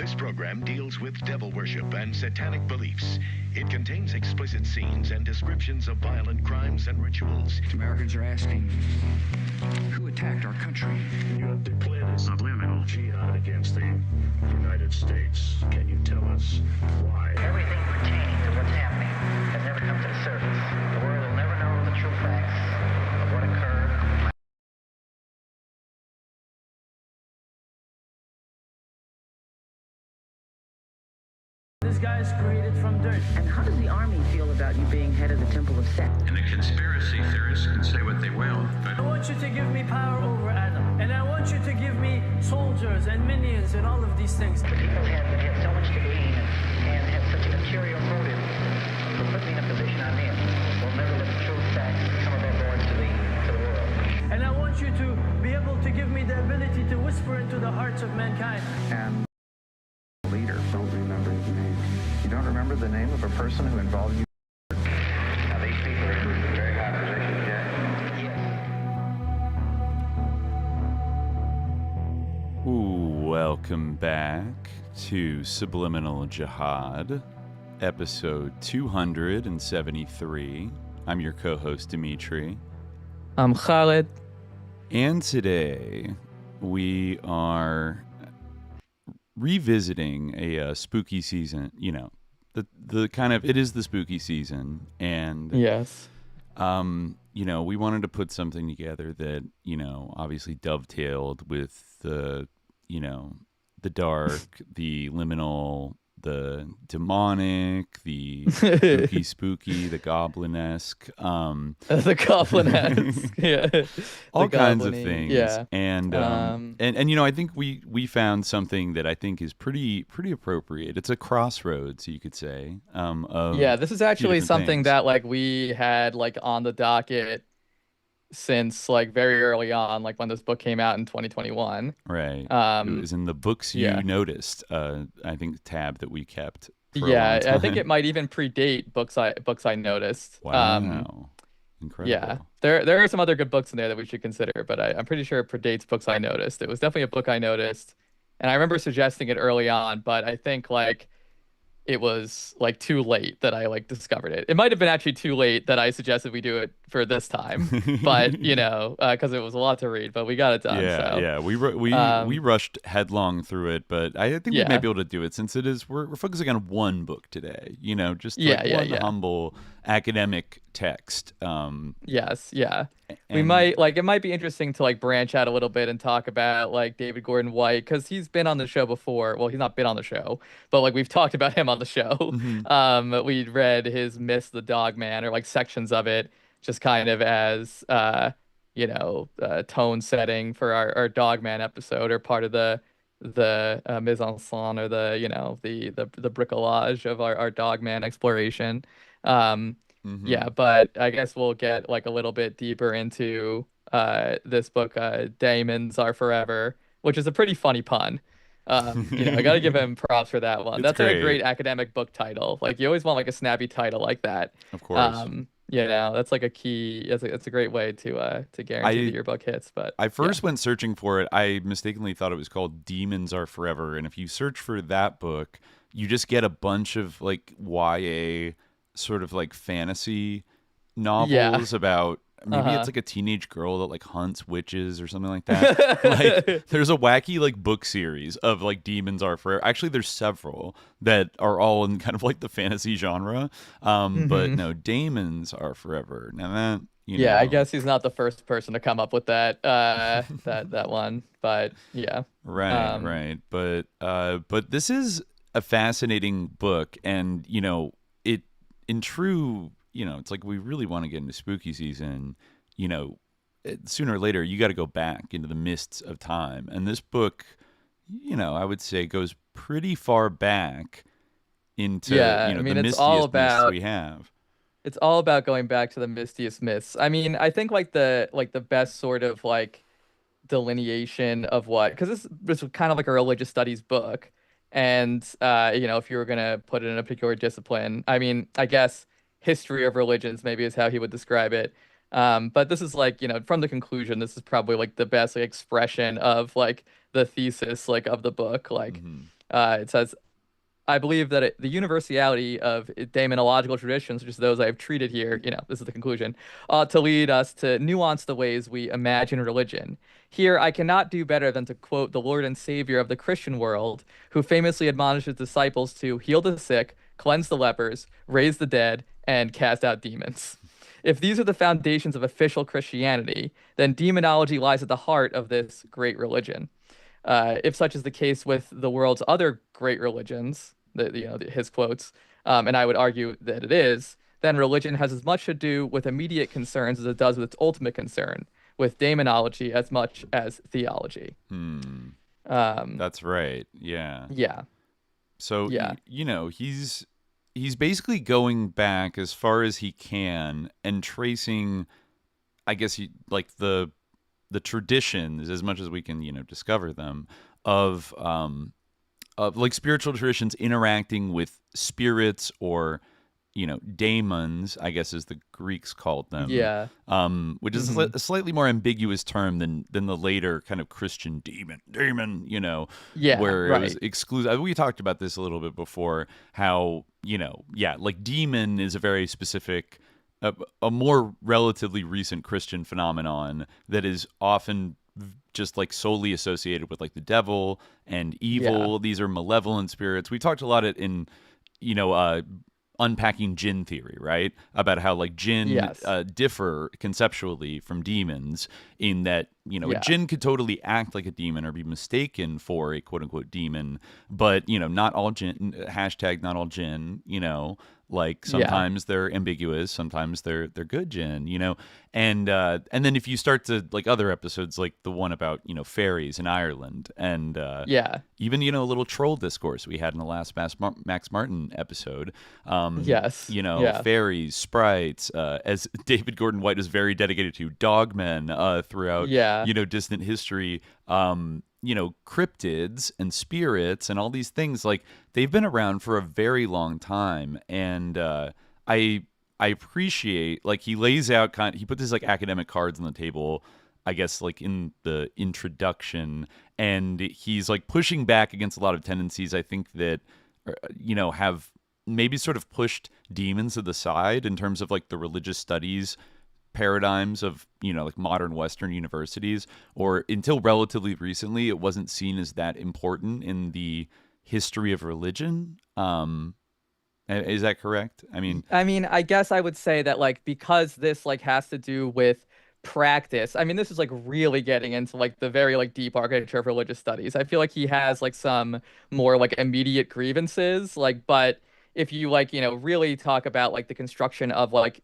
This program deals with devil worship and satanic beliefs. It contains explicit scenes and descriptions of violent crimes and rituals. Americans are asking, who attacked our country? You have declared a subliminal jihad against the United States. Can you tell us why? Everything pertaining to what's happening has never come to the surface. The world will never know the true facts of what occurred. This guy is created from dirt. And how does the army feel about you being head of the Temple of Set? And the conspiracy theorists can say what they will, but I want you to give me power over Adam. And I want you to give me soldiers and minions and all of these things. The people had so much to gain and had such an ulterior motive to put me in a position I'm in. We'll never let the true facts come above board to the world. And I want you to be able to give me the ability to whisper into the hearts of mankind. And leader, don't remember his name. You don't remember the name of a person who involved you? now these people are in very high positions, yeah? Yes. Welcome back to Subliminal Jihad, episode 273. I'm your co-host, Dimitri. I'm Khaled. And today, we are revisiting a spooky season, the kind of, it is the spooky season, and Yes. we wanted to put something together that, obviously dovetailed with the dark, the liminal, the demonic, the spooky, the goblin-esque, The goblin-esque. Yeah. all The kinds of goblin-y, things. yeah. And I think we found something that I think is pretty appropriate. It's a crossroads, you could say. This is actually something that we had on the docket since very early on, when this book came out in 2021. Right. It was in the books you noticed, I think, tab that we kept for a long time. I think it might even predate books I noticed. Wow. Incredible. Yeah, there are some other good books in there that we should consider, but I'm pretty sure it predates books I noticed. It was definitely a book I noticed, and I remember suggesting it early on, but I think it was too late that I discovered it. It might have been actually too late that I suggested we do it for this time, but because it was a lot to read, but we got it done. Yeah. We rushed headlong through it, but I think we may be able to do it since we're focusing on one book today. Just one humble academic text. Yes, yeah. We And- might it might be interesting to branch out a little bit and talk about David Gordon White, because he's been on the show before. Well, he's not been on the show, but we've talked about him on the show. Mhm. We read his Myth the Dog Man, or sections of it, just kind of as tone setting for our Dog Man episode, or part of the mise en scène, or the bricolage of our Dog Man exploration. Mhm. Yeah, but I guess we'll get a little bit deeper into this book, Daemons Are Forever, which is a pretty funny pun. I gotta give him props for that one. It's That's great. a great academic book title. You always want a snappy title like that. Of course. That's a key. It's a great way to guarantee that your book hits. But I first went searching for it. I mistakenly thought it was called Demons Are Forever. And if you search for that book, you just get a bunch of YA sort of fantasy novels about maybe it's a teenage girl that hunts witches or something like that. There's a wacky book series of Demons Are Forever. Actually, there's several that are all in kind of the fantasy genre. But no, Daemons Are Forever. Now that I guess he's not the first person to come up with that that one. But yeah. Right. But this is a fascinating book, and it in true, it's we really want to get into spooky season, sooner or later you got to go back into the mists of time, and this book, I would say goes pretty far back into the it's all mistiest myths about we have. It's all about going back to the mistiest myths. I mean, I think the best sort of delineation of what, because this was kind of a religious studies book, and if you were gonna put it in a particular discipline, I mean, I guess history of religions maybe is how he would describe it. But this is from the conclusion, this is probably the best expression of the thesis of the book. It says, I believe that the universality of daemonological traditions, which is those I've treated here, this is the conclusion, ought to lead us to nuance the ways we imagine religion. Here, I cannot do better than to quote the Lord and Savior of the Christian world, who famously admonished his disciples to heal the sick, cleanse the lepers, raise the dead, and cast out demons. If these are the foundations of official Christianity, then demonology lies at the heart of this great religion. If such is the case with the world's other great religions, his quotes, and I would argue that it is, then religion has as much to do with immediate concerns as it does with its ultimate concern, with demonology as much as theology. That's right. Yeah. Yeah. So Yeah. he's basically going back as far as he can and tracing, I guess, like the traditions as much as we can, discover them of like spiritual traditions interacting with spirits or daemons, I guess, as the Greeks called them. Yeah. Which is a slightly more ambiguous term than the later kind of Christian demon, Yeah, where it was right. exclusive. We talked about this a little bit before, how, like demon is a very specific, a more relatively recent Christian phenomenon that is often just like solely associated with like the devil and Yeah. evil. These are malevolent spirits. We talked a lot in you know unpacking jinn theory, right? About how like jinn Yes. differ conceptually from demons in that, a Yeah. jinn could totally act like a demon or be mistaken for a quote unquote demon, but not all jinn, hashtag not all jinn, like Yeah. sometimes they're ambiguous, sometimes they're good jinn, and then if you start to like other episodes like the one about fairies in Ireland and Yeah. even a little troll discourse we had in the last Max Martin episode. Yes. Yeah. Fairies, sprites, as David Gordon White is very dedicated to, dogmen throughout Yeah. distant history. Cryptids and spirits and all these things, like they've been around for a very long time, and I appreciate, like, he lays out he puts his like academic cards on the table, I guess, like in the introduction, and he's like pushing back against a lot of tendencies I think that have maybe sort of pushed demons to the side in terms of like the religious studies paradigms of like modern Western universities, or until relatively recently it wasn't seen as that important in the history of religion. Is that correct? I mean, I guess I would say that like because this like has to do with practice. I mean, this is like really getting into like the very like deep architecture of religious studies. I feel like he has like some more like immediate grievances, like but if you like, really talk about like the construction of like,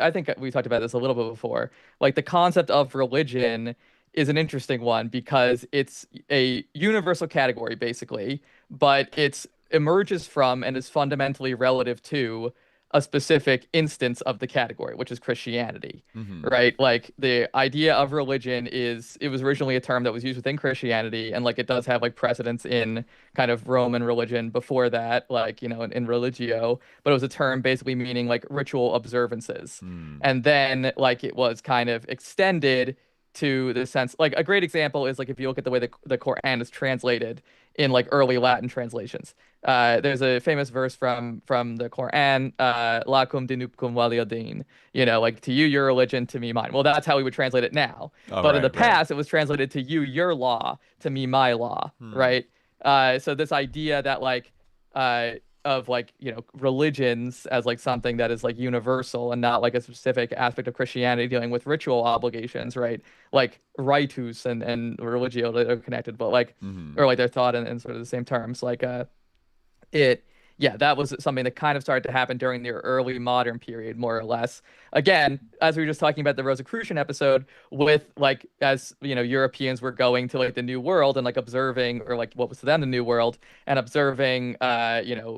I think we talked about this a little bit before. Like the concept of religion is an interesting one because it's a universal category basically, but it's emerges from and is fundamentally relative to a specific instance of the category, which is Christianity, Hmm. right? Like the idea of religion it was originally a term that was used within Christianity, and like it does have like precedence in kind of Roman religion before that, like, in religio, but it was a term basically meaning like ritual observances. Mm. And then like it was kind of extended to the sense, like a great example is like if you look at the way the Quran is translated in like early Latin translations. There's a famous verse from the Quran, "Lakum dinukum waliyadin," like to you your religion, to me mine. Well, that's how we would translate it now. Oh, But in the right, right. past, it was translated to you your law, to me my law, Hmm. right? So this idea that like uh, of like religions as like something that is like universal and not like a specific aspect of Christianity dealing with ritual obligations, right? Like ritus and religio that are connected, but like Hmm. or like they're thought in sort of the same terms. Like it yeah, that was something that kind of started to happen during the early modern period, more or less. Again, as we were just talking about the Rosicrucian episode, with like as Europeans were going to like the New World and like observing, or like what was to them the New World, and observing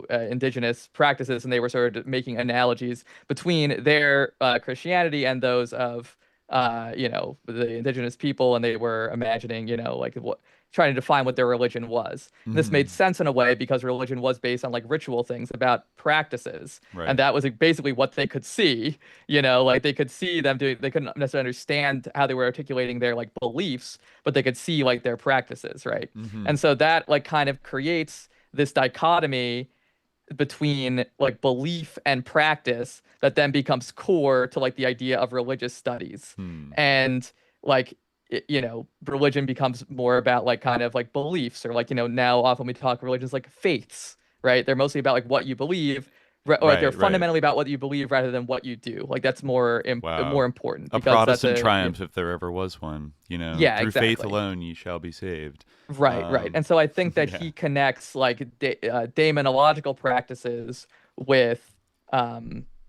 indigenous practices, and they were sort of making analogies between their Christianity and those of the indigenous people, and they were imagining, like what trying to define what their religion was. And this made Hmm. sense in a way because religion was based on like ritual things about practices. And Right. that was like, basically what they could see, like they could see them doing, they couldn't necessarily understand how they were articulating their like beliefs, but they could see like their practices, right? Hmm. And so that like kind of creates this dichotomy between like belief and practice that then becomes core to like the idea of religious studies. Hmm. And like religion becomes more about like kind of like beliefs, or like now often we talk religions like faiths, right? They're mostly about like what you believe, or they're Right, right. fundamentally about what you believe rather than what you do. Like that's more Wow. important A because that's Protestant triumph if there ever was one, yeah, through faith exactly. alone ye shall be saved. Right. And so I think that Yeah. he connects like daemonological practices with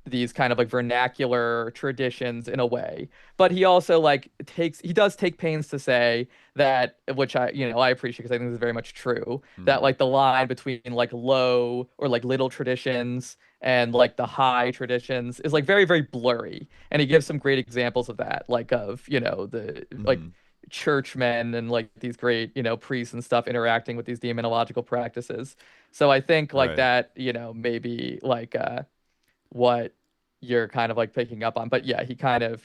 these kind of like vernacular traditions in a way. But he also like he does take pains to say that, which I appreciate because I think this is very much true, that Hmm. like the line between like low or like little traditions and like the high traditions is like very, very blurry. And he gives some great examples of that, like of, the like Hmm. churchmen and like these great, priests and stuff interacting with these demonological practices. So I think like Right. that, maybe like what you're kind of like picking up on. But yeah, he kind of,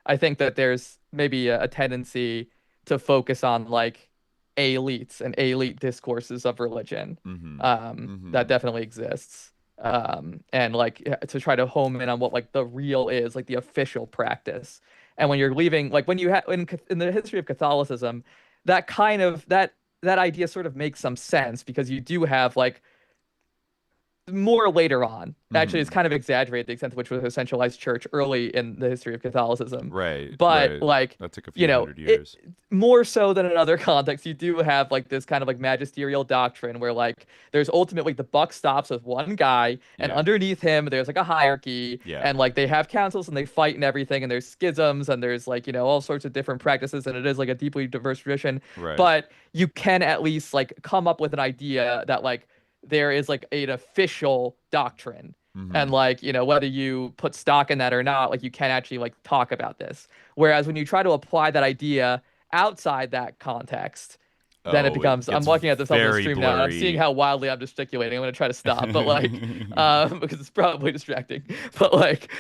I think that there's maybe a tendency to focus on like elites and elite discourses of religion. Hmm. That Hmm. definitely exists. And like to try to home in on what like the real is, like the official practice. And when you're leaving, like when you have in the history of Catholicism, that kind of that idea sort of makes some sense because you do have like more later on. Actually, it's Hmm. kind of exaggerated the extent to which was a centralized church early in the history of Catholicism. Right, But right. like, That took a few hundred it years. more so than in other contexts, you do have like this kind of like magisterial doctrine where like there's ultimately the buck stops with one guy, and Yeah. underneath him there's like a hierarchy, Yeah. and like they have councils and they fight and everything, and there's schisms and there's like all sorts of different practices, and it is like a deeply diverse tradition. Right. But you can at least like come up with an idea that like there is like an official doctrine, and Hmm. like whether you put stock in that or not, like you can actually like talk about this, whereas when you try to apply that idea outside that context, then it Oh, it becomes, I'm gets looking at this on the very stream now and I'm seeing blurry. how wildly I'm gesticulating. I'm going to try to stop, but like because it's probably distracting. But like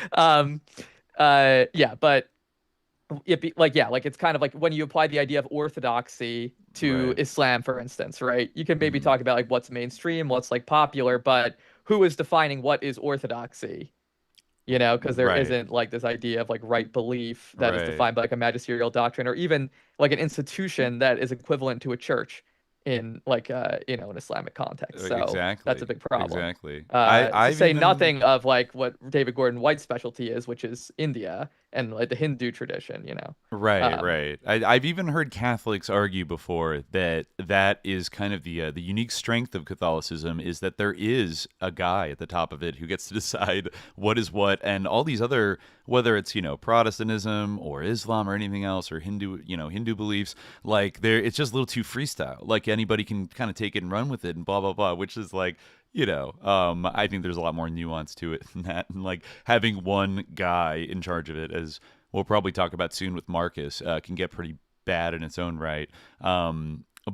yeah, but like yeah, like it's kind of like when you apply the idea of orthodoxy to Right. Islam, for instance, right? You can maybe Hmm. talk about like what's mainstream, what's like popular, but who is defining what is orthodoxy? Because there Right. isn't like this idea of like right belief that is Right. defined by like a magisterial doctrine, or even like an institution that is equivalent to a church in like an Islamic context. So that's a Exactly. big problem. Exactly. I To I've say even nothing of like what David Gordon White's specialty is, which is India and like the Hindu tradition. Right, Um, right. I've even heard Catholics argue before that that is kind of the unique strength of Catholicism is that there is a guy at the top of it who gets to decide what is what, and all these other, whether it's Protestantism or Islam or anything else, or Hindu beliefs, like it's just a little too freestyle. Like anybody can kind of take it and run with it and blah blah blah, which is like. I think there's a lot more nuance to it than that, and like having one guy in charge of it, as we'll probably talk about soon with Marcus, can get pretty bad in its own right.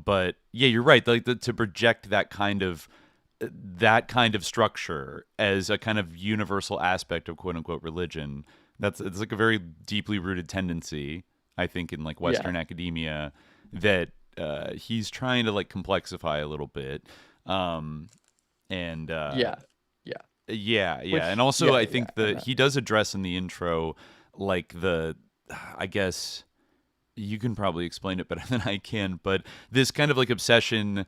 But yeah, you're right. Like to project that kind of structure as a kind of universal aspect of quote unquote religion. It's like a very deeply rooted tendency, I think, in like yeah, Western academia that he's trying to like complexify a little bit. Um, and yeah, yeah. yeah, and Which also yeah, I yeah, think and he does address in the intro, like I guess you can probably explain it better than I can, but this kind of like obsession,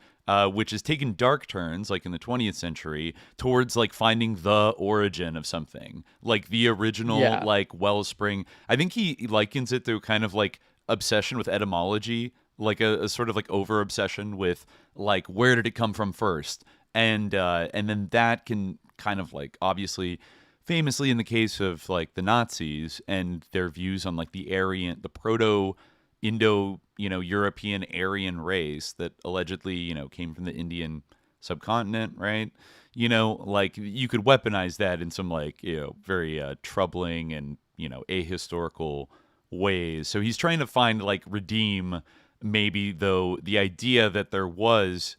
which has taken dark turns, like in the 20th century, towards like finding the origin of something, like the original yeah, like wellspring. I think he likens it to kind of like obsession with etymology, like a sort of like over obsession with like where did it come from first, and then that can kind of like obviously famously in the case of like the Nazis and their views on like the proto Indo, European Aryan race that allegedly, came from the Indian subcontinent, right? Like you could weaponize that in some like, very troubling and, ahistorical ways. So he's trying to find like redeem maybe though the idea that there was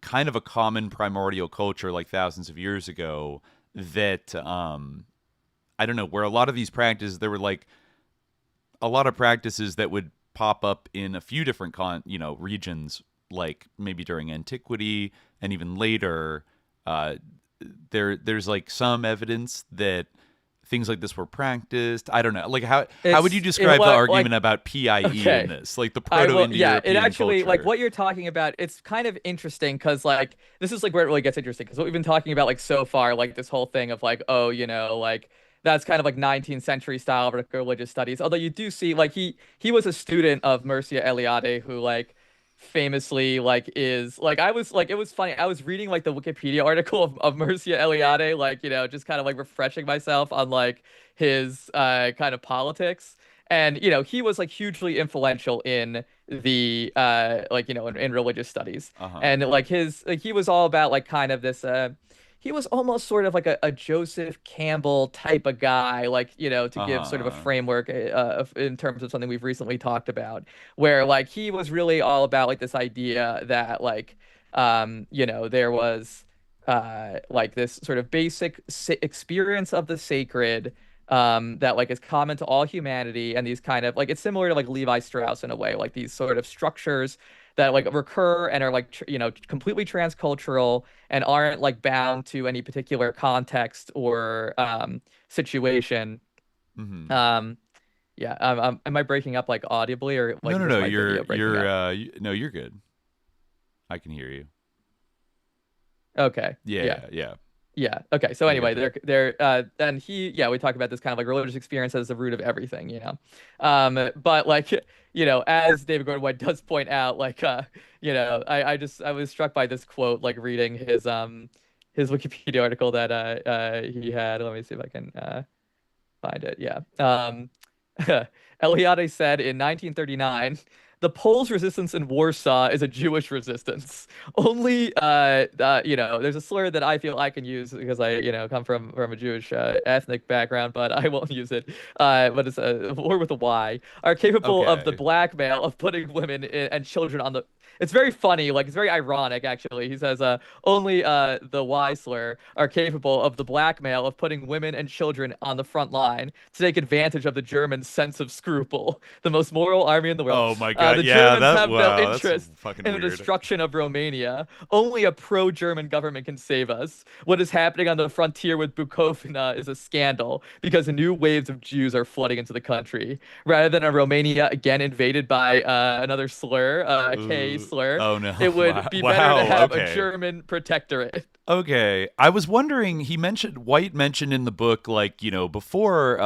kind of a common primordial culture like thousands of years ago that I don't know, where a lot of these practices there were like a lot of practices that would pop up in a few different regions like maybe during antiquity and even later, uh, there's like some evidence that things like this were practiced. I don't know. Like how would you describe the argument about PIE in Okay. this? Like the I will, yeah, it Proto-Indo-European actually, like culture. what you're talking about, it's kind of interesting because, like, this is like where it really gets interesting because what we've been talking about, like, so far, like, this whole thing of, like, oh, like, that's kind of like 19th century style of religious studies. Although you do see, like, he was a student of Mircea Eliade, who, like, famously, like, is, like, I was, like, it was funny. I was reading, like, the Wikipedia article of Mircea Eliade, like, just kind of, like, refreshing myself on, like, his kind of politics. And he was like hugely influential in the like in religious studies. Uh-huh. And like he was all about like kind of this he was almost sort of like a Joseph Campbell type of guy, like to give sort of a Uh-huh. framework in terms of something we've recently talked about, where like he was really all about like this idea that like there was like this sort of basic experience of the sacred that like is common to all humanity, and these kind of like it's similar to like Levi Strauss in a way, like these sort of structures that like recur and are like completely transcultural and aren't like bound to any particular context or situation. Hmm. Yeah, am I breaking up like audibly, or No, like no, is no. my video breaking up? No, you're good. I can hear you. Okay, yeah. Yeah, yeah. Yeah. Okay. So I got anyway, you. then we talk about this kind of like religious experience as the root of everything. But like, as David Gordon White does point out, like, I was struck by this quote, like reading his Wikipedia article that he had. Let me see if I can find it. Yeah. Eliade said in 1939, the Poles' resistance in Warsaw is a Jewish resistance. Only, there's a slur that I feel I can use because I, come from a Jewish ethnic background, but I won't use it. But it's a word with a Y. Are capable of the Okay. blackmail of putting women and children on the. It's very funny, like it's very ironic actually. He says, only the Y slur are capable of the blackmail of putting women and children on the front line to take advantage of the Germans' sense of scruple, the most moral army in the world. Oh my God. The Yeah, Germans that have no wow, that's interest fucking in the weird. destruction of Romania. Only a pro-German government can save us. What is happening on the frontier with Bukovina is a scandal because new waves of Jews are flooding into the country. Rather than a Romania again invaded by another slur, a K slur, Oh no. it would Wow. be better to Wow. have a Okay. German protectorate. Okay. I was wondering, White mentioned in the book, like, before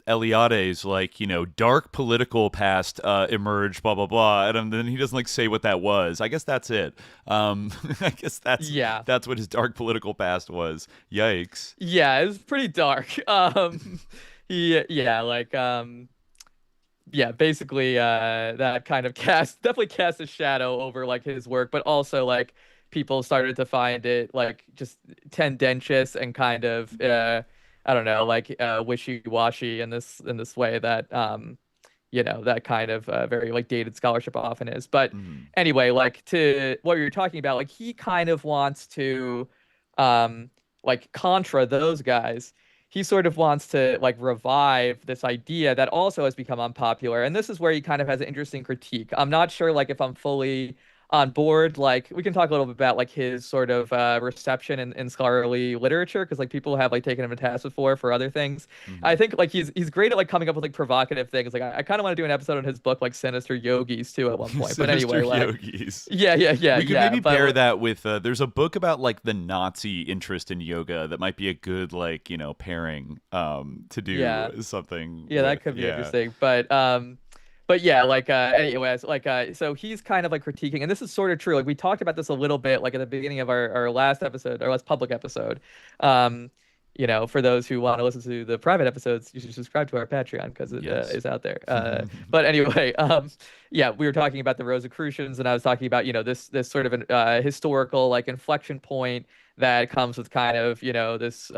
Eliade's, like, dark political past emerged, blah, blah, blah. And then he doesn't, like, say what that was. I guess that's it. I guess Yeah. that's what his dark political past was. Yikes. Yeah, it was pretty dark. Yeah, like yeah, basically that kind of definitely cast a shadow over like his work, but also like people started to find it like just tendentious and kind of I don't know, like wishy-washy in this way that that kind of very like dated scholarship often is. But Mhm. anyway, like to what you're talking about, like he kind of wants to um like contra those guys. He sort of wants to like revive this idea that also has become unpopular. And this is where he kind of has an interesting critique. I'm not sure like if I'm fully on board. Like we can talk a little bit about like his sort of reception in scholarly literature because like people have like taken him to task before for other things. I Mhm. think like he's great at like coming up with like provocative things. Like I kind of want to do an episode on his book like Sinister Yogis too at one point. But Sinister anyway, like yogis. yeah, We could yeah. maybe But pair that with there's a book about like the Nazi interest in yoga that might be a good like, pairing to yeah, do something yeah, with. that could be Yeah. interesting. But yeah, like anyways, like so he's kind of like critiquing, and this is sort of true. Like we talked about this a little bit, like at the beginning of our last episode, our last public episode. Um, for those who want to listen to the private episodes, you should subscribe to our Patreon because it Yes. is out there. But anyway, yeah, we were talking about the Rosicrucians, and I was talking about this sort of an historical like inflection point that comes with kind of this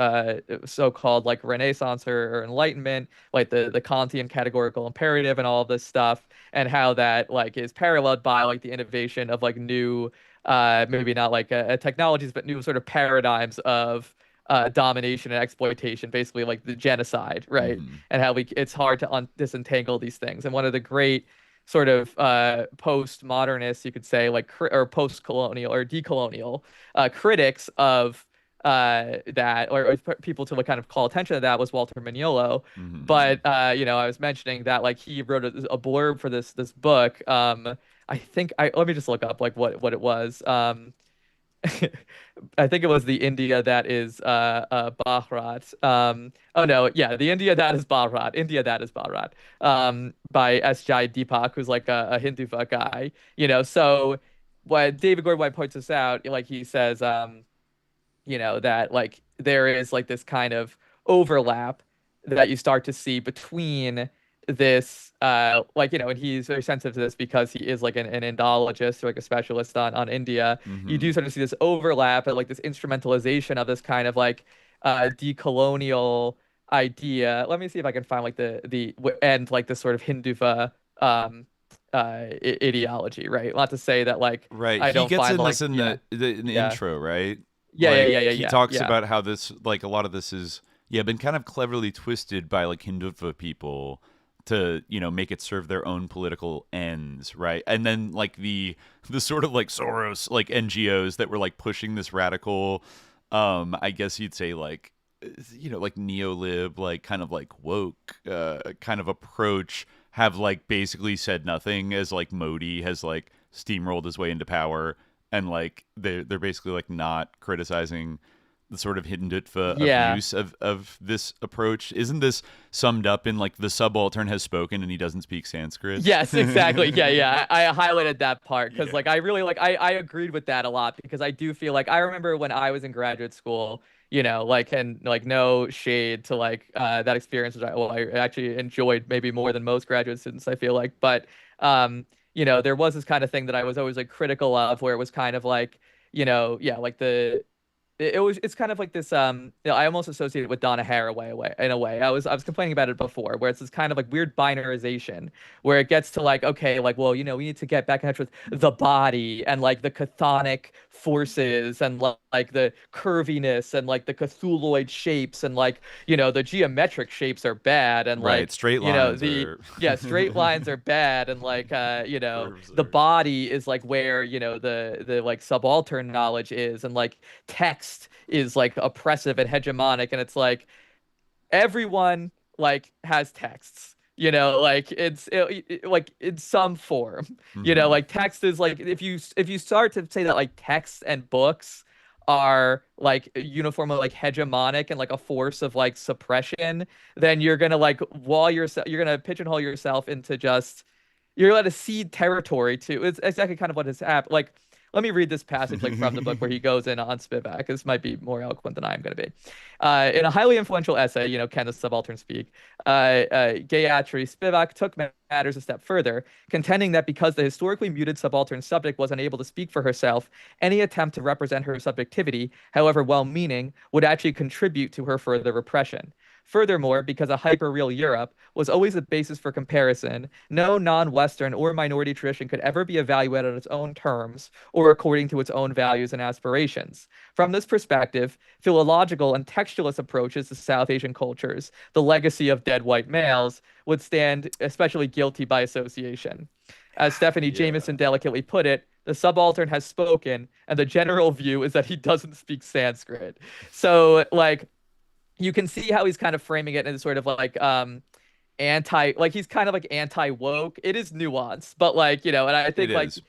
so-called like Renaissance or Enlightenment, like the Kantian categorical imperative and all of this stuff, and how that like is paralleled by like the innovation of like new maybe not like technologies, but new sort of paradigms of domination and exploitation, basically like the genocide, right? Hmm. And how it's hard to disentangle these things. And one of the great sort of postmodernists, you could say, like or post-colonial or decolonial critics of that, or people to like kind of call attention to that was Walter Mignolo. Hmm. But I was mentioning that like he wrote a blurb for this book. I think I let me just look up like what it was. I think it was the India that is Bharat. Oh no, yeah, the India that is Bharat. India that is Bharat. By S. Jai Deepak, who's like a Hindu guy. So what David Gordon White points this out, like he says, that like there is like this kind of overlap that you start to see between this like and he's very sensitive to this because he is like an Indologist or like a specialist on India. You do Hmm. sort of see this overlap and like this instrumentalization of this kind of like decolonial idea. Let me see if I can find like and like this sort of Hinduva ideology, right? Not to say that like Right. I He don't gets find in like this in the yeah intro, right? yeah yeah Like yeah yeah he yeah talks yeah about how this, like a lot of this is, yeah, been kind of cleverly twisted by like Hindutva people to, make it serve their own political ends, right? And then like the sort of like Soros like NGOs that were like pushing this radical, I guess you'd say like, like neolib, like kind of like woke kind of approach, have like basically said nothing as like Modi has like steamrolled his way into power, and like they're basically like not criticizing the sort of Hindutva yeah. abuse of this approach. Isn't this summed up in like the subaltern has spoken and he doesn't speak Sanskrit? Yes, exactly. Yeah, yeah. I highlighted that part because Yeah. like I really like I agreed with that a lot because I do feel like I remember when I was in graduate school, like and like no shade to like that experience, which I actually enjoyed maybe more than most graduate students, I feel like. But there was this kind of thing that I was always like critical of where it was kind of like, yeah, like it's kind of like this I almost associate it with Donna Haraway in a way. I was complaining about it before where it's this kind of like weird binarization where it gets to like okay like well we need to get back in touch with the body and like the chthonic forces and like the curviness and like the Cthulhuid shapes and like the geometric shapes are bad and Right. like Straight lines the are yeah straight lines are bad and like curves the are. body is like where the like subaltern knowledge is and like text is like oppressive and hegemonic and it's like everyone like has texts like like in some form Hmm. like text is like if you start to say that like texts and books are like uniformly like hegemonic and like a force of like suppression then you're gonna like wall yourself you're gonna pigeonhole yourself into just you're at a seed territory too. It's exactly kind of what has happened. Like, let me read this passage like from the book where he goes in on Spivak. This might be more eloquent than I am going to be. In a highly influential essay, Can the Subaltern Speak? Gayatri Spivak took matters a step further, contending that because the historically muted subaltern subject was unable to speak for herself, any attempt to represent her subjectivity, however well-meaning, would actually contribute to her further repression. Furthermore, because a hyperreal Europe was always the basis for comparison, no non-Western or minority tradition could ever be evaluated on its own terms or according to its own values and aspirations. From this perspective, philological and textualist approaches to South Asian cultures, the legacy of dead white males, would stand especially guilty by association. As Stephanie Yeah. Jameson delicately put it, the subaltern has spoken, and the general view is that he doesn't speak Sanskrit. So, like, you can see how he's kind of framing it in sort of like anti like he's kind of like anti woke. It is nuanced, but like, and I It think like is.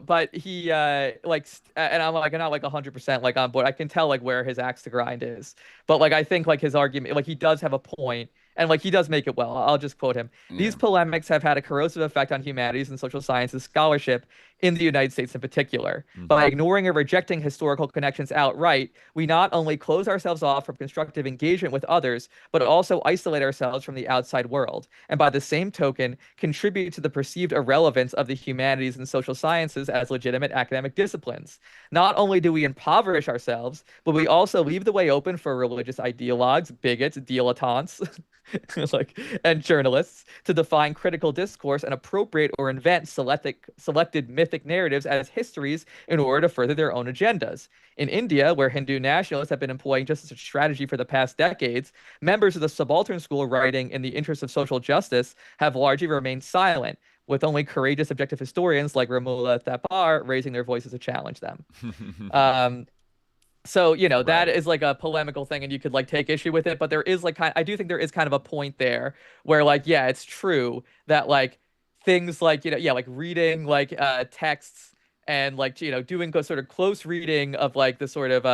but he and I'm not like 100% like on board. I can tell like where his axe to grind is. But like I think like his argument like he does have a point and like he does make it well. I'll just quote him. These Yeah. polemics have had a corrosive effect on humanities and social sciences scholarship in the United States in particular. By Hmm. ignoring or rejecting historical connections outright, we not only close ourselves off from constructive engagement with others, but also isolate ourselves from the outside world, and by the same token, contribute to the perceived irrelevance of the humanities and social sciences as legitimate academic disciplines. Not only do we impoverish ourselves, but we also leave the way open for religious ideologues, bigots, dilettantes, like and journalists to define critical discourse and appropriate or invent selected mythic narratives as histories in order to further their own agendas. In India, where Hindu nationalists have been employing just such a strategy for the past decades, members of the subaltern school writing in the interest of social justice have largely remained silent. with only courageous objective historians like Romola Thapar raising their voices to challenge them. Um, so, that Right. is like a polemical thing and you could like take issue with it, but there is like I do think there is kind of a point there where like, yeah, it's true that like things like, yeah, like reading like texts and like, doing sort of close reading of like the sort of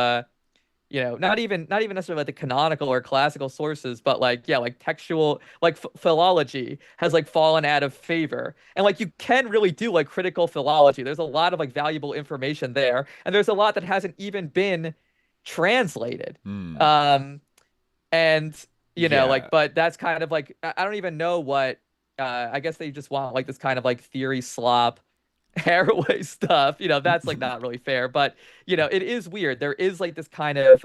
not even necessarily like the canonical or classical sources, but like, yeah, like textual, like philology has like fallen out of favor. And like you can really do like critical philology. There's a lot of like valuable information there, and there's a lot that hasn't even been translated. Hmm. Um, and Yeah. like, but that's kind of like I don't even know what. I guess they just want like this kind of like theory slop Haraway stuff, that's like not really fair, but it is weird. There is like this kind of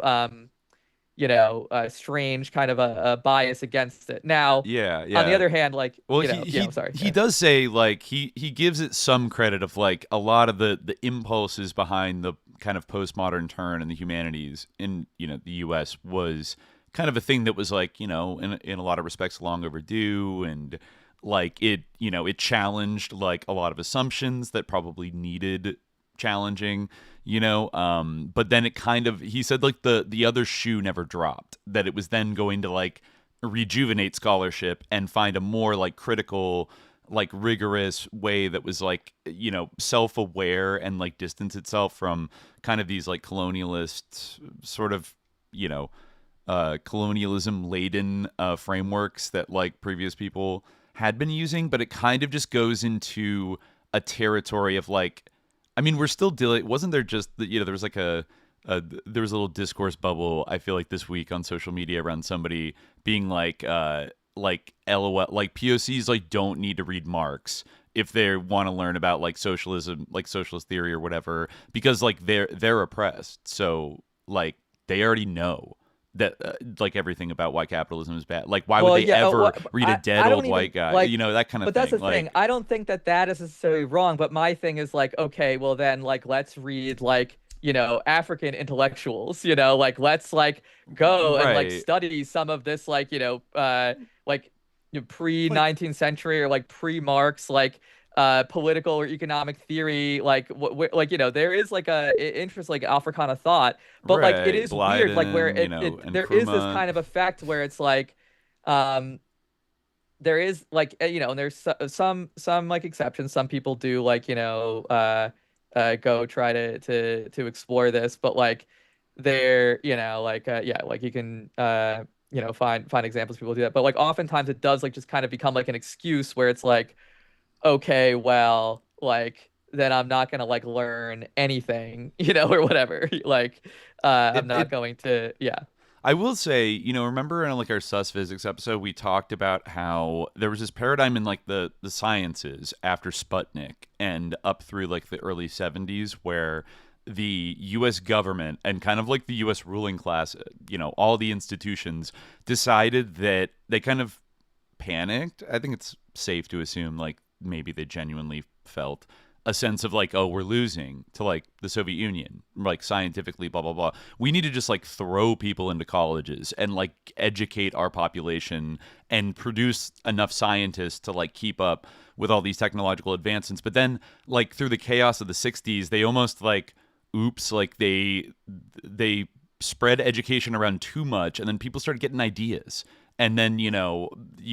strange kind of a bias against it. Now, Yeah, on the yeah. other hand, like, Well, he sorry. he does say like he gives it some credit of like a lot of the impulses behind the kind of postmodern turn in the humanities in the U.S. was kind of a thing that was like in a lot of respects long overdue, and like it challenged like a lot of assumptions that probably needed challenging. But then it kind of, he said like the other shoe never dropped, that it was then going to like rejuvenate scholarship and find a more like critical, like rigorous way that was like self-aware and like distance itself from kind of these like colonialist sort of you know colonialism laden frameworks that like previous people had been using. But it kind of just goes into a territory of like, I mean, we're still dealing. Wasn't there just there was like there was a little discourse bubble, I feel like, this week on social media around somebody being like LOL, like POCs like don't need to read Marx if they want to learn about like socialism, like socialist theory or whatever, because like they're oppressed, so like they already know that like everything about why capitalism is bad. Like why would Well, they yeah, ever read a dead I old don't even white guy? like, That kind of but that's thing. the thing. I don't think that that is necessarily wrong. But my thing is like, okay, well then, like, let's read like, African intellectuals. Like let's like go and like Right. study some of this, like, like pre Like 19th century or like pre Marx, like political or economic theory, like like there is like a interest like Africana thought, but like it right, is weird, like where Blyden, it and there is this Krumah. kind of effect where it's like um there is like and there's some like exceptions. Some people do like go try to explore this, but like they're like yeah, like you can find examples of people do that, but like oftentimes it does like just kind of become like an excuse where it's like, okay, well, like then I'm not gonna like learn anything, or whatever. Like I'm not It going to, yeah. I will say, remember in like our sus physics episode, we talked about how there was this paradigm in like the sciences after Sputnik and up through like the early 70s where the US government and kind of like the US ruling class, all the institutions decided that they kind of panicked. I think it's safe to assume like maybe they genuinely felt a sense of like, oh, we're losing to like the Soviet Union, like scientifically, blah blah blah. We need to just like throw people into colleges and like educate our population and produce enough scientists to like keep up with all these technological advancements. But then like through the chaos of the 60s, they almost like oops, like they spread education around too much, and then people started getting ideas. And then you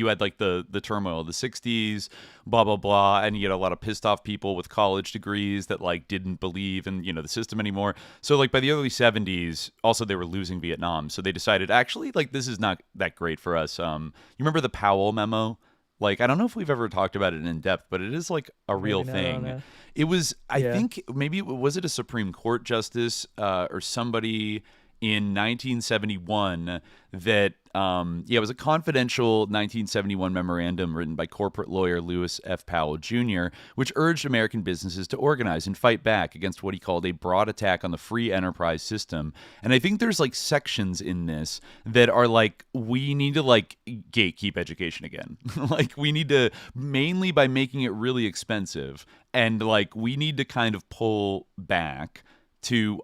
had like the turmoil of the 60s, blah blah blah, and you had a lot of pissed off people with college degrees that like didn't believe in the system anymore. So like by the early 70s, also they were losing Vietnam, so they decided actually like this is not that great for us. You remember the Powell memo? Like I don't know if we've ever talked about it in depth, but it is like a real Maybe not on thing. a, It was, I yeah. think maybe was it a Supreme Court justice or somebody in 1971 that it was a confidential 1971 memorandum written by corporate lawyer Lewis F. Powell Jr., which urged American businesses to organize and fight back against what he called a broad attack on the free enterprise system. And I think there's like sections in this that are like, we need to like gatekeep education again. Like we need to, mainly by making it really expensive, and like we need to kind of pull back to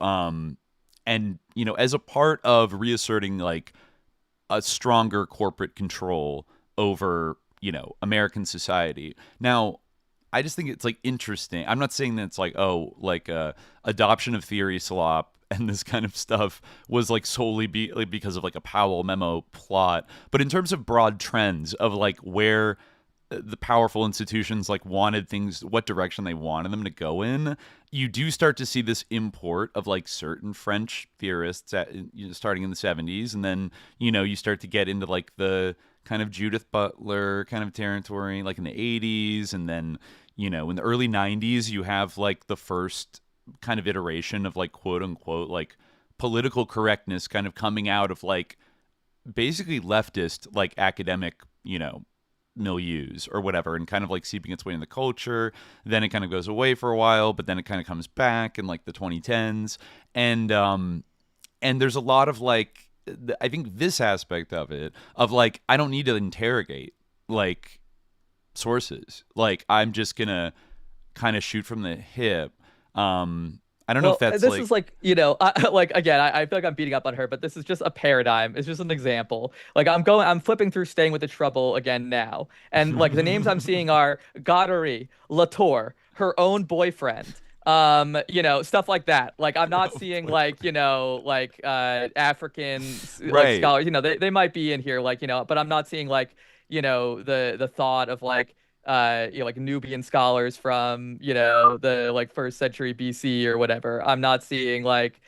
and as a part of reasserting like a stronger corporate control over American society. Now I just think it's like interesting. I'm not saying that it's like, oh, like adoption of theory slop and this kind of stuff was like solely like because of like a Powell memo plot, but in terms of broad trends of like where the powerful institutions like wanted things, what direction they wanted them to go in, you do start to see this import of like certain French theorists starting in the 70s, and then you start to get into like the kind of Judith Butler kind of territory like in the 80s, and then in the early 90s you have like the first kind of iteration of like quote unquote like political correctness kind of coming out of like basically leftist like academic milieus or whatever, and kind of like seeping its way in the culture. Then it kind of goes away for a while, but then it kind of comes back in like the 2010s, and there's a lot of like I think this aspect of it of like I don't need to interrogate like sources, like I'm just gonna kind of shoot from the hip. I don't know if that's this like is like, like again, I feel like I'm beating up on her, but this is just a paradigm. It's just an example. Like I'm flipping through Staying with the Trouble again now, and like the names I'm seeing are Goddard, Latour, her own boyfriend, stuff like that. Like I'm not seeing like African like right, scholars. They might be in here, like but I'm not seeing like the thought of like like Nubian scholars from, the like first century BC or whatever. I'm not seeing like,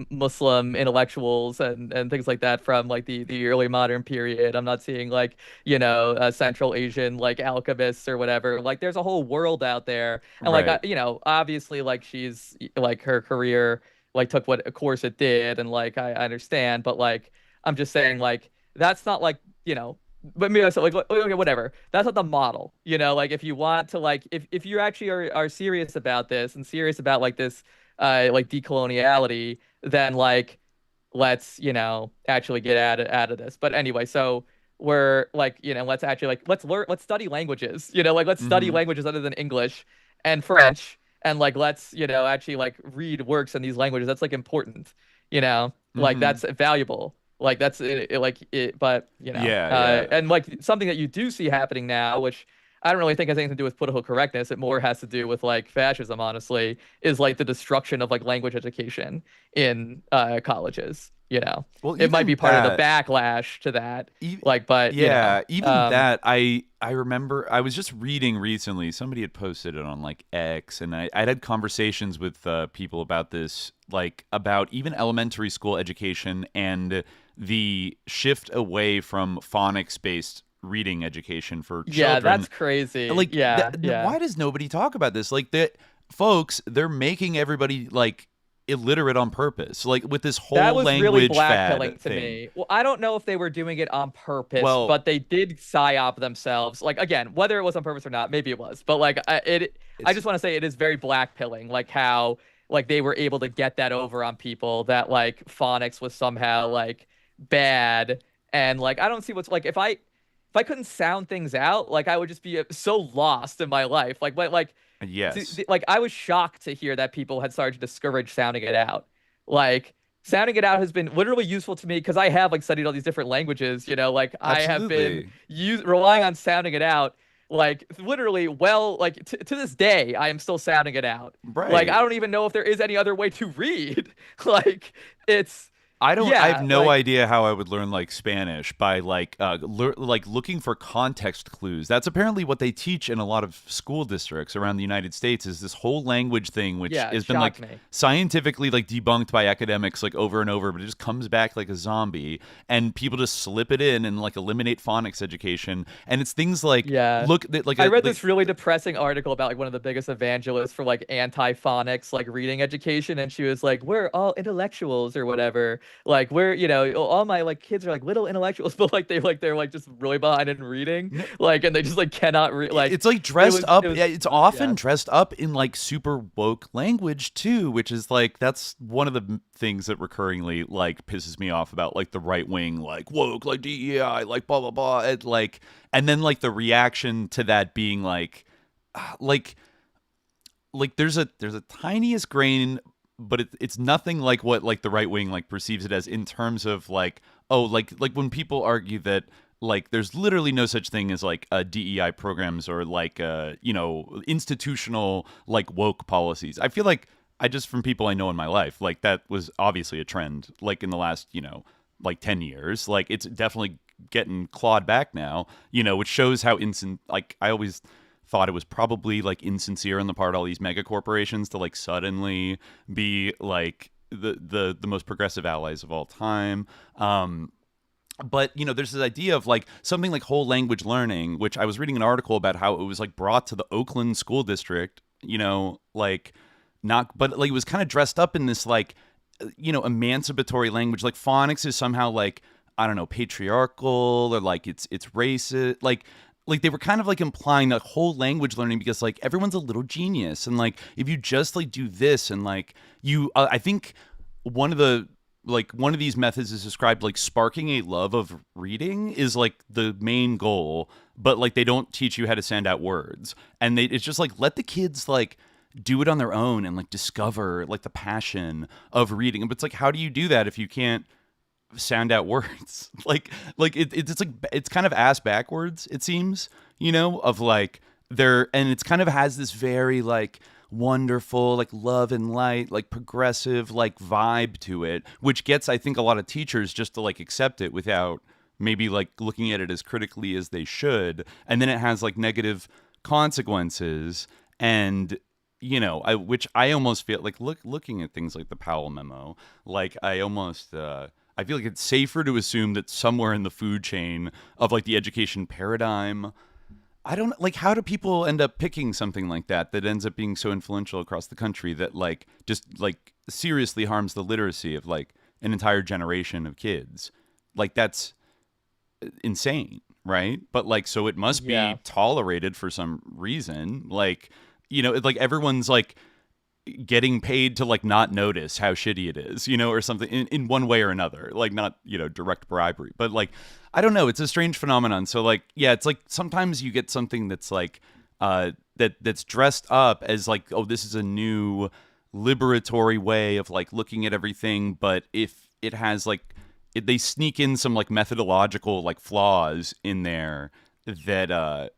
Muslim intellectuals and things like that from like the early modern period. I'm not seeing like, Central Asian like alchemists or whatever. Like there's a whole world out there. And like, right. obviously like she's like her career like took what course it did. And like, I understand, but like, I'm just saying like, that's not like, but maybe so like okay, whatever. That's not the model, Like if you want to like if you actually are serious about this and serious about like this like decoloniality, then like let's actually get out of this. But anyway, so we're like let's actually like let's study languages, like let's study Hmm. languages other than English and French, and like let's actually like read works in these languages. That's like important, like Hmm. that's valuable. Like that's like it, but Yeah, yeah. and like something that you do see happening now, which I don't really think has anything to do with political correctness. It more has to do with like fascism, honestly, is like the destruction of like language education in colleges. Well, It might be even part of the that. backlash to that. E- Like, but yeah, even that I remember I was just reading recently, somebody had posted it on like X, and I'd had conversations with people about this, like about even elementary school education and the shift away from phonics based reading education for yeah, children. that's crazy. Like Yeah, yeah. why does nobody talk about this? Like that folks, they're making everybody like illiterate on purpose, like with this That whole was really language fad blackpilling to thing. me. Well, I don't know if they were doing it on purpose, Well, but they did psyop themselves. Like again, whether it was on purpose or not, maybe it was. But like I it's just want to say it is very blackpilling, like how like they were able to get that over on people that like phonics was somehow like bad. And like I don't see what's like if I couldn't sound things out, like I would just be so lost in my life. Like yes. like I was shocked to hear that people had started to discourage sounding it out. Like sounding it out has been literally useful to me because I have like studied all these different languages, like I have been Absolutely. relying on sounding it out like literally like to this day I am still sounding it out. Like I Right. don't even know if there is any other way to read. like it's I have yeah, no like idea how I would learn like Spanish by like like looking for context clues. That's apparently what they teach in a lot of school districts around the United States, is this whole language thing, which yeah, it has been like shocked me. scientifically like debunked by academics like over and over, but it just comes back like a zombie, and people just slip it in and like eliminate phonics education. And it's things like Yeah. look like I a read like this really depressing article about like one of the biggest evangelists for like anti-phonics like reading education, and she was like, "We're all intellectuals or whatever. Like we're, all my like kids are like little intellectuals, but like they're like just really behind in reading, like and they just like cannot read like it's like dressed up. it was Yeah, it's often yeah. dressed up in like super woke language too, which is like that's one of the things that recurringly like pisses me off about like the right wing, like woke, like DEI, like blah blah blah, and then like the reaction to that being like, like there's a tiniest grain, but it's nothing like what like the right wing like perceives it as in terms of like, oh, like when people argue that like there's literally no such thing as like DEI programs or like institutional like woke policies. I feel like I just from people I know in my life, like that was obviously a trend like in the last, like 10 years. Like it's definitely getting clawed back now, which shows how like I always thought it was probably like insincere on the part of all these mega corporations to like suddenly be like the most progressive allies of all time. But there's this idea of like something like whole language learning, which I was reading an article about how it was like brought to the Oakland school district, like not, but like it was kind of dressed up in this like emancipatory language. Like phonics is somehow like, I don't know, patriarchal, or like it's racist, like they were kind of like implying that whole language learning, because like everyone's a little genius, and like if you just like do this and like you I think one of these methods is described like sparking a love of reading is like the main goal, but like they don't teach you how to send out words, and it's just like let the kids like do it on their own and like discover like the passion of reading. But it's like, how do you do that if you can't sound out words? It's like it's kind of ass backwards, it seems, of like there, and it's kind of has this very like wonderful like love and light like progressive like vibe to it, which gets I think a lot of teachers just to like accept it without maybe like looking at it as critically as they should, and then it has like negative consequences. And which I almost feel like looking at things like the Powell memo, like I almost I feel like it's safer to assume that somewhere in the food chain of like the education paradigm, I don't like, how do people end up picking something like that ends up being so influential across the country that like just like seriously harms the literacy of like an entire generation of kids? Like that's insane, right? But like, so it must be tolerated for some reason. Like, like everyone's like getting paid to like not notice how shitty it is, or something in one way or another, like not, direct bribery, but like, I don't know. It's a strange phenomenon. So like, yeah, it's like sometimes you get something that's like, that's dressed up as like, oh, this is a new liberatory way of like looking at everything. But if it has like, they sneak in some like methodological like flaws in there that,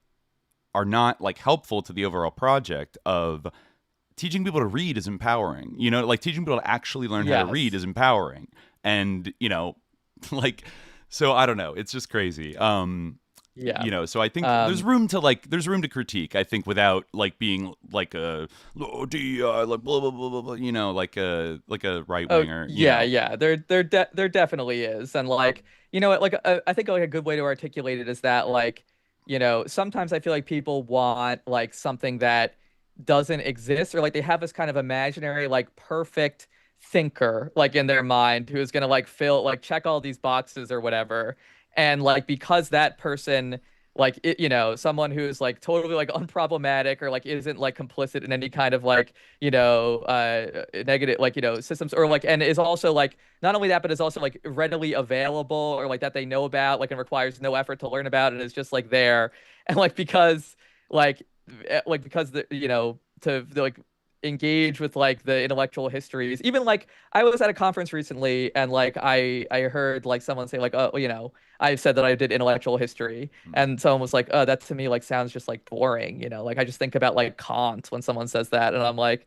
are not like helpful to the overall project of teaching people to read is empowering, like teaching people to actually learn how to read is empowering. And, like, so I don't know. It's just crazy. So I think there's room to critique, I think, without like being like a like blah blah blah blah, blah, like a right winger. Yeah. There definitely is. And like, like I think like a good way to articulate it is that like, sometimes I feel like people want like something that doesn't exist, or like they have this kind of imaginary like perfect thinker like in their mind who's gonna like check all these boxes or whatever. And like because that person like someone who's like totally like unproblematic or like isn't like complicit in any kind of like negative like systems, or like, and is also like not only that but is also like readily available, or like that they know about like and requires no effort to learn about, and is just like there. And like because the to like engage with like the intellectual histories. Even like I was at a conference recently, and like I heard like someone say like, oh, I said that I did intellectual history, and someone was like, oh, that to me like sounds just like boring, like I just think about like Kant when someone says that. And I'm like,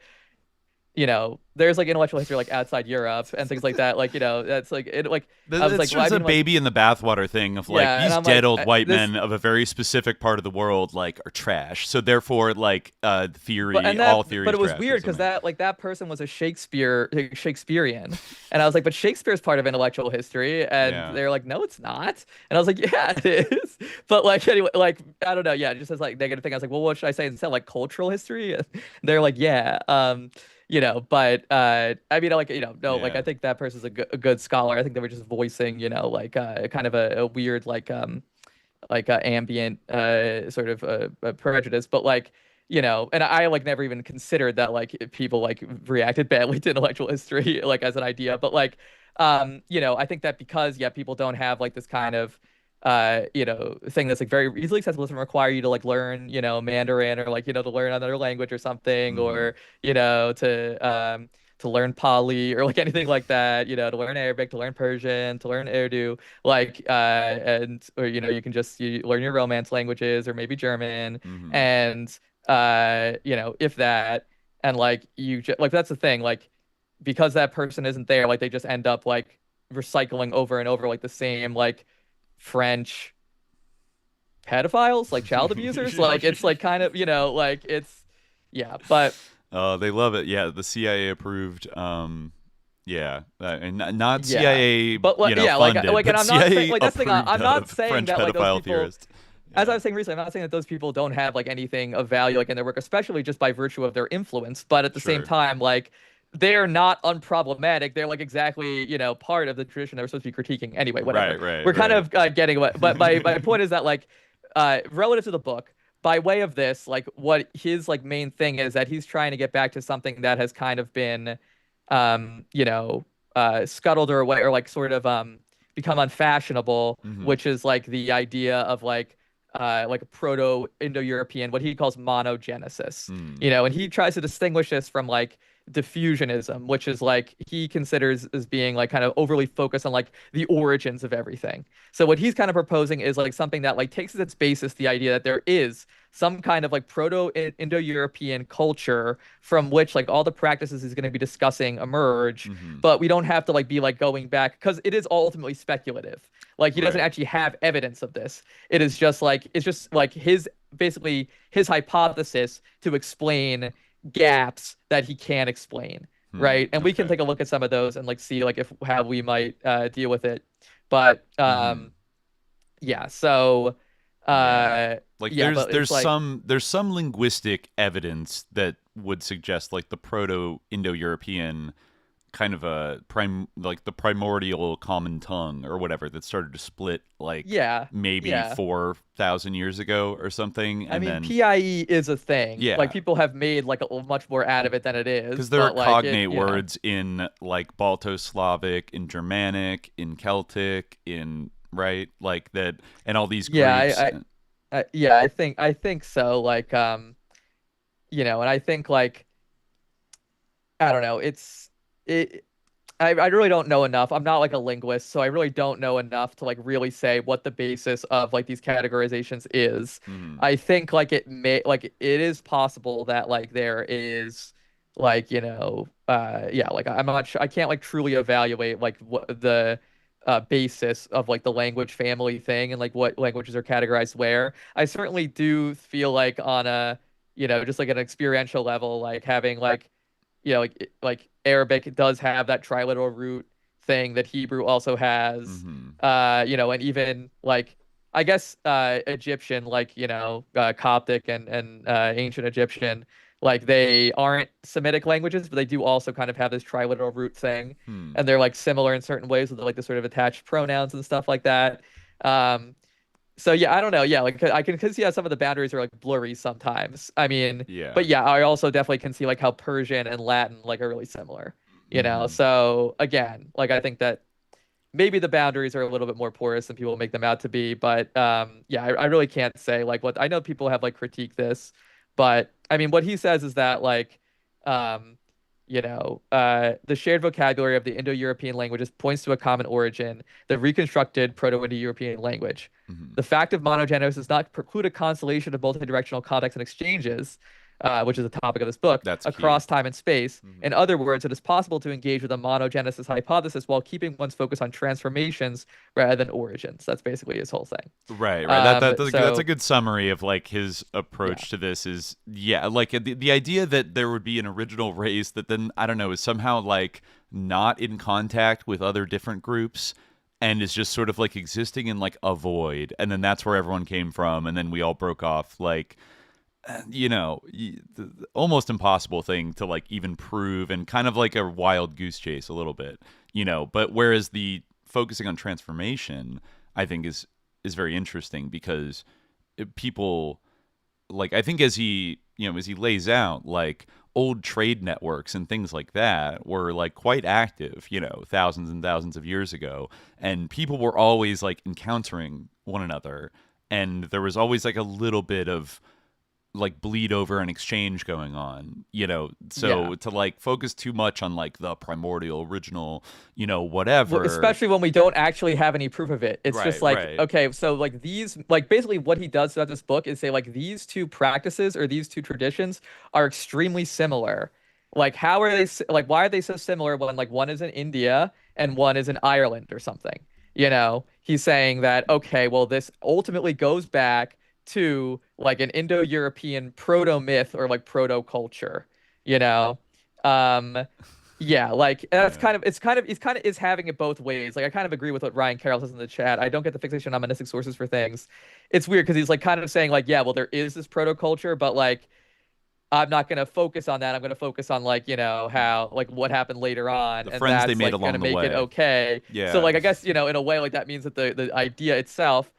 there's like intellectual history like outside Europe and things like that. Like, that's like it. Like I was it's like, just a baby in the bathwater thing of like these dead old white men of a very specific part of the world like are trash. So therefore, like theory, all theory. But it was weird because that person was a Shakespearean, and I was like, but Shakespeare's part of intellectual history, and they're like, no, it's not. And I was like, yeah, it is. But like anyway, like I don't know, yeah, just as like negative thing. I was like, well, what should I say instead? Like cultural history? And they're like, yeah. But I mean, like, like I think that person's a good scholar. I think they were just voicing, like kind of a weird, like ambient sort of prejudice. But like, and I like never even considered that like people like reacted badly to intellectual history like as an idea. But like, I think that because people don't have like this kind of thing that's like very easily accessible, doesn't require you to like learn, Mandarin, or like, to learn another language or something, or, to learn Pali or like anything like that, to learn Arabic, to learn Persian, to learn Urdu, like and or you can just learn your Romance languages or maybe German, Hmm. and if that, and like like that's the thing, like because that person isn't there, like they just end up like recycling over and over like the same like French pedophiles, like child abusers. Like it's like kind of, like it's yeah, but They love it. Yeah, the CIA approved. Yeah, and not yeah. CIA, But like yeah, funded, and but I'm not saying CIA like that's the thing. I'm approved not of saying French that like those pedophile people, theorists. as I Yeah. was saying recently, I'm not saying that those people don't have like anything of value like in their work, especially just by virtue of their influence. But at the same Sure. time, like they're not unproblematic. They're like exactly, part of the tradition they were supposed to be critiquing. Anyway, whatever. Right. Right. We're kind Right. of getting away. But my point is that like relative to the book, by way of this, like what his like main thing is that he's trying to get back to something that has kind of been um, you know, scuttled or away or like sort of become unfashionable, Hmm. which is like the idea of like a proto-Indo-European, what he calls monogenesis. Mm. And he tries to distinguish this from like diffusionism, which is like he considers as being like kind of overly focused on like the origins of everything. So what he's kind of proposing is like something that like takes as its basis the idea that there is some kind of like proto-Indo-European culture from which like all the practices he's going to be discussing emerge, Hmm. but we don't have to like be like going back because it is ultimately speculative. Like he doesn't Right. actually have evidence of this. It's just like his basically his hypothesis to explain gaps that he can't explain, Hmm. right? And we can Okay. take a look at some of those and like see like if how we might deal with it. But Hmm. yeah, so Yeah. Like yeah, but it's like there's some linguistic evidence that would suggest like the Proto-Indo-European kind of a like the primordial common tongue or whatever that started to split like yeah, maybe yeah. 4,000 years ago or something, I and mean, then PIE is a thing. Like yeah, people have made like much more out of it than it because is, there are but like it, cognate words in like Balto-Slavic, in Germanic, in Celtic, in right like that, and all these yeah, groups. yeah, I think so. Like and I think like I don't know. It. I really don't know enough. I'm not like a linguist, so I really don't know enough to like really say what the basis of like these categorizations is. Mhm. I think like it is possible that like there is like yeah, like I'm not sure, I can't like truly evaluate like what the basis of like the language family thing and like what languages are categorized where. I certainly do feel like on a just like an experiential level, like having like like Arabic does have that triliteral root thing that Hebrew also has. Mhm. And even like I guess Egyptian, like Coptic and ancient Egyptian, like they aren't Semitic languages, but they do also kind of have this triliteral root thing, Hmm. and they're like similar in certain ways with like the sort of attached pronouns and stuff like that. Um, so yeah, I don't know. Yeah, like I can see how some of the boundaries are like blurry sometimes. I mean, Yeah. but yeah, I also definitely can see like how Persian and Latin like are really similar. Mhm. So again, like I think that maybe the boundaries are a little bit more porous than people make them out to be. But yeah, I really can't say like what I know people have like critiqued this, but I mean, what he says is that like, um, the shared vocabulary of the Indo-European languages points to a common origin, the reconstructed Proto-Indo-European language. Mhm. The fact of monogenesis does not preclude a constellation of multidirectional contacts and exchanges, which is the topic of this book, That's key. across time and space. In Mhm. other words, it is possible to engage with a monogenesis hypothesis while keeping one's focus on transformations rather than origins. That's basically his whole thing. Right, right. That's a So good summary of like his yeah, approach to this is yeah, like the idea that there would be an original race that then I don't know is somehow like not in contact with other different groups and is just sort of like existing in like a void, and then that's where everyone came from, and then we all broke off like the almost impossible thing to like even prove, and kind of like a wild goose chase a little bit, but whereas the focusing on transformation I think is very interesting because people like I think as he as he lays out like old trade networks and things like that were like quite active thousands and thousands of years ago, and people were always like encountering one another, and there was always like a little bit of like bleed over an exchange going on, Yeah. so to like focus too much on like the primordial original, Well, whatever. especially when we don't actually have any proof of it. It's just Right, like, right. okay, so like these, like basically what he does throughout this book is say like these two practices or these two traditions are extremely similar. Like how are they like why are they so similar when like one is in India and one is in Ireland or something? He's saying that okay, well this ultimately goes back to like an Indo-European proto myth or like proto culture, you know. Um yeah, like that's Yeah. kind of is having it both ways. Like I kind of agree with what Ryan Carroll says in the chat. I don't get the fixation on monistic sources for things. It's weird because he's like kind of saying like, yeah, well there is this proto culture, but like I'm not gonna focus on that. I'm gonna focus on like, how like what happened later on, The and friends they that's made like gonna along the make it way. okay. So Yeah, like I guess, in a way like that means that the idea itself,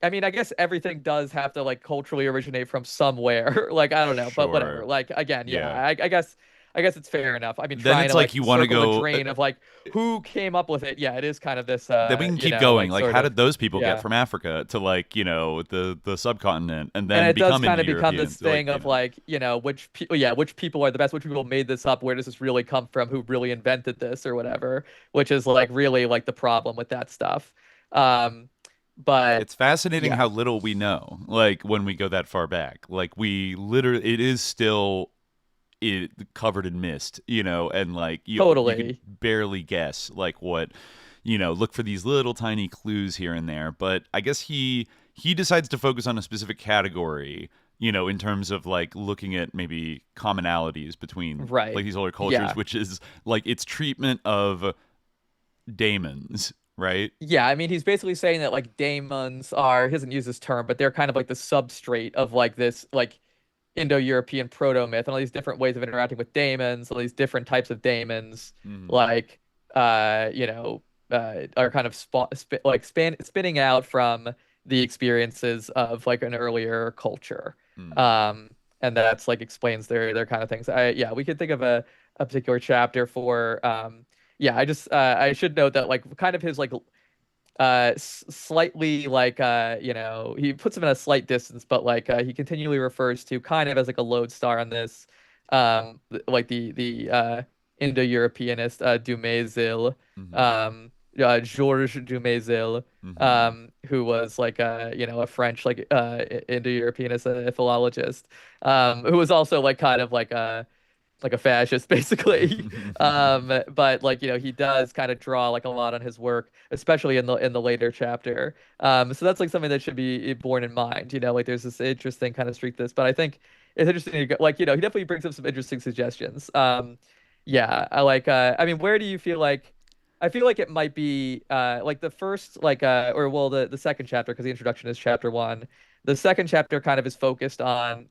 I mean, I guess everything does have to like culturally originate from somewhere. Like I don't know, but whatever. sure. Like again, yeah, Yeah. I guess it's fair enough. I mean, Then trying it's to like like you want to circle the go. drain of like who came up with it. Yeah, it is kind of this Then we can keep going. like Like, sort how of did those people get yeah. from Africa to like the subcontinent and And then it does become kind of become this Indo-Europeans? Like, thing of like, which people, yeah, which people are the best, which people made this up, where does this really come from, who really invented this or whatever, which is like really like the problem with that stuff. Um, but it's fascinating yeah, how little we know. Like when we go that far back, like we literally, it is still covered in mist, and like you could totally. barely guess like what, look for these little tiny clues here and there. But I guess he decides to focus on a specific category, in terms of like looking at maybe commonalities between like Right. these older cultures, Yeah. which is like its treatment of daemons, right? Yeah, I mean, he's basically saying that like daemons are, he doesn't use this term, but they're kind of like the substrate of like this like Indo-European proto-myth and all these different ways of interacting with daemons, all these different types of daemons, Mm, like are kind of spinning out from the experiences of like an earlier culture. mm. Um, and that's like explains their kind of things. Yeah, we could think of a particular chapter for yeah, I should note that like kind of his like slightly like he puts him in a slight distance, but like he continually refers to kind of as like a lodestar on this like the Indo-Europeanist Dumézil, Hmm. Georges Dumézil, Hmm. who was like a French like Indo-Europeanist philologist, who was also like kind of like a fascist basically. But like he does kind of draw like a lot on his work, especially in the later chapter. So that's like something that should be borne in mind, like there's this interesting kind of streak to this, but I think it's interesting to go, like he definitely brings up some interesting suggestions. Yeah, I mean, where do you feel like, I feel like it might be like the first like or well the second chapter, because the introduction is chapter one. The second chapter kind of is focused on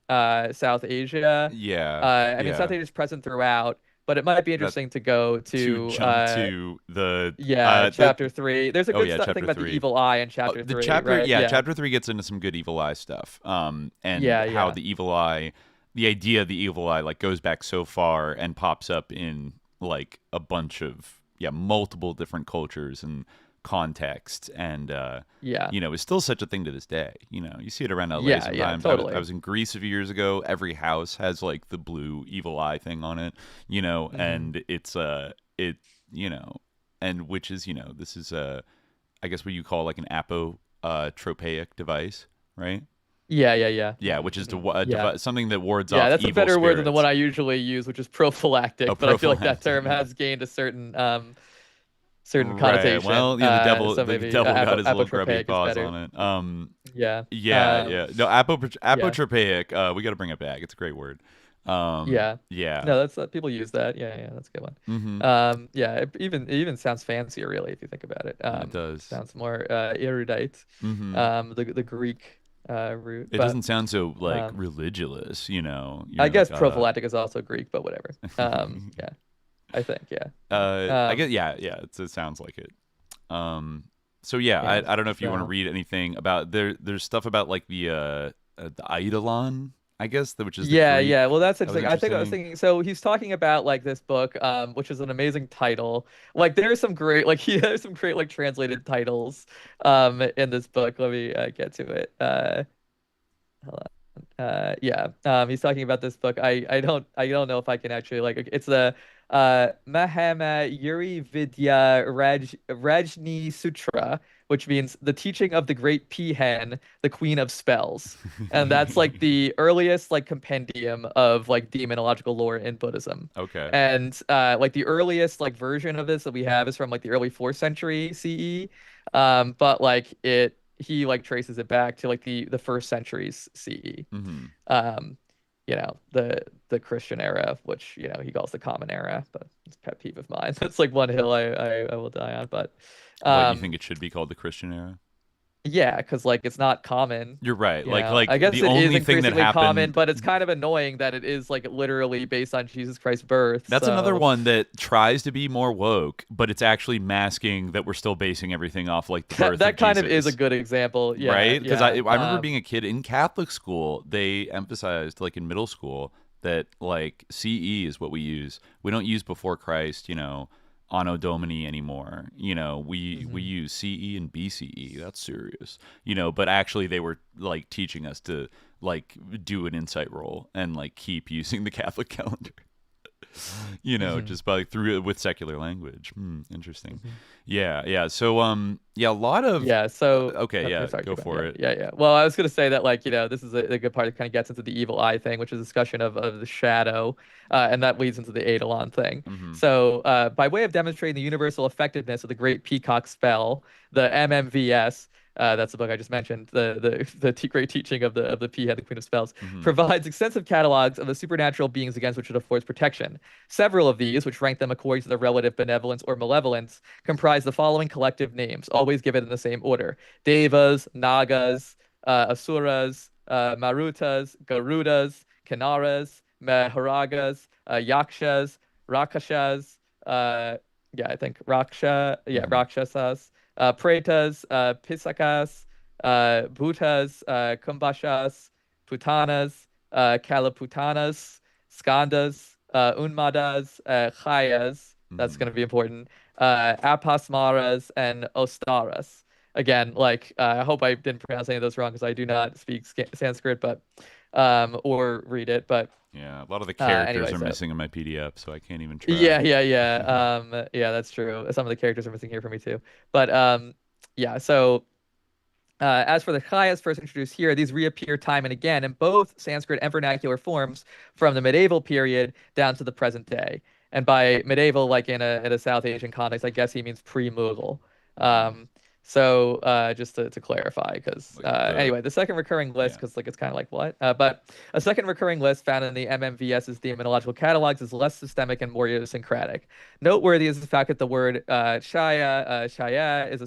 South Asia. Yeah, I mean, South yeah. Asia is present throughout, but it might be That interesting to go to to jump to the yeah, that chapter three. There's a oh good yeah, thing chapter about the three. evil eye in Oh, chapter the three, chapter, right? yeah, Yeah. chapter three gets into some good evil eye stuff. And Yeah, how yeah. the evil eye, the idea of the evil eye, like goes back so far and pops up in like a bunch of multiple different cultures and contexts, and Yeah. is still such a thing to this day. You see it around LA Yeah, yeah, sometimes. I totally. was in Greece a few years ago. Every house has like the blue evil eye thing on it, Hmm. and it's it you know, and which is this is I guess what you call like an apotropaic device, right? Yeah, yeah, yeah. Yeah, which is Hmm. Yeah. something that wards Yeah, off that's a evil better word than the one spirits. I usually use, which is Oh, prophylactic, but I feel like that prophylactic. term has gained a certain Right. connotation. Well, So the maybe devil got his little grubby apotropaic is paws better. on it. Yeah. Yeah, yeah. No, Yeah. apotropaic. We got to bring it back. It's a great word. Yeah. Yeah. No, that's people use that. Yeah, yeah, that's a good one. Mm-hmm. Yeah, it even sounds fancier really if you think about it. It does. Sounds more erudite. Mm-hmm. The Greek root, It but doesn't sound so like um, religious. I You're like guess prophylactic is also Greek, but whatever. uh, Yeah, I think yeah. I Um, guess yeah. It sounds like it. Um, so yeah, yeah. I don't know if you want to So read anything about there's stuff about like the Eidolon, I guess, which is the yeah, Greek. yeah. Well, that's That was interesting. I was interesting. thinking. So he's talking about like this book, which is an amazing title. Like there's some great, like he has some great like translated titles, in this book. Let me get to it. Hold on. yeah, he's talking about this book. I don't know if I can actually like it's the Mahama Yuri Vidya Rajni Sutra, which means the teaching of the great peahen, the queen of spells. And that's like the earliest like compendium of like demonological lore in Buddhism. Okay. And like the earliest like version of this that we have is from like the early 4th century CE. But like he like traces it back to like the 1st centuries CE. Hmm. Um, the Christian era, which he calls the Common Era, but it's a pet peeve of mine. That's like one hill I will die on. But What, you think um, it should be called the Christian era? yeah, because like it's not common. You're right. I guess The it is only thing that increasingly common, happened. but it's kind of annoying that it is like literally based on Jesus Christ's birth. That's another So one that tries to be more woke, but it's actually masking that we're still basing everything off like the birth that of kind of Jesus. is a good example. Yeah, Right? Because yeah. I remember being a kid in Catholic school, they emphasized like in middle school that like CE is what we use. We don't use before Christ, Anno Domini anymore. We use CE and BCE. That's serious. But actually they were like teaching us to like do an insight roll and like keep using the Catholic calendar. Just by through it with secular language. Interesting. Yeah, yeah. So yeah, a lot of Yeah, so okay, yeah, sorry, go keep for going. it. Yeah, yeah. Well, I was gonna say that like, this is a good part that kind of gets into the evil eye thing, which is a discussion of the shadow, and that leads into the Eidolon thing. Hmm. So, by way of demonstrating the universal effectiveness of the Great Peacock spell, the MMVS, that's the book I just mentioned, the great teaching of the Peahead, the Queen of Spells, Hmm. provides extensive catalogs of the supernatural beings against which it affords protection. Several of these, which rank them according to their relative benevolence or malevolence, comprise the following collective names, always given in the same order: Devas, Nagas, Asuras, Marutas, Garudas, Kinaras, Maharagas, Yakshas, Rakashas, I think Hmm. Rakshasas, Pretas, Pisakas, Bhutas, Kumbhashas, Putanas, Kalaputanas, Skandas, Unmadas, Chayas. That's Hmm. going to be important. Apasmaras and Ostaras. Again, like I hope I didn't pronounce any of those wrong because I do not speak Sanskrit, but or read it. But Yeah, a lot of the characters anyway, are so missing in my PDF, so I can't even try. yeah, that's true. Some of the characters are missing here for me too. But yeah, so as for the Chayas first introduced here, these reappear time and again in both Sanskrit and vernacular forms from the medieval period down to the present day. And by medieval, like in a South Asian context, I guess he means pre-Mughal. Hmm. Um, so just to clarify, because Like the anyway, the second recurring list, yeah. because like it's kind of like what, but a second recurring list found in the MMVS's demonological catalogs is less systemic and more idiosyncratic. Noteworthy is the fact that the word Shaya is the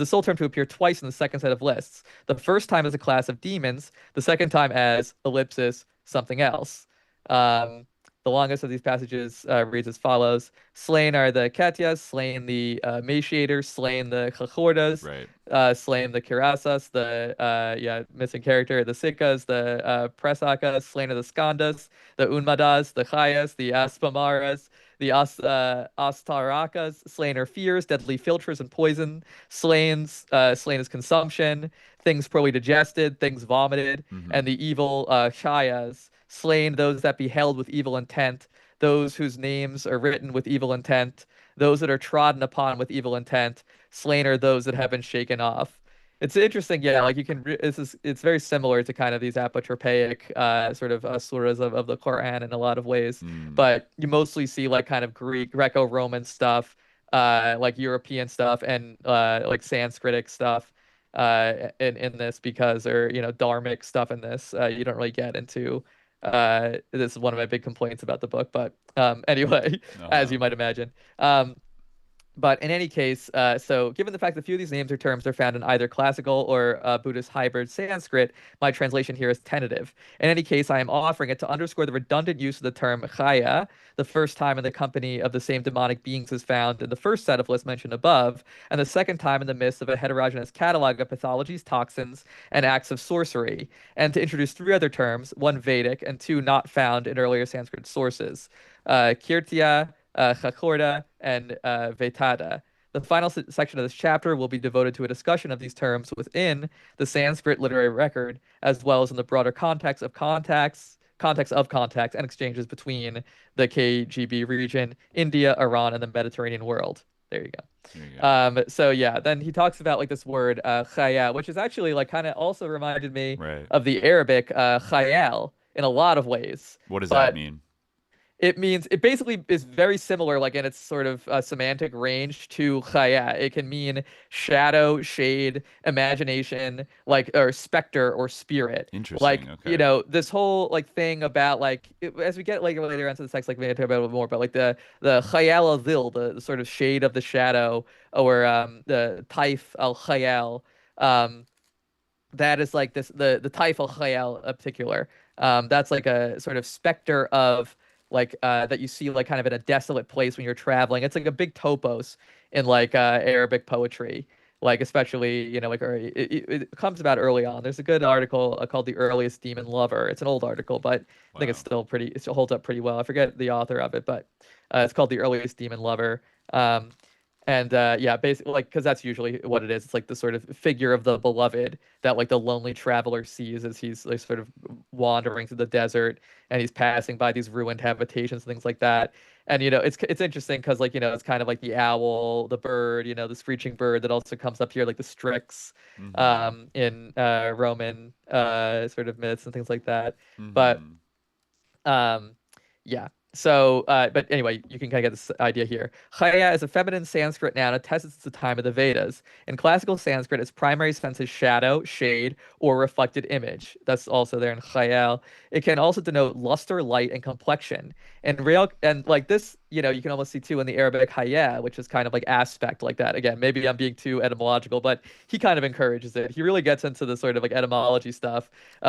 sole term to appear twice in the second set of lists. The first time as a class of demons, the second time as ellipsis something else. Um, the longest of these passages reads as follows: Slain are the Katyas, slain the Maciators, slain the Chachordas, Right. slain the Kirasas, the missing character, the Sikas, the Presakas, slain are the Skandas, the Unmadas, the Chayas, the Aspamaras, the Astarakas, slain are fears, deadly filters, and poison. Slain is consumption, things poorly digested, things vomited, Hmm. and the evil Shayas, slain those that beheld with evil intent, those whose names are written with evil intent, those that are trodden upon with evil intent, slain are those that have been shaken off. It's interesting, yeah. Like it's very similar to kind of these apotropaic sort of surahs of the Quran in a lot of ways, Mm. but you mostly see like kind of Greco-Roman stuff, like European stuff, and like Sanskritic stuff in this because, or Dharmic stuff in this. You don't really get into. This is one of my big complaints about the book, but anyway, as Uh-huh. you might imagine. But in any case, so given the fact that few of these names or terms are found in either classical or Buddhist hybrid Sanskrit, my translation here is tentative. In any case, I am offering it to underscore the redundant use of the term chaya, the first time in the company of the same demonic beings is found in the first set of lists mentioned above, and the second time in the midst of a heterogeneous catalog of pathologies, toxins, and acts of sorcery, and to introduce three other terms, one Vedic and two not found in earlier Sanskrit sources: Kirtia, Chakorda, and Vetada. The final section of this chapter will be devoted to a discussion of these terms within the Sanskrit literary record, as well as in the broader context of contacts and exchanges between the KGB region, India, Iran, and the Mediterranean world. There you go. There you go. So yeah, then he talks about like this word khayal, which is actually like kind of also reminded me Right. of the Arabic khayal in a lot of ways. What does that But mean? it means it basically is very similar, like in its sort of semantic range to khaya. It can mean shadow, shade, imagination, like or specter or spirit. Like Interesting. you Okay. know this whole like thing about like as we get like later into the text, like we talk about it more, but like the khayal al dhil, the sort of shade of the shadow, or the taif al khayal. Um, that is like this the Taif al Khayal in particular. That's like a sort of specter of like that you see like kind of in a desolate place when you're traveling. It's like a big topos in like Arabic poetry. Like especially, you know, like it comes about early on. There's a good article called "The Earliest Demon Lover." It's an old article, but I think it's Wow. still pretty. It still holds up pretty well. I forget the author of it, but it's called "The Earliest Demon Lover." Um, and yeah, basically, like, because that's usually what it is. It's like the sort of figure of the beloved that like the lonely traveler sees as he's like sort of wandering through the desert and he's passing by these ruined habitations and things like that. And you know, it's interesting because like you know, it's kind of like the owl, the bird, you know, the screeching bird that also comes up here, like the strix, Mm-hmm. in Roman sort of myths and things like that. But Mm-hmm. um, yeah. So, but anyway, you can kind of get this idea here. Khaya is a feminine Sanskrit noun attested since the time of the Vedas. In classical Sanskrit, its primary sense is shadow, shade, or reflected image. That's also there in khayal. It can also denote luster, light, and complexion. And real and like this, you know, you can almost see too in the Arabic haya, which is kind of like aspect like that. Again, maybe I'm being too etymological, but he kind of encourages it. He really gets into the sort of like etymology stuff.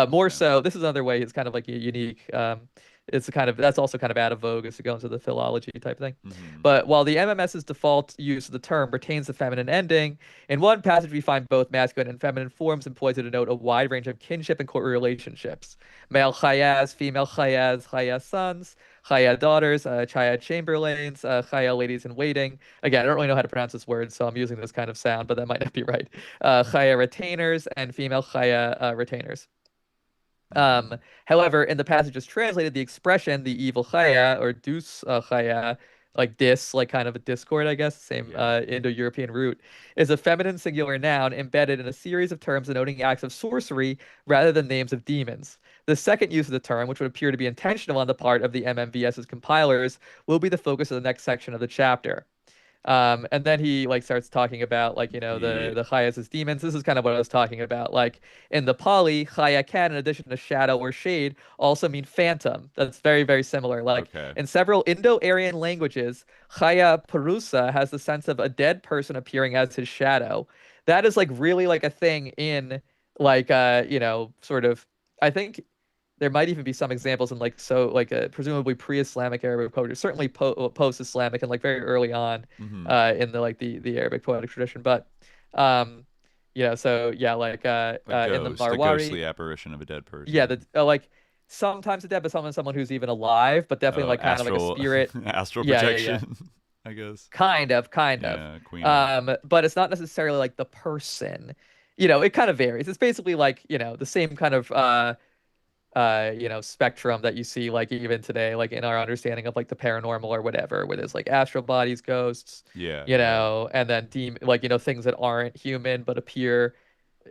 More Okay. so, this is another way it's kind of like unique. It's a kind of that's also kind of out of vogue as to go into the philology type thing. Mm-hmm. But while the MMS's default use of the term retains the feminine ending, in one passage we find both masculine and feminine forms employed to denote a wide range of kinship and court relationships. Male chayas, female chayas, chaya sons, chaya daughters, chaya chamberlains, chaya ladies in waiting. Again, I don't really know how to pronounce this word, so I'm using this kind of sound, but that might not be right. Chaya retainers and female chaya retainers. Mm-hmm. However, in the passages translated, the expression "the evil chaya" or dus chaya, like dis, like kind of a discord, I guess, same Yeah. Indo-European root, is a feminine singular noun embedded in a series of terms denoting acts of sorcery rather than names of demons. The second use of the term, which would appear to be intentional on the part of the MMVS's compilers, will be the focus of the next section of the chapter. And then he like starts talking about like you know The the Chayas as demons. This is kind of what I was talking about. Like in the Pali, Chaya can, in addition to shadow or shade, also mean phantom. That's very very similar. Like okay. in several Indo-Aryan languages, Chaya Parusa has the sense of a dead person appearing as his shadow. That is like really like a thing in like you know sort of. I think there might even be some examples in like so like presumably pre-Islamic Arabic poetry, certainly post-Islamic and like very early on Mm-hmm. in the like the Arabic poetic tradition. But um, you know, so yeah, like in the A Marwari, ghostly apparition of a dead yeah, the person. like sometimes a dead, but sometimes someone who's even alive, but definitely Oh, like kind of like a astral spirit. astral Yeah, yeah, yeah. projection, I guess. Kind of, kind of. Yeah, Queenie. But it's not necessarily like the person. You know, it kind of varies. It's basically like, you know, the same kind of you know, spectrum that you see like even today, like in our understanding of like the paranormal or whatever, where there's like astral bodies, ghosts, Yeah, you yeah. know, and then like, you know, things that aren't human but appear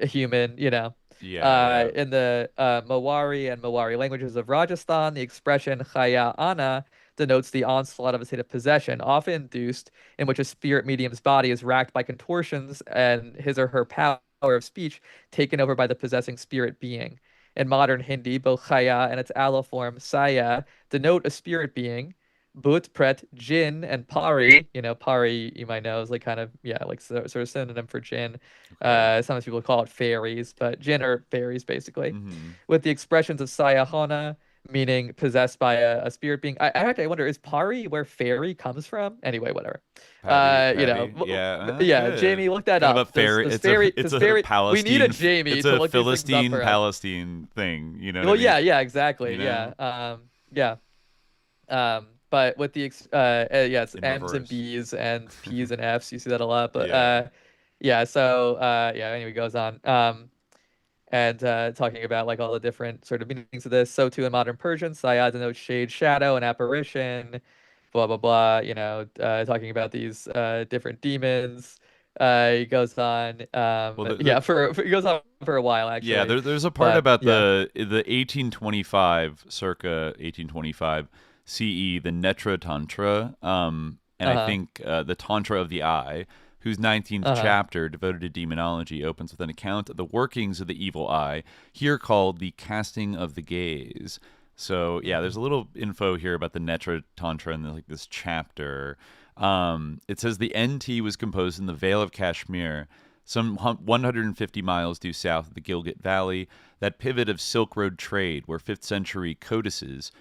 human, you know. Yeah, yeah. In the Mawari and Mawari languages of Rajasthan, the expression Khaya Ana denotes the onslaught of a state of possession, often induced, in which a spirit medium's body is racked by contortions and his or her power of speech taken over by the possessing spirit being. In modern Hindi, both Khaya and its alloform Saya denote a spirit being. Bhut, Pret, Jinn, and Pari, you know, Pari, you might know, is like kind of, yeah, like sort of synonym for Jinn. Okay. Sometimes people call it fairies, but jinn are fairies basically. Mm-hmm. With the expressions of Sayahana, meaning possessed by a spirit being. I wonder, is Pari where fairy comes from? Anyway, whatever. You know, Patty. Yeah, yeah, good. Jamie, look that Kind of a up. fairy. It's Does a fairy? We need a Palestine. Jamie It's to a look these things up Philistine for us. Palestine thing. You know what I Well, mean? yeah, You exactly, yeah, know. yeah. but with the yes, in M's and reverse. B's and P's and F's, you see that a lot. But Yeah. yeah, so yeah, anyway, goes on. And talking about like all the different sort of meanings of this. So too in modern Persian, Sayyad denotes shade, shadow, and apparition, blah blah blah. Talking about these different demons. He goes on, Well, yeah, he goes on for a while yeah, actually, there's a part but about yeah, the 1825, circa 1825 CE, the Netra Tantra, and I uh-huh, think the Tantra of the Eye, whose 19th uh-huh, chapter, devoted to demonology, opens with an account of the workings of the evil eye, here called the casting of the gaze. So yeah, there's mhm. a little info here about the Netra Tantra and like this chapter. It says the NT was composed in the Vale of Kashmir, some 150 miles due south of the Gilgit Valley, that pivot of Silk Road trade, where 5th century codices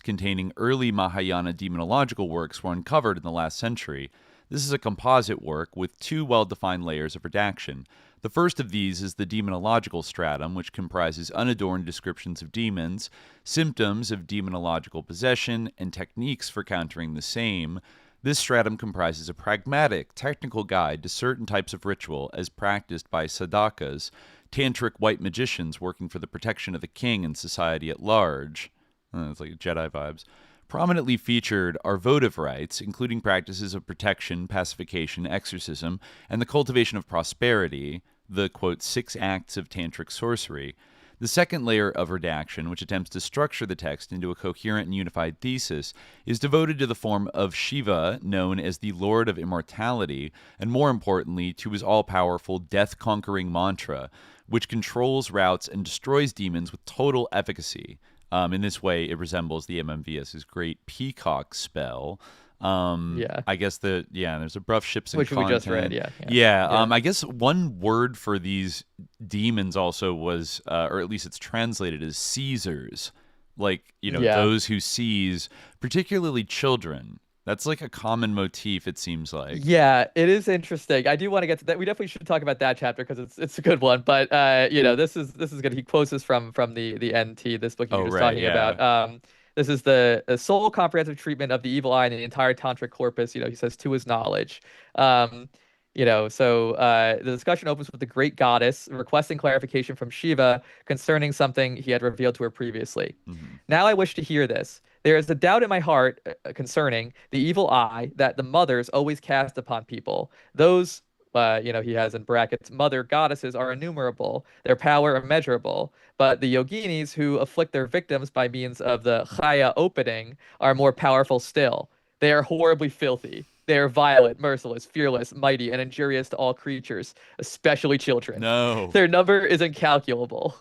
containing early Mahayana demonological works were uncovered in the last century. This is a composite work with two well defined layers of redaction. The first of these is the demonological stratum, which comprises unadorned descriptions of demons, symptoms of demonological possession, and techniques for countering the same. This stratum comprises a pragmatic, technical guide to certain types of ritual as practiced by sadakas, tantric white magicians working for the protection of the king and society at large. It's like Jedi vibes. Prominently featured are votive rites, including practices of protection, pacification, exorcism, and the cultivation of prosperity, the quote, 6 acts of tantric sorcery. The second layer of redaction, which attempts to structure the text into a coherent and unified thesis, is devoted to the form of Shiva, known as the Lord of Immortality, and more importantly, to his all powerful death conquering mantra, which controls routes and destroys demons with total efficacy. In this way, it resembles the MMVS's great Peacock spell. Yeah, I guess there's a rough ships and which we just read. content. Yeah, yeah, Yeah, yeah, I guess one word for these demons also was, or at least it's translated as Caesars, like yeah. those who seize, particularly children. That's like a common motif, it seems like. Yeah, it is interesting. I do want to get to that. We definitely should talk about that chapter because it's a good one. But this is good. He quotes this from the NT, this book you Oh were just right, talking yeah. about. This is the sole comprehensive treatment of the evil eye and the entire tantric corpus. He says to his knowledge. Um, the discussion opens with the great goddess requesting clarification from Shiva concerning something he had revealed to her previously. Hmm. Now I wish to hear this. There is a doubt in my heart concerning the evil eye that the mothers always cast upon people. Those, he has in brackets, mother goddesses are innumerable, their power immeasurable. But the yoginis who afflict their victims by means of the chaya opening are more powerful still. They are horribly filthy. They are violent, merciless, fearless, mighty, and injurious to all creatures, especially children. No. Their number is incalculable.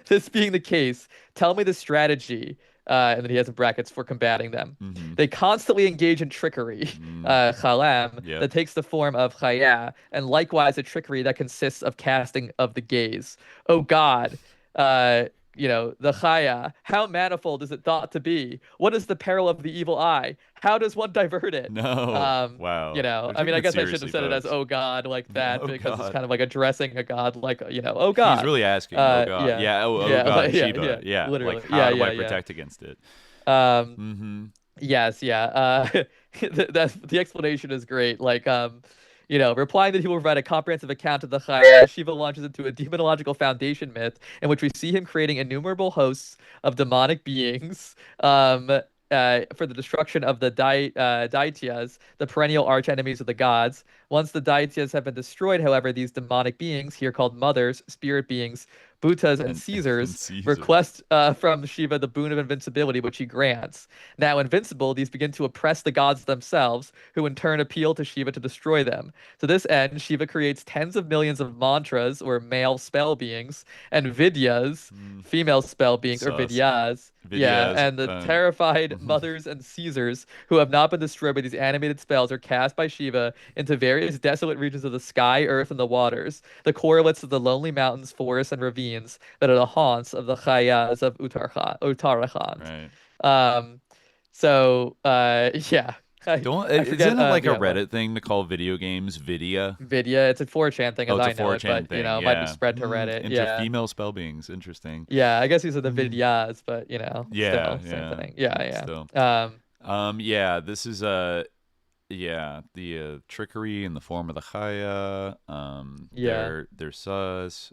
This being the case, tell me the strategy, and then he has in brackets for combating them. Hmm. They constantly engage in trickery, Mm. chalam, Yep. that takes the form of chaya, and likewise a trickery that consists of casting of the gaze. Oh God, uh, the chaya, how manifold is it thought to be? What is the peril of the evil eye? How does one divert it? No. Wow. They're I mean, taking I it guess I should have seriously, said it as folks. "Oh God" like that Oh because it's God. kind of like addressing a god, like oh He's God. really asking, oh God. Yeah, Yeah, oh yeah, God, yeah, Shiva. yeah, Yeah, like literally, how yeah, do I yeah, yeah. protect against it? Um, Mm-hmm. yes, yeah. The explanation is great. Like, replying that he will provide a comprehensive account of the Chaya, Shiva launches into a demonological foundation myth in which we see him creating innumerable hosts of demonic beings. For the destruction of the Daityas, the perennial arch enemies of the gods. Once the Daityas have been destroyed, however, these demonic beings, here called mothers, spirit beings, Bhutas, and And Caesars, Caesar. request from Shiva the boon of invincibility, which he grants. Now invincible, these begin to oppress the gods themselves, who in turn appeal to Shiva to destroy them. To this end, Shiva creates tens of millions of mantras, or male spell beings, and vidyas, Mm, female spell beings, or sus. vidyas. Yeah, Videos. and the terrified mothers and Caesars, who have not been destroyed by these animated spells, are cast by Shiva into various desolate regions of the sky, earth, and the waters, the correlates of the lonely mountains, forests, and ravines that are the haunts of the Chayas of Uttarakhand. Right. Um, yeah. Don't I forget. isn't it like a Yeah, well, Reddit thing to call video games Vidya? Vidya. It's a 4chan thing Oh, as it's a I know it, 4chan but thing. it might be Yeah. spread to Reddit. Into Yeah. female spell beings. Interesting. Yeah, I guess these are the Vidyas, but Yeah, still same yeah. thing. Yeah, Still. yeah. Yeah, this is yeah, the trickery in the form of the Chaya. Yeah. They're sus.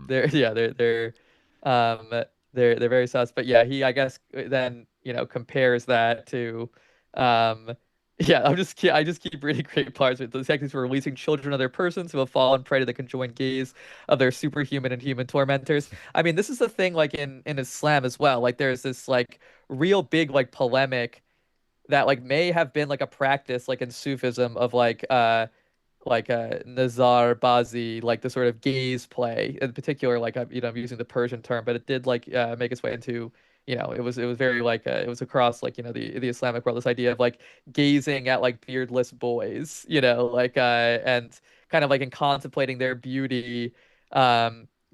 They're yeah, um they're very sus. But yeah, he I guess then, compares that to yeah, I just keep reading great parts with the techniques for releasing children of their persons who have fallen prey to the conjoined gaze of their superhuman and human tormentors. I mean, this is the thing like in Islam as well. Like there's this like real big like polemic that like may have been like a practice like in Sufism of Nazar Bazi, like the sort of gaze play in particular. Like I'm using the Persian term, but it did like make its way into it was very like it was across like the Islamic world, this idea of like gazing at like beardless boys, like and kind of like in contemplating their beauty,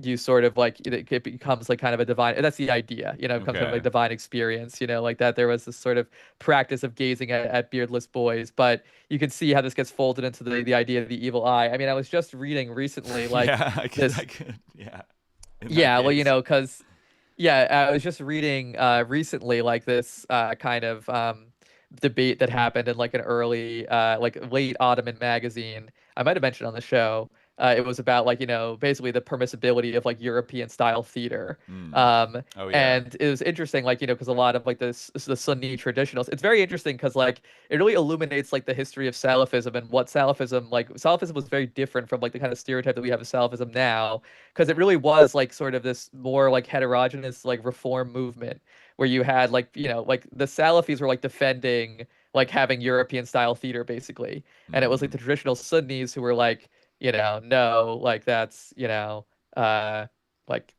you sort of like it becomes like kind of a divine, that's the idea, it becomes kind of like Okay. divine experience, like that there was this sort of practice of gazing at beardless boys, but you can see how this gets folded into the idea of the evil eye. I mean, I was just reading recently, like Yeah, this. I could, yeah. In that Yeah, well, case. because yeah, I was just reading recently, like this kind of debate that happened in like an early, like late Ottoman magazine. I might have mentioned on the show. It was about like basically the permissibility of like European style theater. Mm. Um, Oh yeah. and it was interesting, like because a lot of like the Sunni traditionals. It's very interesting because like it really illuminates like the history of Salafism and what Salafism was very different from like the kind of stereotype that we have of Salafism now, because it really was like sort of this more like heterogeneous like reform movement where you had like like the Salafis were like defending like having European style theater basically, and it was like Mm. the traditional Sunnis who were like no, like that's uh like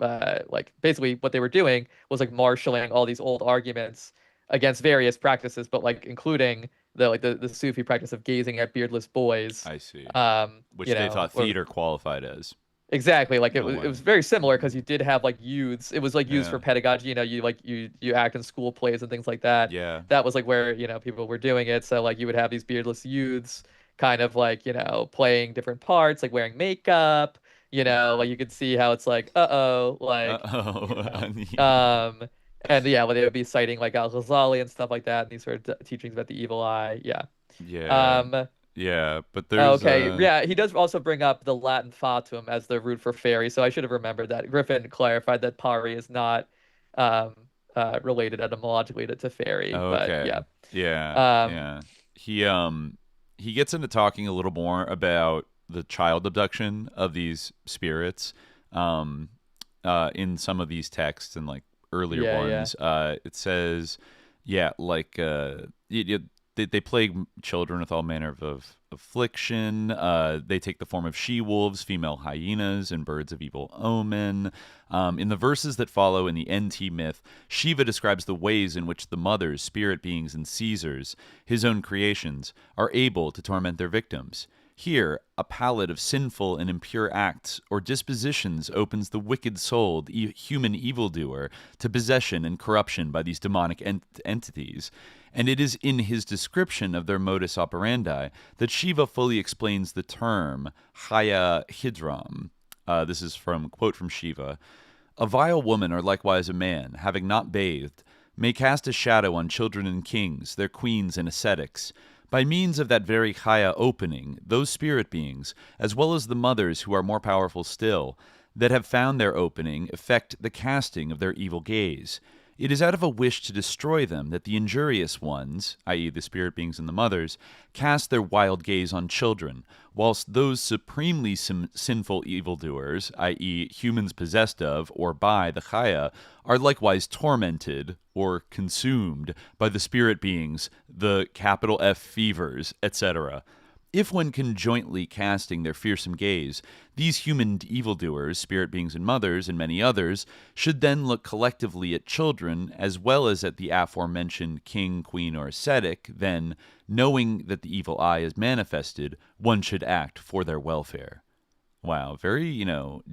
like basically what they were doing was like marshaling all these old arguments against various practices, but like including the Sufi practice of gazing at beardless boys. I see. Um, Which they thought or theater qualified as. exactly, like No it was one. very similar because you did have like youths. It was like used Yeah. for pedagogy. You like you act in school plays and things like that. Yeah. That was like where people were doing it. So like you would have these beardless youths, kind of like playing different parts, like wearing makeup. Like you could see how it's like like Uh-oh. and yeah, well, they would be citing like Al-Ghazali and stuff like that, and these sort of teachings about the evil eye. Yeah. Yeah. Um. Yeah. But Oh, there's okay, yeah, he does also bring up the Latin fatum as the root for fairy, so I should have remembered that. Griffin clarified that pari is not um related etymologically to fairy, but okay. yeah. Yeah. Um Yeah. He gets into talking a little more about the child abduction of these spirits in some of these texts and like earlier yeah, yeah. ones. It says, yeah, like they plague children with all manner of affliction. They take the form of she-wolves, female hyenas, and birds of evil omen. In the verses that follow in the NT myth, Shiva describes the ways in which the mothers, spirit beings, and Caesars, his own creations, are able to torment their victims. Here, a palette of sinful and impure acts or dispositions opens the wicked souled human evildoer to possession and corruption by these demonic entities. And it is in his description of their modus operandi that Shiva fully explains the term Chaya Hidram. This is from quote from Shiva. A vile woman, or likewise a man, having not bathed, may cast a shadow on children and kings, their queens and ascetics. By means of that very Chaya opening, those spirit beings, as well as the mothers who are more powerful still, that have found their opening, effect the casting of their evil gaze. It is out of a wish to destroy them that the injurious ones, i.e., the spirit beings and the mothers, cast their wild gaze on children, whilst those supremely sinful evildoers, i.e., humans possessed of or by the Chaya, are likewise tormented or consumed by the spirit beings, the capital F fevers, etc. If when conjointly casting their fearsome gaze, these human evildoers, spirit beings and mothers, and many others, should then look collectively at children as well as at the aforementioned king, queen, or ascetic, then, knowing that the evil eye is manifested, one should act for their welfare. Wow, very,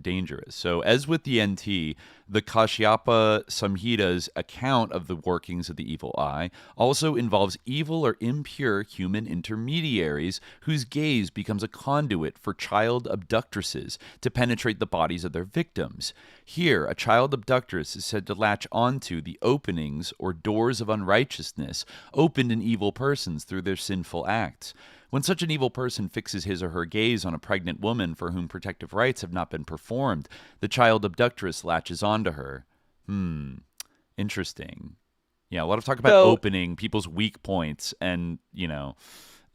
dangerous. So, as with the NT, the Kashyapa Samhita's account of the workings of the evil eye also involves evil or impure human intermediaries whose gaze becomes a conduit for child abductresses to penetrate the bodies of their victims. Here, a child abductress is said to latch onto the openings or doors of unrighteousness opened in evil persons through their sinful acts. When such an evil person fixes his or her gaze on a pregnant woman for whom protective rites have not been performed, the child abductress latches onto her. Interesting. Yeah, a lot of talk about opening people's weak points and,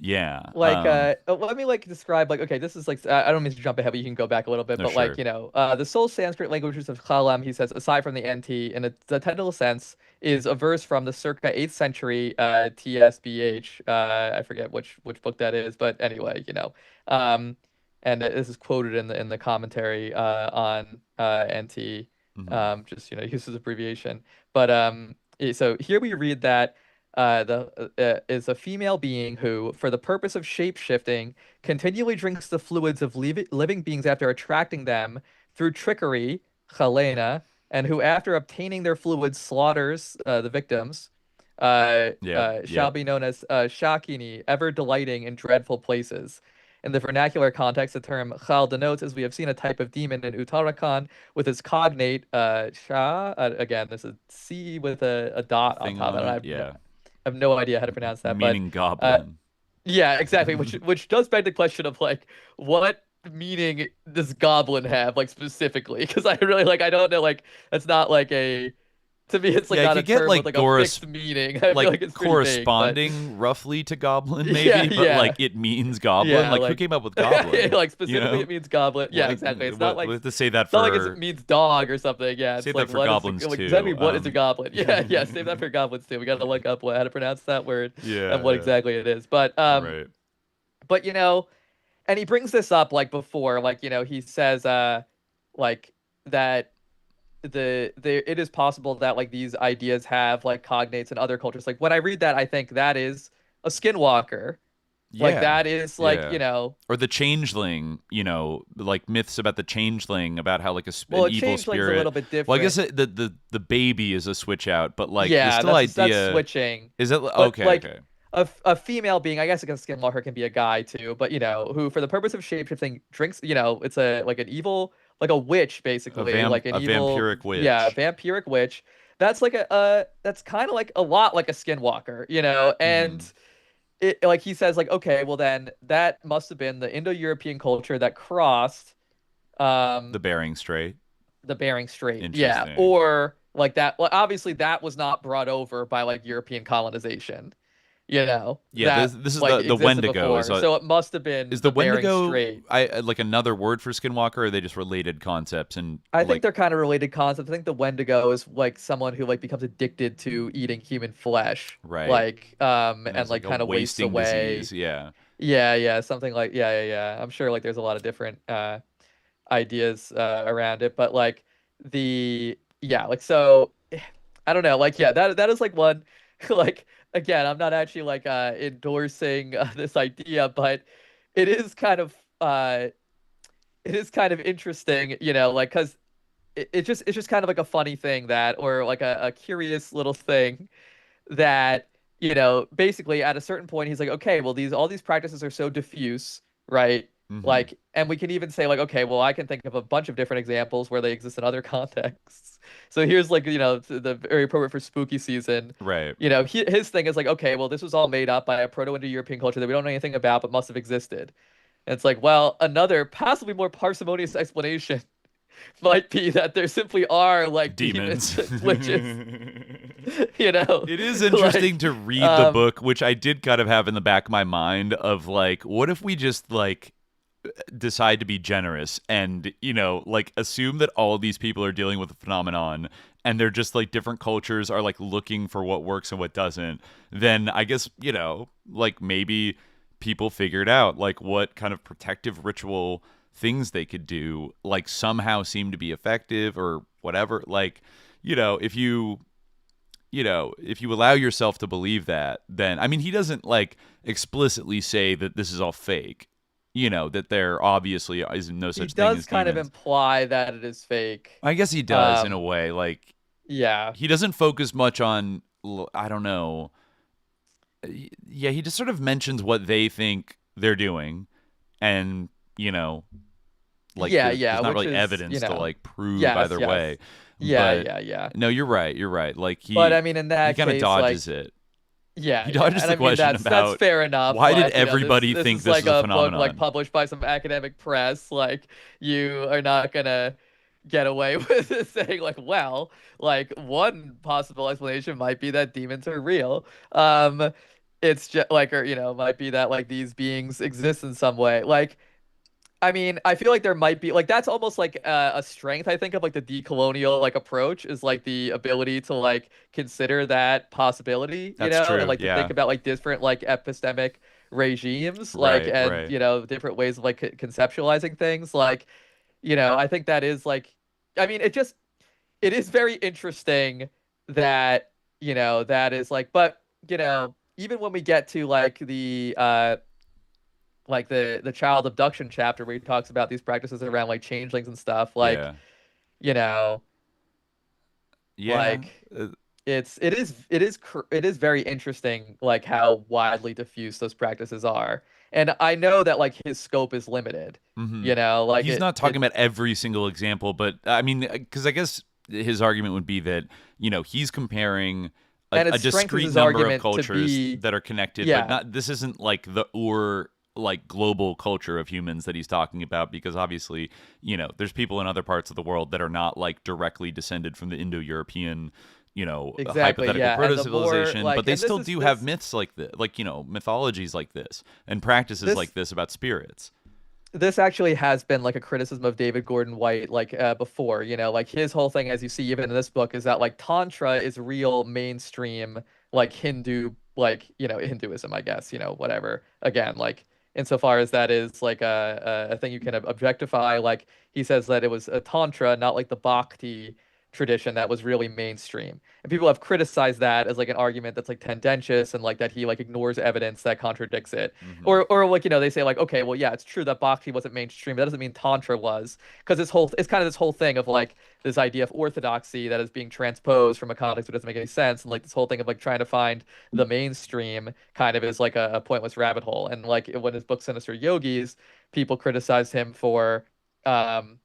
yeah. Let me describe okay, this is I don't mean to jump ahead, but you can go back a little bit. No, But sure. the sole Sanskrit languages of Khalam, he says, aside from the NT, in the technical sense, is a verse from the circa 8th century TSBH. I forget which book that is, but anyway, and this is quoted in the commentary on NT. Just uses abbreviation. But so here we read that. Is a female being who, for the purpose of shape-shifting, continually drinks the fluids of living beings after attracting them through trickery, chalena, and who, after obtaining their fluids, slaughters the victims, shall be known as Shakini, ever delighting in dreadful places. In the vernacular context, the term chal denotes, as we have seen, a type of demon in Uttarakhand with its cognate Shah. Again, this is C with a dot on top. I have no idea how to pronounce that, meaning but goblin. yeah, exactly. Which does beg the question of what meaning does goblin have specifically? Because I really I don't know, that's not a, to me it's not a term with a fixed meaning. I feel like it's corresponding pretty vague, roughly to goblin maybe, but it means goblin. Yeah, who came up with goblin? Specifically it means goblin. Yeah, exactly. It's not we have to say that it's for. not it means dog or something. Yeah, it's save that for goblins too. Exactly, what is a goblin? Yeah, save that for goblins too. We got to look up how to pronounce that word and what exactly it is. But right. But and he brings this up before, he says that it is possible that these ideas have cognates in other cultures. When I read that, I think that is a skinwalker. Yeah. That is or the changeling, myths about the changeling, about how an evil spirit. A little bit different. Well, I guess the baby is a switch out, but yeah, the still that's switching. Is it okay? Okay. A female being, I guess a skinwalker can be a guy too, but who for the purpose of shapeshifting drinks, it's an evil, a witch basically, an evil vampiric witch. Yeah, vampiric witch. That's that's kind of a lot like a skinwalker, and it he says okay, well then that must have been the Indo-European culture that crossed the Bering Strait. The Bering Strait. Yeah, or that. Well, obviously that was not brought over by European colonization. Yeah, that, this is the Wendigo. So it must have been the Wendigo. Another word for skinwalker. Or are they just related concepts? And I think they're kind of related concepts. I think the Wendigo is someone who becomes addicted to eating human flesh, right? And kind of wastes away. Disease. Yeah. Yeah, something yeah. I'm sure there's a lot of different ideas around it, but so I don't know. That is one again, I'm not actually endorsing this idea, but it is kind of interesting, because it's just kind of a funny thing or a curious little thing that basically at a certain point he's okay, well all these practices are so diffuse, right? Mm-hmm. And we can even say okay, well I can think of a bunch of different examples where they exist in other contexts. So here's the very appropriate for spooky season. Right. His thing is okay, well this was all made up by a Proto-Indo-European culture that we don't know anything about but must have existed. And it's well, another possibly more parsimonious explanation might be that there simply are demons, witches. It is interesting to read the book, which I did kind of have in the back of my mind of what if we just decide to be generous and assume that all of these people are dealing with a phenomenon and they're just different cultures are looking for what works and what doesn't. Then I guess maybe people figured out what kind of protective ritual things they could do somehow seem to be effective or whatever. If you allow yourself to believe that, then I mean he doesn't explicitly say that this is all fake. that there obviously is no He such thing does as kind of demons. imply that it is fake. I guess he does in a Um, way. Like yeah. he doesn't focus much on, I don't know. Yeah, he just sort of mentions what they think they're doing, and like Yeah, there's yeah, not which really is, evidence to like prove yes, either yes. way. Yeah, But yeah, yeah. no, you're right. You're right. Like But I mean, in he that kind of case, like, dodges it. yeah, He yeah. dodges And the I mean, question that's about fair enough. why did Like, this everybody this think is this like is a a book like phenomenon. published by some academic press. Like, you are not gonna get away with it saying like, well, like one possible explanation might be that demons are real. It's just like, or might be that like these beings exist in some way. Like, I mean, I feel like there might be like that's almost like a strength I think of like the decolonial like approach is like the ability to like consider that possibility, That's and true. like to think Yeah. about like different like epistemic regimes, like Right. and Right. different ways of like conceptualizing things. Like, I think that is like, I mean, it is very interesting that that is like, but even when we get to like the child abduction chapter where he talks about these practices around like changelings and stuff like Yeah. you know Yeah. like it is very interesting like how widely diffuse those practices are, and I know that like his scope is limited, hmm like He's not talking about every single example, but I mean, because I guess his argument would be that he's comparing and a it strengthens discrete his number of argument to cultures be that are connected, but yeah not. This isn't like the or like global culture of humans that he's talking about, because obviously there's people in other parts of the world that are not like directly descended from the Indo-European exactly hypothetical yeah and the more proto-civilization, but like they and this still is do have this myths like this, like mythologies like this and practices this like this about spirits. this actually has been like a criticism of David Gordon White like before, like his whole thing as you see even in this book is that like tantra is real mainstream like Hindu like Hinduism, I guess, whatever, again, like insofar as that is like a thing you can objectify. Like he says that it was a tantra, not like the bhakti tradition that was really mainstream, and people have criticized that as like an argument that's like tendentious and like that he like ignores evidence that contradicts it. Hmm Or like they say like, okay, well yeah, it's true that bhakti wasn't mainstream, but that doesn't mean tantra was, because it's kind of this whole thing of like this idea of orthodoxy that is being transposed from a context that doesn't make any sense, and like this whole thing of like trying to find the mainstream kind of is like a pointless rabbit hole. And like when his book Sinister Yogis, people criticized him for um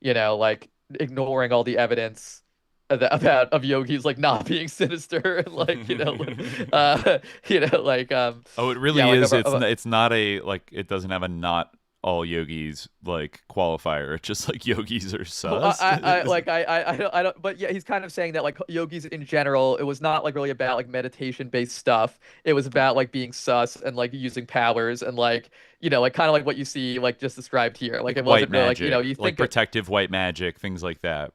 like ignoring all the evidence about of yogis like not being sinister and like like Oh, it yeah, really like is. It's not a like it doesn't have a not all yogis like qualifier. It's just like yogis are well, sus. I don't, but yeah, he's kind of saying that like yogis in general, it was not like really about like meditation based stuff. It was about like being sus and like using powers and like like kind of like what you see like just described here. Like Like it white wasn't really like magic, you like think protective white magic, things like that,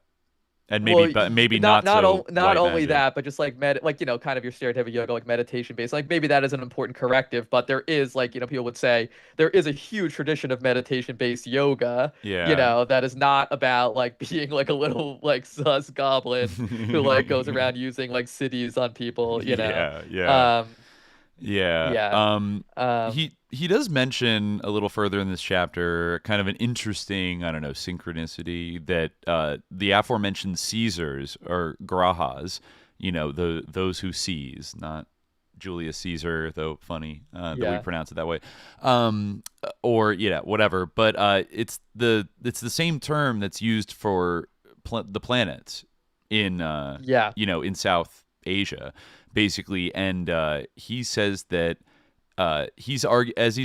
and well, maybe but maybe not not so not white only magic. that, but just like like kind of your stereotypical yoga, like meditation based. Like maybe that is an important corrective, but there is like people would say there is a huge tradition of meditation based yoga, Yeah. that is not about like being like a little like sus goblin who like goes around using like cities on people. Yeah, yeah. Um, Yeah. yeah. Um, He does mention a little further in this chapter kind of an interesting, I don't know, synchronicity that the aforementioned Caesars or Grahas, those who seize, not Julius Caesar, though funny that we yeah. pronounce it that way. Or yeah, whatever, but it's the same term that's used for the planets in Yeah. in South Asia basically, and he says that as he's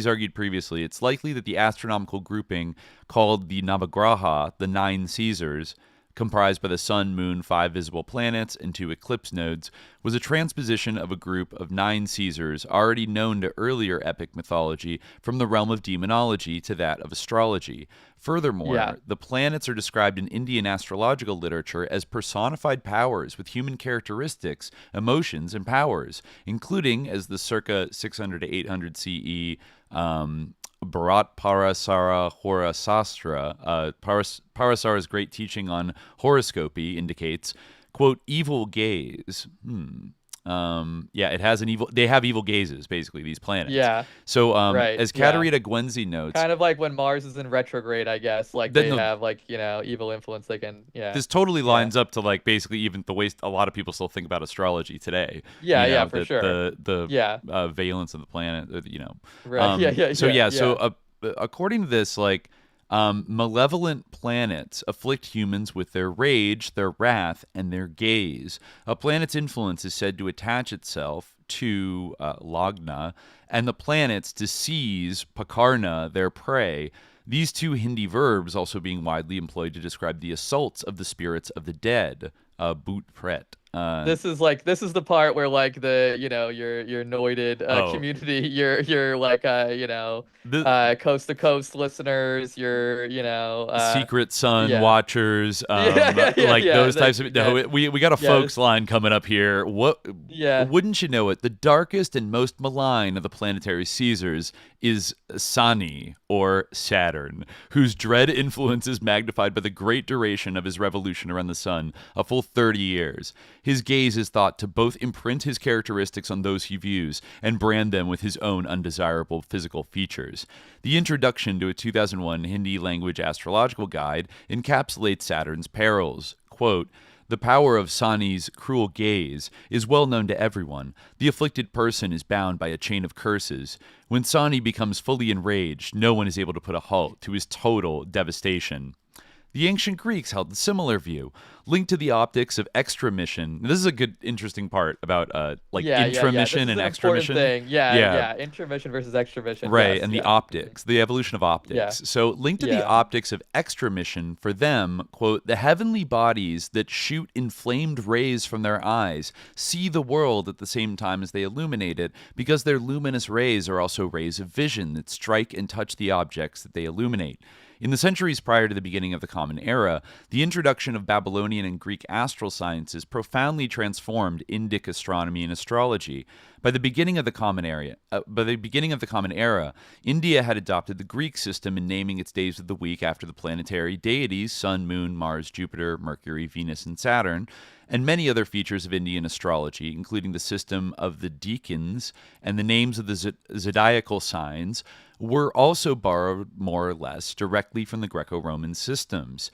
argued previously, it's likely that the astronomical grouping called the Navagraha, the nine Caesars, comprised by the sun, moon, 5 visible planets, and 2 eclipse nodes, was a transposition of a group of 9 Caesars already known to earlier epic mythology from the realm of demonology to that of astrology. Furthermore, Yeah. the planets are described in Indian astrological literature as personified powers with human characteristics, emotions, and powers, including, as the circa 600 to 800 CE Bharat Parasara Horasastra, Parasara's great teaching on horoscopy indicates, quote, evil gaze. Yeah, it has an evil. They have evil gazes, basically, these planets. Yeah, So, right. as Yeah. Katerina Gwenzi notes, Kind of like when Mars is in retrograde, I guess. Like then they the, have like, evil influence they can, yeah. this totally Yeah. lines up to like basically even the way a lot of people still think about astrology today. Yeah, You yeah, know, for that sure. the Yeah. valence of the planet. You know, Right. Yeah, yeah, so yeah, so yeah. according to this, like malevolent planets afflict humans with their rage, their wrath, and their gaze. A planet's influence is said to attach itself to Lagna, and the planets to seize Pakarna, their prey. These two Hindi verbs also being widely employed to describe the assaults of the spirits of the dead, boot pret. This is the part where like the your anointed Oh. community, your like The coast to coast listeners, your Secret Sun yeah. watchers, like Yeah, those types of. No, we got a folks line coming up here. What? Yeah. Wouldn't you know it? The darkest and most malign of the planetary Caesars is Sani, or Saturn, whose dread influence is magnified by the great duration of his revolution around the sun, a full 30 years. His gaze is thought to both imprint his characteristics on those he views and brand them with his own undesirable physical features. The introduction to a 2001 Hindi language astrological guide encapsulates Saturn's perils. Quote, "The power of Sani's cruel gaze is well known to everyone. The afflicted person is bound by a chain of curses. When Sani becomes fully enraged, no one is able to put a halt to his total devastation." The ancient Greeks held a similar view, linked to the optics of extramission. This is a good, interesting part about intramission and extramission. Thing. Yeah. Intramission versus extramission. Right, yes, and yeah. the optics, the evolution of optics. Yeah. So, linked to the optics of extramission, for them, quote, "the heavenly bodies that shoot inflamed rays from their eyes see the world at the same time as they illuminate it, because their luminous rays are also rays of vision that strike and touch the objects that they illuminate." In the centuries prior to the beginning of the Common Era, the introduction of Babylonian and Greek astral sciences profoundly transformed Indic astronomy and astrology. By the beginning of the Common Era, India had adopted the Greek system in naming its days of the week after the planetary deities Sun, Moon, Mars, Jupiter, Mercury, Venus, and Saturn, and many other features of Indian astrology, including the system of the decans and the names of the zodiacal signs, were also borrowed more or less directly from the Greco-Roman systems.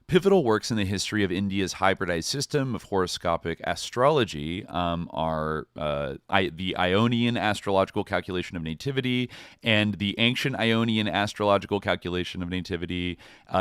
Pivotal works in the history of India's hybridized system of horoscopic astrology are the Ionian astrological calculation of nativity and the ancient Ionian astrological calculation of nativity,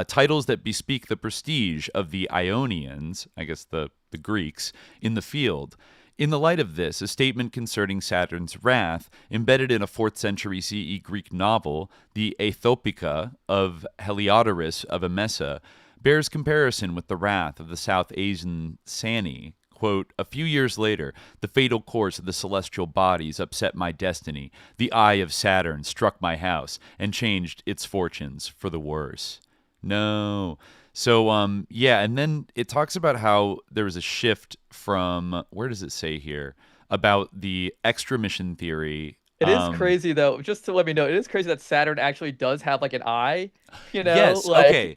titles that bespeak the prestige of the Ionians, I guess the Greeks, in the field. In the light of this, a statement concerning Saturn's wrath, embedded in a 4th century CE Greek novel, the Aethopica of Heliodorus of Emesa, bears comparison with the wrath of the South Asian Sani. Quote, "A few years later, the fatal course of the celestial bodies upset my destiny. The eye of Saturn struck my house and changed its fortunes for the worse." No. So, and then it talks about how there was a shift from, where does it say here? About the extramission theory. It is crazy though. Just to let me know, it is crazy that Saturn actually does have like an eye. Yes. Like, okay.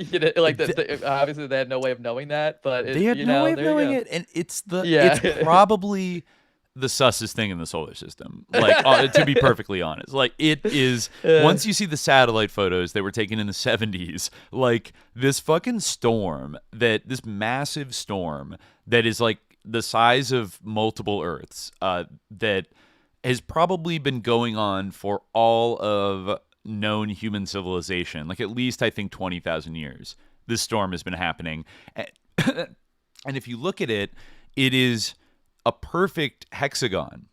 Obviously they had no way of knowing that, but they had no way of knowing it, and it's probably the sussest thing in the solar system. Like, to be perfectly honest, like it is. Once you see the satellite photos that were taken in the 70s, like this fucking storm, this massive storm that is like the size of multiple Earths, that has probably been going on for all of known human civilization, like at least I think 20,000 years. This storm has been happening, and if you look at it, it is a perfect hexagon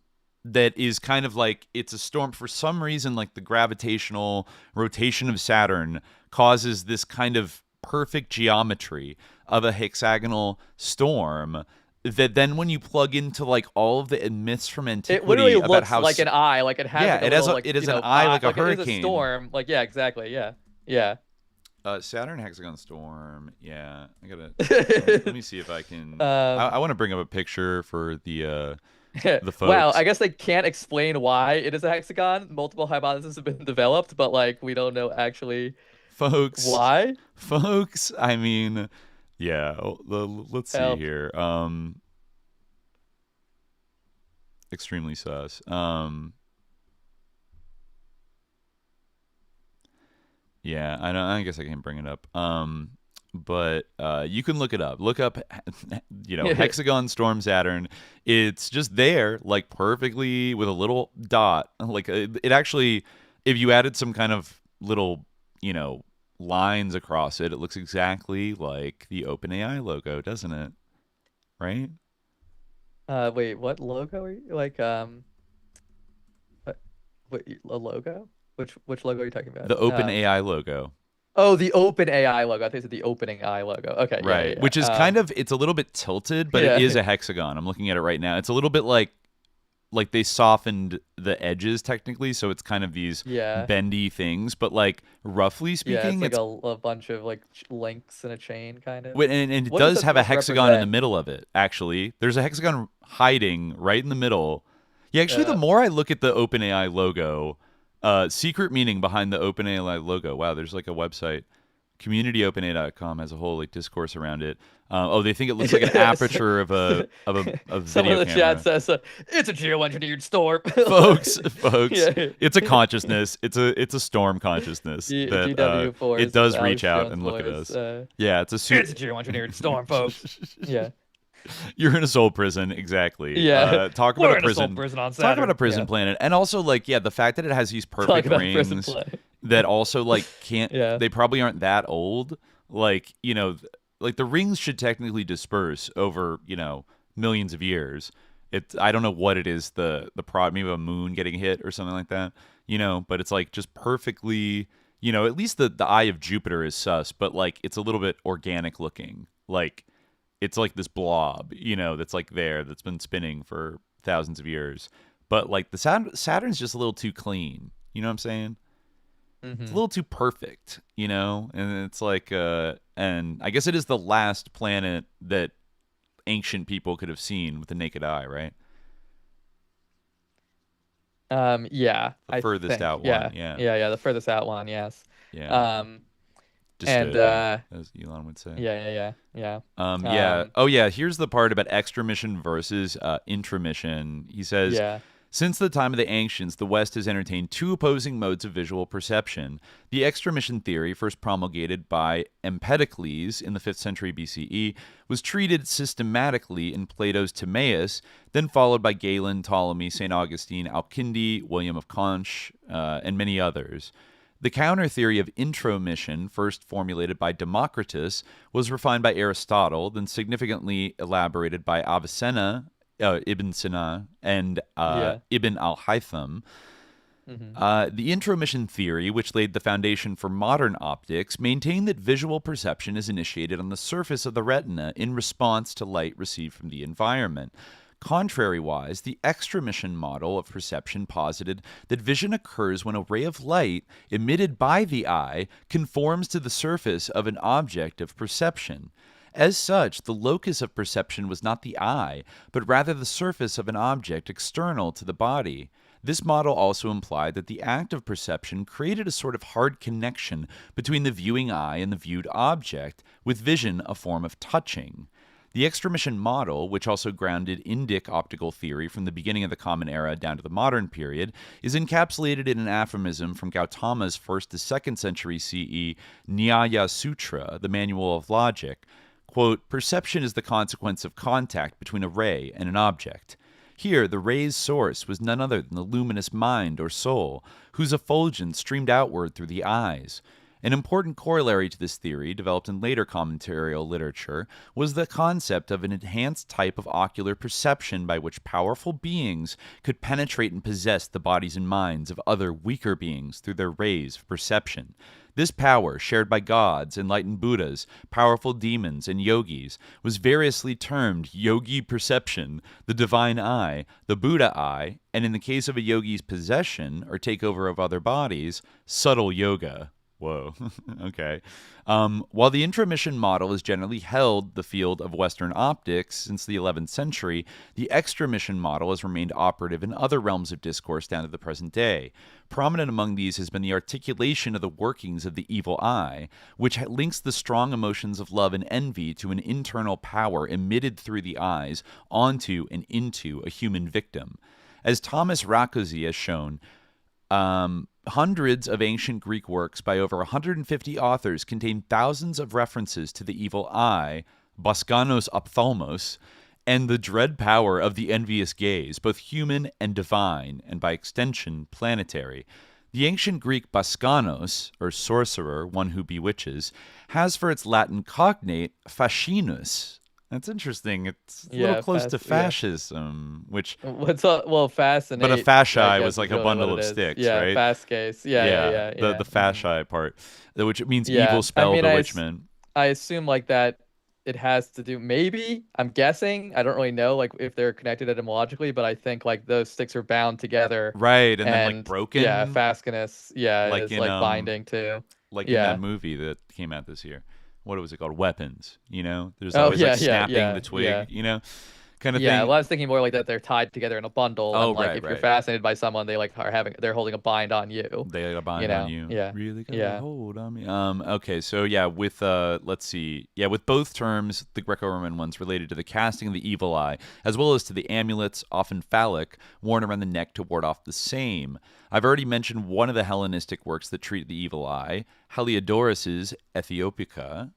that is kind of like, it's a storm for some reason, like the gravitational rotation of Saturn causes this kind of perfect geometry of a hexagonal storm that then when you plug into like all of the myths from antiquity, it literally about looks how like an eye, like it has it is an eye like a hurricane. It is a storm, like exactly, yeah. Saturn hexagon storm. Yeah, I gotta let me see if I can. I want to bring up a picture for the folks. Wow, I guess they can't explain why it is a hexagon. Multiple hypotheses have been developed, but like we don't know actually, why. Folks, I mean. Yeah, let's see here. extremely sus. Yeah, I know. I guess I can bring it up. But you can look it up. Look up, Hexagon Storm Saturn. It's just there, like perfectly with a little dot. Like it actually, if you added some kind of little, lines across it, it looks exactly like the OpenAI logo, doesn't it? Right? Wait, what logo are you like? Wait, a logo? Which logo are you talking about? The OpenAI logo. Oh, the OpenAI logo. I think you said the opening eye logo. Okay, yeah, Right. yeah. Which is kind of, it's a little bit tilted, but it is a hexagon. I'm looking at it right now. It's a little bit like they softened the edges technically, so it's kind of these bendy things, but like roughly speaking, it's like a bunch of like links in a chain kind of. And it What does have a hexagon in the represent? middle of it, actually. There's a hexagon hiding right in the middle. Yeah, actually, the more I look at the OpenAI logo, secret meaning behind the OpenAI logo. Wow, there's like a website. CommunityOpenAI.com has a whole like discourse around it. They think it looks like an aperture of a video Someone in the camera. chat says it's a geoengineered storm. folks, Yeah. it's a consciousness. It's a storm consciousness that GW4 it does is reach Alex out Jones' and look at voice, us. Yeah, it's a It's a geoengineered storm, folks. Yeah. You're in a soul prison, exactly. Yeah. Talk We're about in a a soul prison. prison on Talk about Saturn. a prison Yeah. planet, and also like the fact that it has these Talk perfect about prison rings planet. that also like can't. Yeah. They probably aren't that old. Like like the rings should technically disperse over millions of years. I don't know what it is maybe a moon getting hit or something like that. But it's like just perfectly. At least the eye of Jupiter is sus, but like it's a little bit organic looking. Like it's like this blob, that's like that's been spinning for thousands of years. But like the Saturn's just a little too clean. You know what I'm saying? It's a little too perfect, and it's like, and I guess it is the last planet that ancient people could have seen with the naked eye, right? Yeah. The furthest out one, yeah. Yeah, the furthest out one, yes. Yeah. And as Elon would say. Yeah. Yeah. Here's the part about extramission versus intramission. He says, since the time of the ancients, the West has entertained two opposing modes of visual perception. The extramission theory, first promulgated by Empedocles in the 5th century BCE, was treated systematically in Plato's Timaeus, then followed by Galen, Ptolemy, St. Augustine, Al-Kindi, William of Conches, and many others. The counter theory of intromission, first formulated by Democritus, was refined by Aristotle, then significantly elaborated by Avicenna, Ibn Sina, and Ibn al-Haytham. The intromission theory, which laid the foundation for modern optics, maintained that visual perception is initiated on the surface of the retina in response to light received from the environment. Contrariwise, the extramission model of perception posited that vision occurs when a ray of light emitted by the eye conforms to the surface of an object of perception. As such, the locus of perception was not the eye, but rather the surface of an object external to the body. This model also implied that the act of perception created a sort of hard connection between the viewing eye and the viewed object, with vision a form of touching. The extramission model, which also grounded Indic optical theory from the beginning of the Common Era down to the modern period, is encapsulated in an aphorism from Gautama's 1st to 2nd century CE Nyaya Sutra, the Manual of Logic. Quote, perception is the consequence of contact between a ray and an object. Here, the ray's source was none other than the luminous mind or soul, whose effulgence streamed outward through the eyes. An important corollary to this theory, developed in later commentarial literature, was the concept of an enhanced type of ocular perception by which powerful beings could penetrate and possess the bodies and minds of other weaker beings through their rays of perception. This power, shared by gods, enlightened Buddhas, powerful demons, and yogis, was variously termed yogi perception, the divine eye, the Buddha eye, and in the case of a yogi's possession or takeover of other bodies, subtle yoga. Whoa. Okay. While the intromission model is generally held the field of Western optics since the 11th century, the extramission model has remained operative in other realms of discourse down to the present day. Prominent among these has been the articulation of the workings of the evil eye, which links the strong emotions of love and envy to an internal power emitted through the eyes onto and into a human victim. As Thomas Rakoczy has shown, hundreds of ancient Greek works by over 150 authors contain thousands of references to the evil eye, Baskanos ophthalmos, and the dread power of the envious gaze, both human and divine, and by extension, planetary. The ancient Greek Baskanos, or sorcerer, one who bewitches, has for its Latin cognate fascinus. That's interesting. It's a little Yeah, close to yeah. fascism, which, What's up? Well, but a fascinate, I fasci was guess, is like a really what bundle it of is. sticks, Yeah, right? fast case. Yeah, yeah, Yeah, yeah, the yeah. the fasci part, which means evil Yeah, I spell mean, bewitchment. I assume like that it has to do, maybe, I'm guessing, I don't really know like if they're connected etymologically, but I think like those sticks are bound together, Right, and then like and yeah, broken, fascinus, yeah, like is in like binding to, that yeah. movie that came out this year. What was it called? Weapons. There's Oh always like yeah, yeah, snapping the yeah, twig, yeah. kind of Yeah, thing. well, I was thinking more like that they're tied together in a bundle, and Oh, like right, if you're right. fascinated by someone, they like they're holding a bind on you, They got a you bind on know? you. Yeah, Really got a yeah, hold on me. Okay, so yeah, with let's see. Yeah, with both terms, the Greco-Roman ones related to the casting of the evil eye, as well as to the amulets, often phallic, worn around the neck to ward off the same. I've already mentioned one of the Hellenistic works that treat the evil eye, Heliodorus's Ethiopica.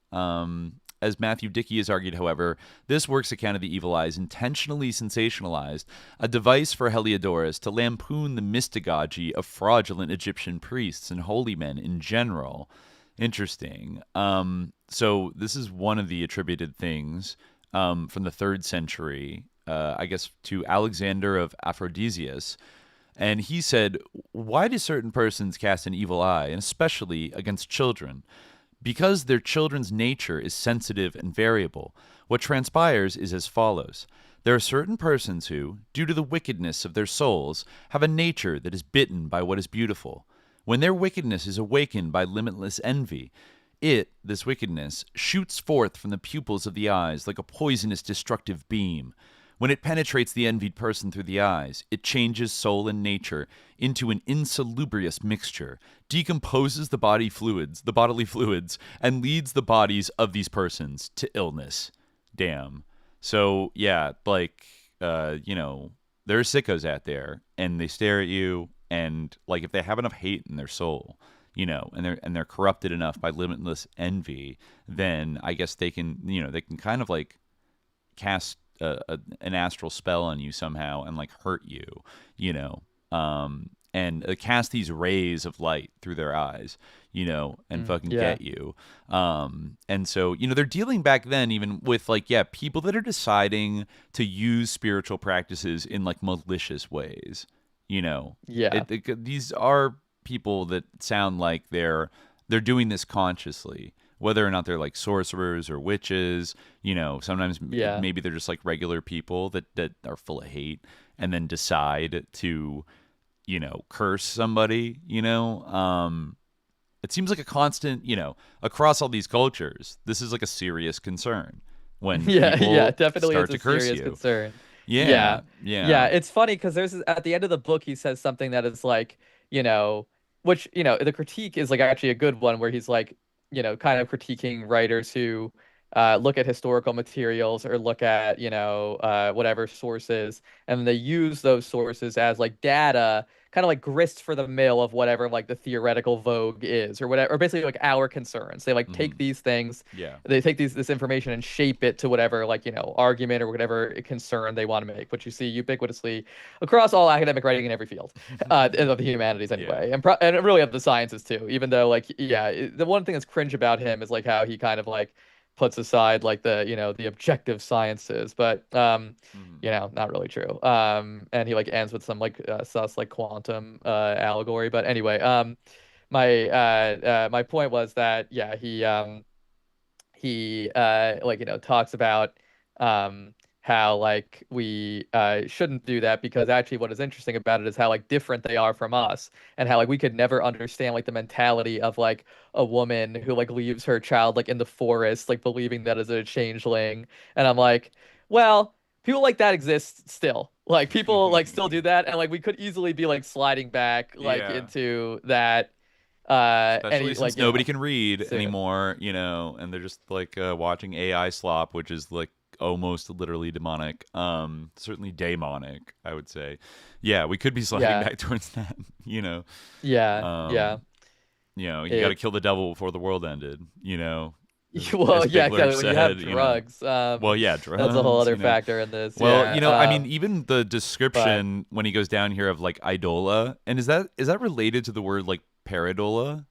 As Matthew Dickey has argued, however, this work's account of the evil eye is intentionally sensationalized, a device for Heliodorus to lampoon the mystagogy of fraudulent Egyptian priests and holy men in general. Interesting. So this is one of the attributed things from the third century, I guess, to Alexander of Aphrodisias. And he said, "Why do certain persons cast an evil eye, and especially against children? Because their children's nature is sensitive and variable. What transpires is as follows. There are certain persons who, due to the wickedness of their souls, have a nature that is bitten by what is beautiful. When their wickedness is awakened by limitless envy, this wickedness, shoots forth from the pupils of the eyes like a poisonous destructive beam. When it penetrates the envied person through the eyes, it changes soul and nature into an insalubrious mixture, decomposes the bodily fluids, and leads the bodies of these persons to illness." Damn. So yeah, like there are sickos out there, and they stare at you, and like if they have enough hate in their soul, and they're corrupted enough by limitless envy, then I guess they can kind of like cast an astral spell on you somehow and like hurt you, and cast these rays of light through their eyes, and fucking yeah, get you. And so, they're dealing back then even with like, yeah, people that are deciding to use spiritual practices in like malicious ways, yeah, these are people that sound like they're doing this consciously, whether or not they're like sorcerers or witches. Sometimes yeah. maybe they're just like regular people that are full of hate and then decide to curse somebody. It seems like a constant, across all these cultures, this is like a serious concern when Yeah, yeah, people definitely start it's to a curse serious you. concern. Yeah, Yeah. yeah. Yeah, it's funny because there's at the end of the book he says something that is like, you know, which, the critique is like actually a good one where he's like, kind of critiquing writers who look at historical materials or look at, whatever sources, and they use those sources as like data, kind of like grist for the mill of whatever like the theoretical vogue is or whatever, or basically like our concerns. They like Hmm. take these things, Yeah. they take this information and shape it to whatever like argument or whatever concern they want to make, which you see ubiquitously across all academic writing in every field of the humanities Yeah. anyway, and really of the sciences too, even though like yeah, the one thing that's cringe about him is like how he kind of like puts aside like the objective sciences, but Hmm. not really true. And he like ends with some like sus like quantum allegory, but anyway, my point was that yeah, he like talks about um how like we shouldn't do that because actually what is interesting about it is how like different they are from us and how like we could never understand like the mentality of like a woman who like leaves her child like in the forest like believing that is a changeling. And I'm like, well, people like that exist still. Like people like still do that, and like we could easily be like sliding back like Yeah. into that Especially any since like nobody can read soon. anymore, and they're just like watching AI slop, which is like almost literally demonic. Certainly demonic, I would say. Yeah, we could be sliding Yeah. back towards that, you know. Yeah. Yeah. Um, you got to kill It's the devil before the world ended, well, as yeah, Bigler exactly. When you have said. drugs, Well, yeah, that's a whole drugs, other factor in this. Well, Yeah. I mean, even the But description when he goes down here of like idola, and is that related to the word like pareidola?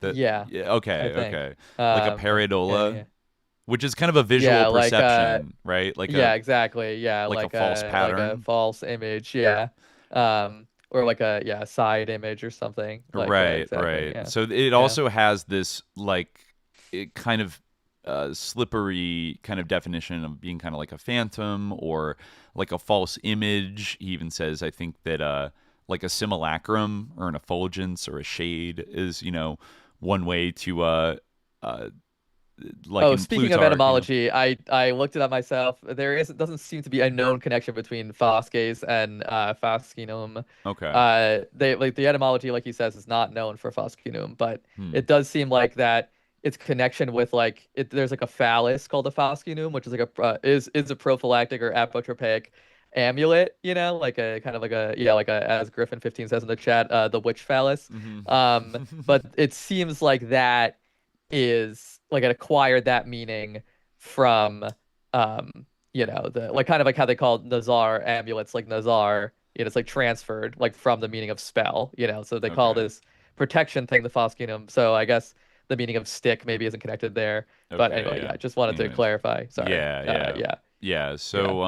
That yeah, yeah, I okay, think. okay. Like a Yeah, pareidola, yeah. which is kind of a visual Yeah, perception, right? yeah, exactly. Yeah, Like a false like a pattern. false image. Yeah. Or like a yeah, side image or something. Like Right, exactly. right. Yeah. So it Yeah. also has this like it kind of slippery kind of definition of being kind of like a phantom or like a false image. He even says, I think that like a simulacrum or an effulgence or a shade is one way to uh like Oh, in speaking of Plutarch. etymology, I looked it up myself. Doesn't seem to be a known connection between Fosques and Fascinum. Okay. They like the etymology, like he says, is not known for Fascinum, but Hmm. it does seem like that its connection with like it. There's like a phallus called a Fascinum, which is like a is a prophylactic or apotropaic amulet. Like a kind of like a yeah, like a as Griffin 15 says in the chat, the witch phallus. Mm-hmm. But it seems like that is like it acquired that meaning from um the like kind of like how they call Nazar amulets like Nazar, it's like transferred like from the meaning of spell, so they call Okay. this protection thing the Foscinum. So I guess the meaning of stick maybe isn't connected there, but Okay, anyway, yeah. yeah, just wanted to Anyways. clarify, sorry. Yeah, yeah. Yeah, Yeah, yeah. so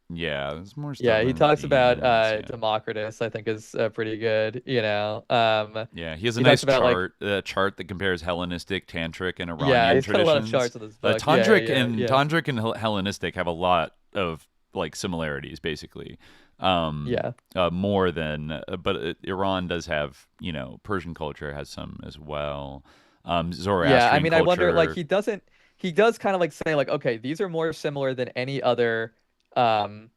yeah, there's more stuff Yeah, he on talks about demons, yeah. Democritus, I think is pretty good, Yeah, he has a he talks nice about like chart that compares Hellenistic, Tantric, and yeah, Iranian he's got a lot of traditions. charts in this book. Yeah, yeah, yeah. Tantric and Hellenistic have a lot of like similarities, basically. Yeah. More than, but Iran does have, Persian culture has some as well. Yeah, I Zoroastrian mean, I wonder, like, culture. he does kind of like say, like, okay, these are more similar than any other, um,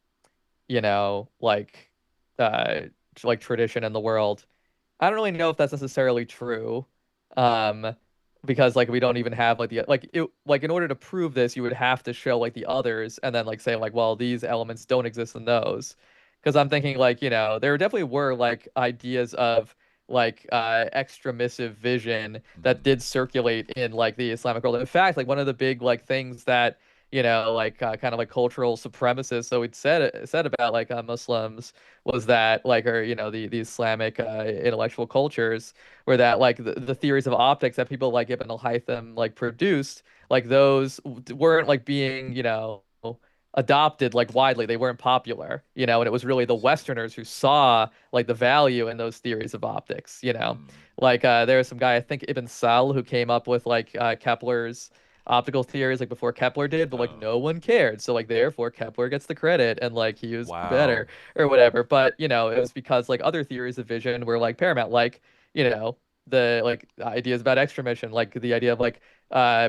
like, uh, like tradition in the world. I don't really know if that's necessarily true, um, because like we don't even have like like in order to prove this, you would have to show like the others, and then like say like, well, these elements don't exist in those. Because I'm thinking like there definitely were like ideas of like extramissive vision that Mhm. did circulate in like the Islamic world. In fact, like one of the big like things that like kind of like cultural supremacists so it said about like Muslims was that like or the Islamic intellectual cultures were that like the theories of optics that people like Ibn al-Haytham like produced like those weren't like being adopted like widely, they weren't popular, and it was really the Westerners who saw like the value in those theories of optics, Mm. like there was some guy I think Ibn Sal who came up with like Kepler's optical theories like before Kepler did, but like Oh, no one cared. So like therefore Kepler gets the credit and like he was better wow. or whatever. But it was because like other theories of vision were like paramount, like the like ideas about extramission, like the idea of like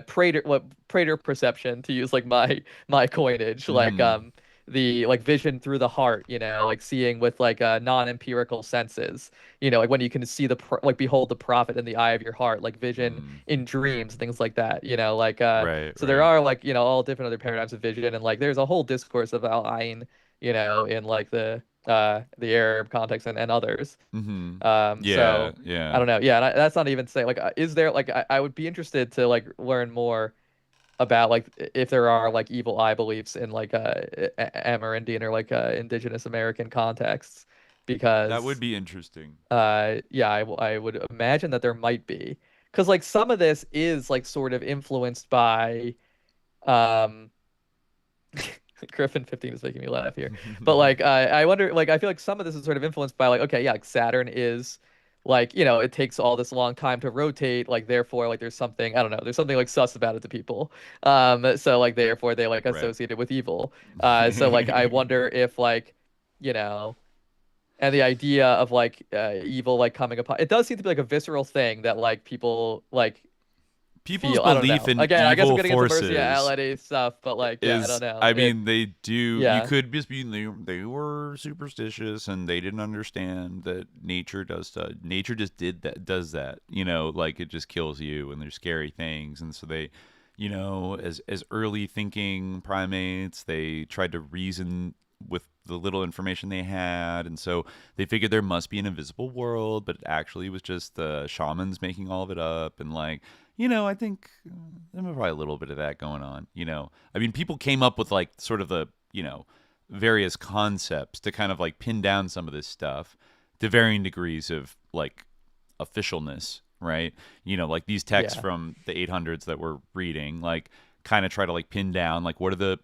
Prater perception to use like my coinage, like Hmm. the like vision through the heart, like seeing with like non-empirical senses, like when you can see like behold the prophet in the eye of your heart, like vision Mm. in dreams, things like that, like Right, so there right. are like all different other paradigms of vision, and like there's a whole discourse of al-ain, in like the Arab context and others. Hmm. Yeah, So I yeah. don't know. Yeah, and that's not even saying like is there like I would be interested to like learn more about like if there are like evil eye beliefs in like Amerindian or like indigenous American contexts That would because be interesting. yeah, I would imagine that there might be because like some of this is like sort of influenced by um Griffin 15 is making me laugh here. But like I wonder like I feel like some of this is sort of influenced by like okay, yeah, like Saturn is like, you know, it takes all this long time to rotate, like therefore like there's something, I don't know, there's something like sus about it to people. So like therefore they like Right. associate it with evil. So like I wonder if like, you know, and the idea of like evil like coming upon it does seem to be like a visceral thing that like people like People's feel. I don't belief know. in Again, I guess I'm evil getting into Mercia forces LNA stuff, but like, yeah, I don't is, know. I It, mean, they do, you yeah, could just be, they were superstitious and they didn't understand that nature does stuff. Nature just does that, like it just kills you and there's scary things. And so they, as early thinking primates, they tried to reason with the little information they had, and so they figured there must be an invisible world, but it actually was just the shamans making all of it up. And like, I think there's probably a little bit of that going on. I mean, people came up with like sort of the, various concepts to kind of like pin down some of this stuff to varying degrees of like officialness, right? Like these texts yeah, from the 800s that we're reading, like kind of try to like pin down like what are the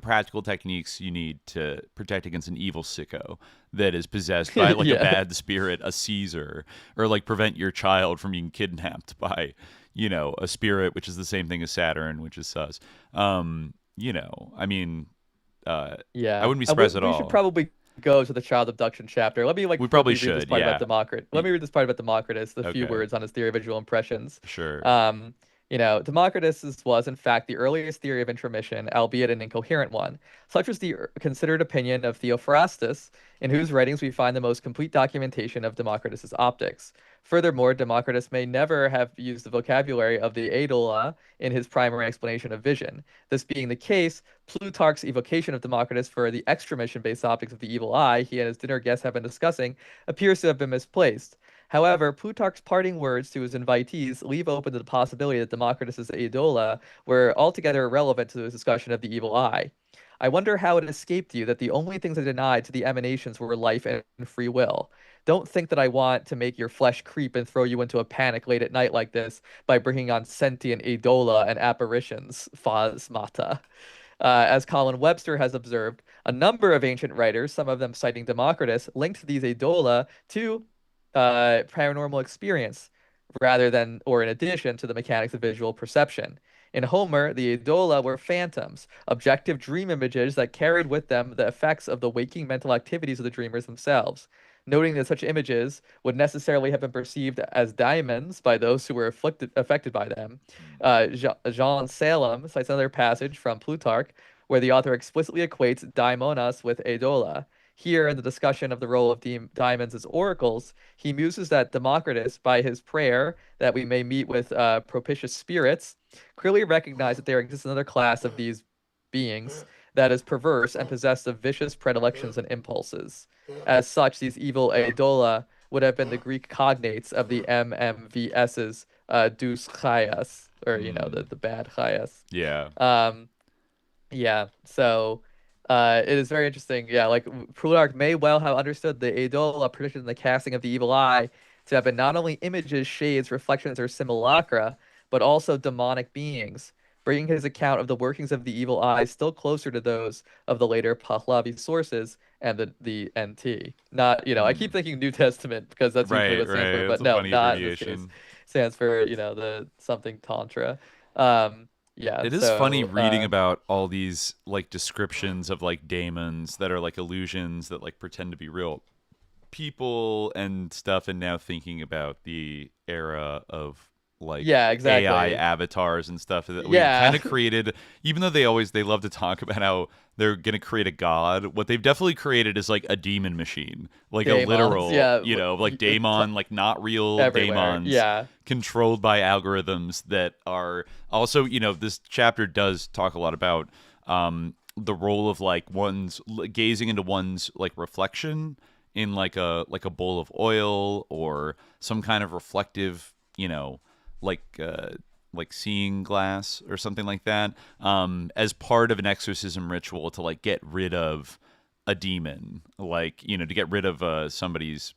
practical techniques you need to protect against an evil sicko that is possessed by like a yeah, bad spirit, a Caesar, or like prevent your child from being kidnapped by a spirit, which is the same thing as Saturn, which is sus. I mean, I yeah. wouldn't be And we, surprised at we should all. probably go to the child abduction chapter. Let me like We probably quickly read this should, part about yeah. Democrit. Let Y- me read this part about Democritus, the few okay, words on his theory of visual impressions. sure. Um, Democritus was in fact the earliest theory of intromission, albeit an incoherent one. Such was the considered opinion of Theophrastus, in whose writings we find the most complete documentation of Democritus's optics. Furthermore, Democritus may never have used the vocabulary of the Aidola in his primary explanation of vision. This being the case, Plutarch's evocation of Democritus for the extramission-based optics of the evil eye he and his dinner guests have been discussing appears to have been misplaced. However, Plutarch's parting words to his invitees leave open to the possibility that Democritus's Aidola were altogether irrelevant to his discussion of the evil eye. I wonder how it escaped you that the only things I denied to the emanations were life and free will. Don't think that I want to make your flesh creep and throw you into a panic late at night like this by bringing on sentient Aidola and apparitions, phasmata. As Colin Webster has observed, a number of ancient writers, some of them citing Democritus, linked these Aidola to paranormal experience rather than or in addition to the mechanics of visual perception. In Homer, the Aidola were phantoms, objective dream images that carried with them the effects of the waking mental activities of the dreamers themselves. Noting that such images would necessarily have been perceived as daemons by those who were affected by them, Jean Salem cites another passage from Plutarch where the author explicitly equates daimonas with Aidola. Here, in the discussion of the role of daemons as oracles, he muses that Democritus, by his prayer that we may meet with propitious spirits, clearly recognized that there exists another class of these beings that is perverse and possessed of vicious predilections and impulses. As such, these evil Aidola would have been the Greek cognates of the MMVS's Deus Chaias, or, Mm, the bad Chaias. yeah. Um, yeah, so it is very interesting. Yeah, like Plutarch may well have understood the Aidola predicted in the casting of the evil eye to have been not only images, shades, reflections, or simulacra, but also demonic beings, bringing his account of the workings of the evil eye still closer to those of the later Pahlavi sources and the NT. Not, I keep Mm. thinking New Testament because that's usually Right, what it stands for, right. It's but a no, funny not in this case. abbreviation. It stands for, the something Tantra. Yeah, It is funny so reading about all these like descriptions of like daemons that are like illusions that like pretend to be real people and stuff, and now thinking about the era of like yeah, AI exactly. avatars and stuff that we kind Yeah, of created. Even though they love to talk about how they're gonna create a god, what they've definitely created is like a demon machine, like a Daemons. literal, Yeah, like daemon, like not real everywhere. daemons Yeah, controlled by algorithms that are also, this chapter does talk a lot about the role of like one's gazing into one's like reflection in like a bowl of oil or some kind of reflective, like like seeing glass or something like that, as part of an exorcism ritual to like get rid of a demon, like, to get rid of somebody's,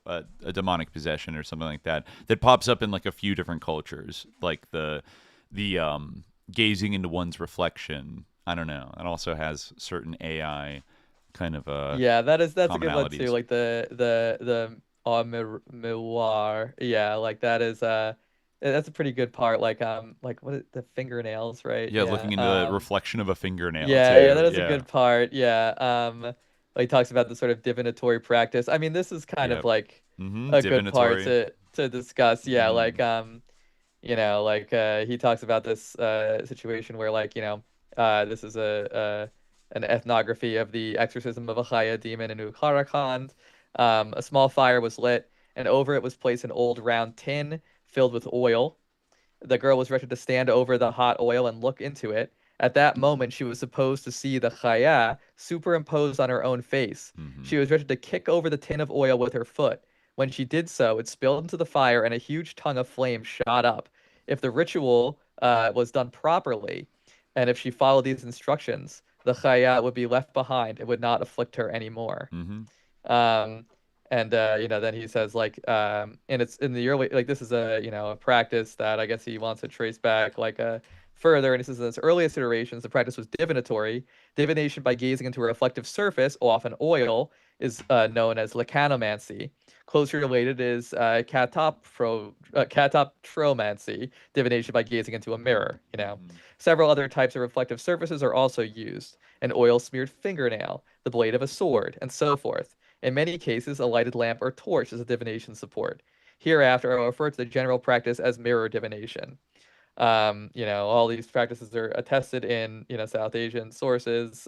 a demonic possession or something like that, that pops up in like a few different cultures, like the gazing into one's reflection. I don't know. It also has certain AI kind of yeah. That's a good one too. commonalities. Like the miroir. Yeah, like that is that's a pretty good part. Like the fingernails, right? Yeah, Yeah. looking into the reflection of a fingernail Yeah, too. that is a Yeah. good part. Yeah. He talks about the sort of divinatory practice. I mean, this is kind of Yep. like a good part Divinatory. to discuss. Yeah, Mm-hmm. he talks about this situation where this is a an ethnography of the exorcism of a Chaya demon in Uttarakhand. A small fire was lit, and over it was placed an old round tin filled with oil. The girl was directed to stand over the hot oil and look into it. At that moment, she was supposed to see the chaya superimposed on her own face. Mm-hmm. She was directed to kick over the tin of oil with her foot. When she did so, it spilled into the fire and a huge tongue of flame shot up. If the ritual was done properly, and if she followed these instructions, the chaya would be left behind and would not afflict her anymore. Mm-hmm. Um, then he says and it's in the early this is a practice that I guess he wants to trace back further. And he says in its earliest iterations, the practice was divinatory. Divination by gazing into a reflective surface, often oil, is known as lecanomancy. Closely related is catoptromancy, divination by gazing into a mirror. Mm-hmm. Several other types of reflective surfaces are also used: an oil smeared fingernail, the blade of a sword, and so forth. In many cases, a lighted lamp or torch is a divination support. Hereafter, I'll refer to the general practice as mirror divination. All these practices are attested in, South Asian sources.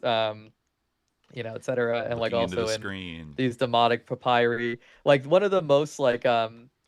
Et cetera, and Looking into the also in screen. these demonic papyri. Like one of the most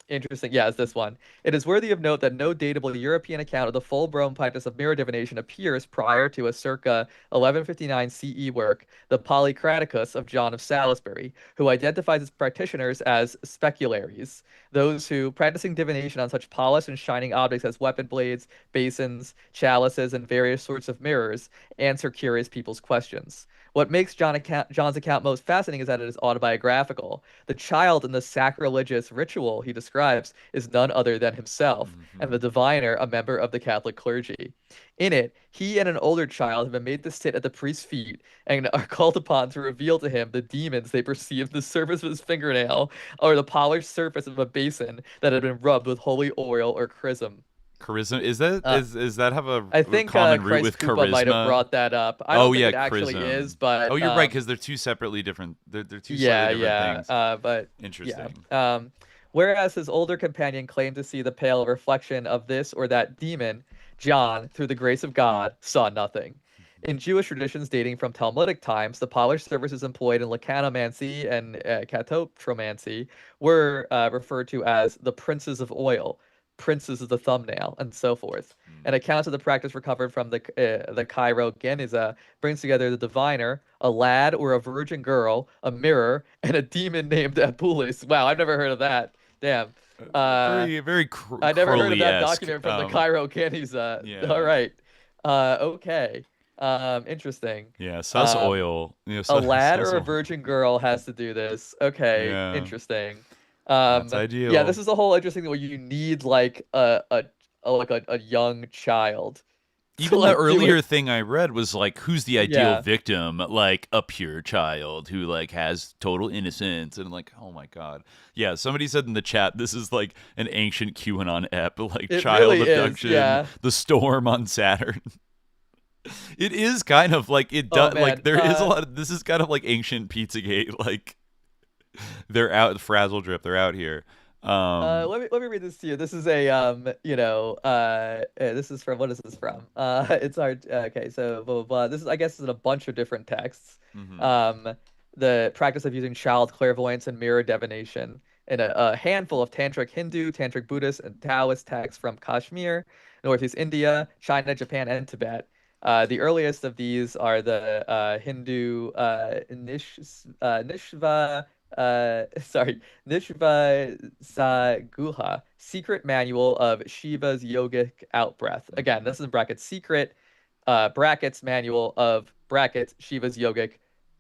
interesting, yeah, is this one. It is worthy of note that no datable European account of the full-blown practice of mirror divination appears prior to a circa 1159 CE work, the Polycraticus of John of Salisbury, who identifies its practitioners as specularies, those who, practicing divination on such polished and shining objects as weapon blades, basins, chalices, and various sorts of mirrors, answer curious people's questions. What makes John's account most fascinating is that it is autobiographical. The child in the sacrilegious ritual he describes is none other than himself, and the Mm-hmm. diviner a member of the Catholic clergy. In it, he and an older child have been made to sit at the priest's feet and are called upon to reveal to him the demons they perceive in the surface of his fingernail or the polished surface of a basin that had been rubbed with holy oil or chrism. Charisma is that Uh, is that have I a think common root Christ with Koopa might have charisma? brought that up. I don't Oh think yeah, it actually is, chrism. Oh, but you're right because they're two separately different. They're two slightly yeah, different yeah. things. But yeah. Interesting. Whereas his older companion claimed to see the pale reflection of this or that demon, John, through the grace of God, saw nothing. In Jewish traditions dating from Talmudic times, the polished surfaces employed in lecanomancy and catotromancy were referred to as the princes of oil, princes of the thumbnail, and so forth. An Mm. account of the practice recovered from the Cairo Geniza brings together the diviner, a lad or a virgin girl, a mirror, and a demon named Apulis. Wow, I've never heard of that. Damn. Uh, Very very I never heard of that Crowley-esque. document from the Cairo Geniza. All Yeah. right. Okay. Interesting. Yeah, sus Um, oil. Yeah, a lad sus or a oil. virgin girl has to do this. Okay, Yeah, interesting. that's Yeah, this ideal. is a whole interesting thing where you need like a young child to Even the do earlier it. thing I read was like, who's the ideal Yeah. victim? Like a pure child who like has total innocence, and like, oh my god, yeah. Somebody said in the chat, this is like an ancient QAnon ep, like It child really is. abduction, Yeah. the storm on Saturn. It is kind of like it Oh does. Like man. there is a lot of this is kind of like ancient Pizzagate. Like they're out, frazzle drip. They're out here. Um, Let me read this to you. This is a this is from, what is this from? It's our okay. So blah blah blah. This is, I guess, is in a bunch of different texts. mhm. Um, the practice of using child clairvoyance and mirror divination in a handful of tantric Hindu, tantric Buddhist, and Taoist texts from Kashmir, Northeast India, China, Japan, and Tibet. The earliest of these are the Hindu Nishva sorry, Nishva Guha, Secret Manual of Shiva's Yogic Outbreath. Again, this is in brackets, secret brackets manual of brackets Shiva's Yogic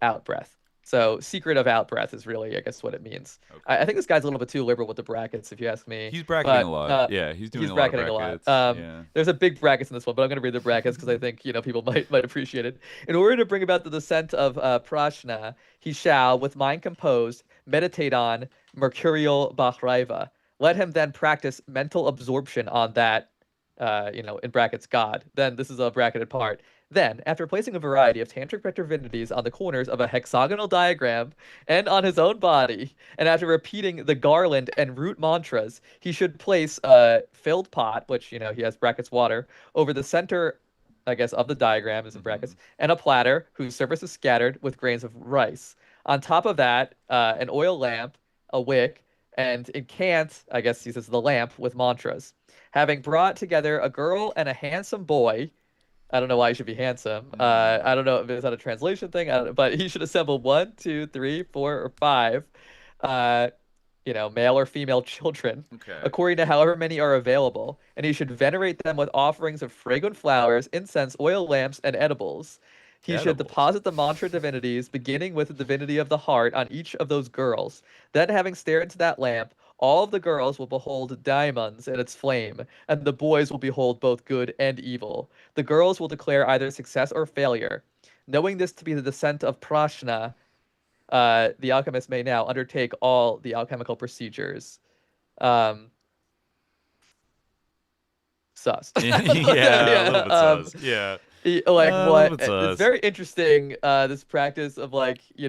Outbreath. So secret of outbreath is really, I guess, what it means. I Okay. think this guy's a little bit too liberal with the brackets, if you ask me. He's bracketing a But lot. Yeah, he's doing he's a lot of bracketing a lot. brackets. Yeah. There's a big brackets in this one, but I'm going to read the brackets because I think people might appreciate it. In order to bring about the descent of prashna, he shall, with mind composed, meditate on mercurial Bahraiva. Let him then practice mental absorption on that, in brackets, God. Then this is a bracketed part. Then, after placing a variety of tantric divinities on the corners of a hexagonal diagram and on his own body, and after repeating the garland and root mantras, he should place a filled pot, which, he has brackets water, over the center, I guess, of the diagram, is in brackets, and a platter whose surface is scattered with grains of rice. On top of that, an oil lamp, a wick, and incant, I guess he says, the lamp with mantras. Having brought together a girl and a handsome boy, I don't know why he should be handsome. I don't know if it's not a translation thing, but he should assemble one, two, three, four, or five, uh, male or female children, Okay. according to however many are available, and he should venerate them with offerings of fragrant flowers, incense, oil lamps, and edibles. He should Edibles. deposit the mantra divinities, beginning with the divinity of the heart, on each of those girls. Then, having stared into that lamp, all of the girls will behold Daemons in its flame, and the boys will behold both good and evil. The girls will declare either success or failure. Knowing this to be the descent of Prashna, the alchemist may now undertake all the alchemical procedures. Um, sus. Yeah, a little bit sus. Yeah. Like A little bit it's sus. very interesting. This practice of like, you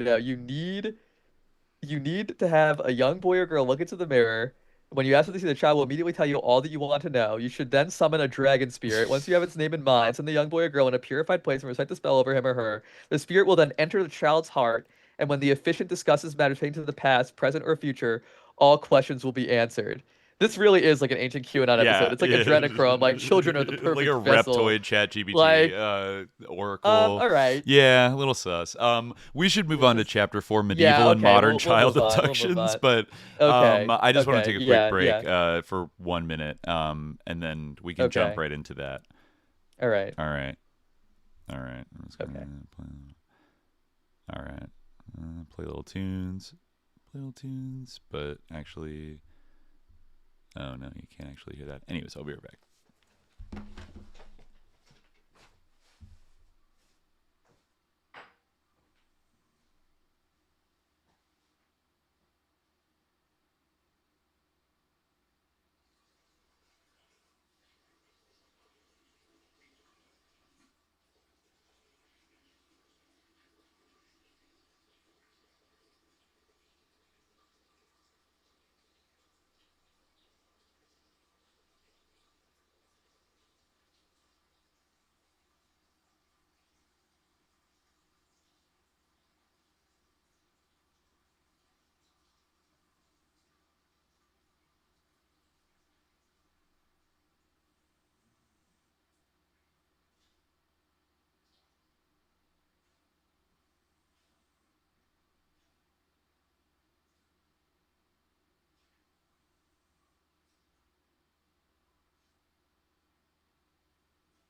need to have a young boy or girl look into the mirror. When you ask them to see, the child will immediately tell you all that you want to know. You should then summon a dragon spirit. Once you have its name in mind, send the young boy or girl in a purified place and recite the spell over him or her. The spirit will then enter the child's heart, and when the officiant discusses matters pertaining to the past, present, or future, all questions will be answered. This really is like an ancient QAnon episode. It's like adrenochrome, like children are the perfect like a vessel. reptoid chat GPT Like, oracle. all right. Yeah, a little sus. We should move on to chapter 4, medieval and modern child move on, abductions. But I just want to take a quick break yeah. for 1 minute, and then we can jump right into that. All right. I'm just gonna play. All right. Play little tunes. But actually, oh no, you can't actually hear that. Anyways, I'll be right back.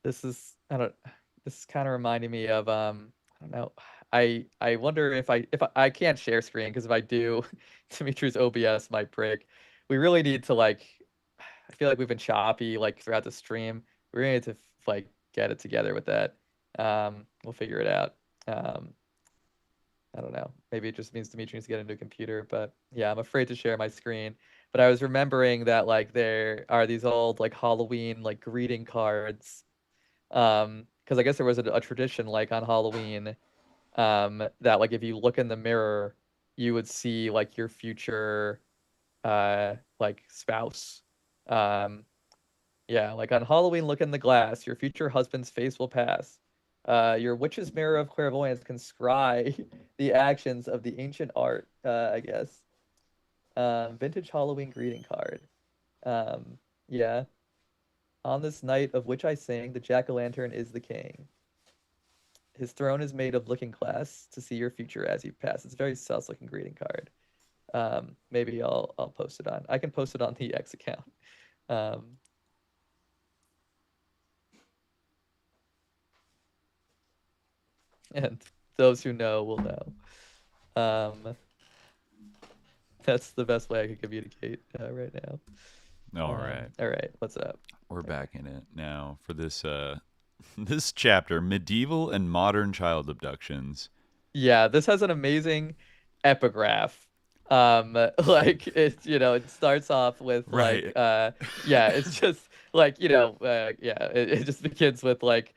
This is I don't this is kind of reminding me of I don't know. I wonder if I can't share screen, because if I do, Dimitri's OBS might break. We really need to like, I feel like we've been choppy like throughout the stream. We really need to like get it together with that. We'll figure it out. I don't know. Maybe it just means Dimitri needs to get into a computer, but yeah, I'm afraid to share my screen. But I was remembering that like there are these old like Halloween like greeting cards, because I guess there was a tradition like on Halloween, that like if you look in the mirror, you would see like your future, like spouse. Um, yeah, like on Halloween, look in the glass, your future husband's face will pass. Your witch's mirror of clairvoyance can scry the actions of the ancient art, I guess. Vintage Halloween greeting card. Yeah. On this night of which I sing, the jack-o'-lantern is the king. His throne is made of looking glass to see your future as you pass. It's a very sus-looking greeting card. Maybe I'll post it on. I can post it on the X account. And those who know will know. That's the best way I could communicate right now. All right. All right. What's up? We're back in it now for this this chapter, medieval and modern child abductions. Yeah, this has an amazing epigraph. Like it starts off with like Right. yeah, it's just like yeah, it just begins with like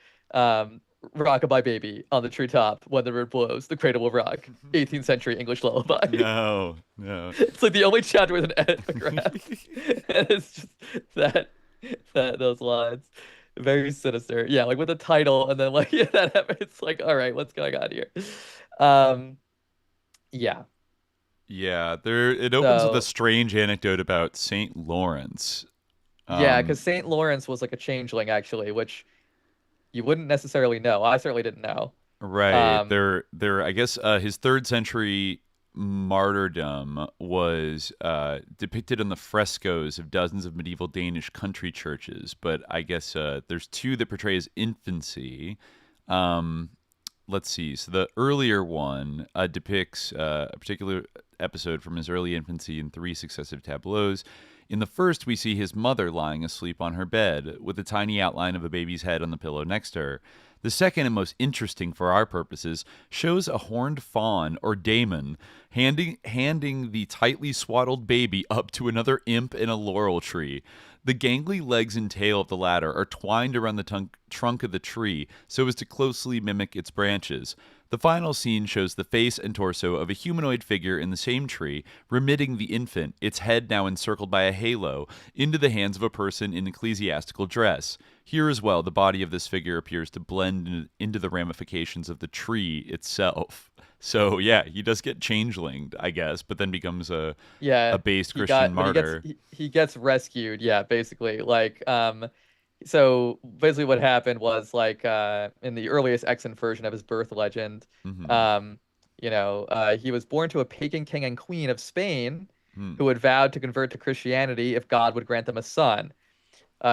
Rockabye Baby on the treetop when the wind blows, the cradle will rock. 18th century English lullaby. No, no. It's like the only chapter with an epigraph, and it's just that those lines, very sinister. Yeah, like with the title, and then like yeah, it's like all right, what's going on here? Um, yeah. Yeah, there it opens with a So strange anecdote about Saint Lawrence. yeah, because Um, Saint Lawrence was like a changeling actually, which you wouldn't necessarily know. I certainly didn't know. right. Um, I guess his third century martyrdom was depicted on the frescoes of dozens of medieval Danish country churches, but I guess there's two that portray his infancy. Um, let's see. So the earlier one depicts a particular episode from his early infancy in three successive tableaus. In the first, we see his mother lying asleep on her bed with a tiny outline of a baby's head on the pillow next to her. The second, and most interesting for our purposes, shows a horned faun or daemon handing the tightly swaddled baby up to another imp in a laurel tree. The gangly legs and tail of the latter are twined around the trunk of the tree so as to closely mimic its branches. The final scene shows the face and torso of a humanoid figure in the same tree, remitting the infant, its head now encircled by a halo, into the hands of a person in ecclesiastical dress. Here as well, the body of this figure appears to blend into the ramifications of the tree itself. So yeah, he does get changelinged, I guess, but then becomes a yeah, base Christian but martyr. he gets rescued. Yeah, basically, like so basically what happened was like in the earliest Extant version of his birth legend, Hmm. um, he was born to a pagan king and queen of Spain Hmm. who had vowed to convert to Christianity if God would grant them a son.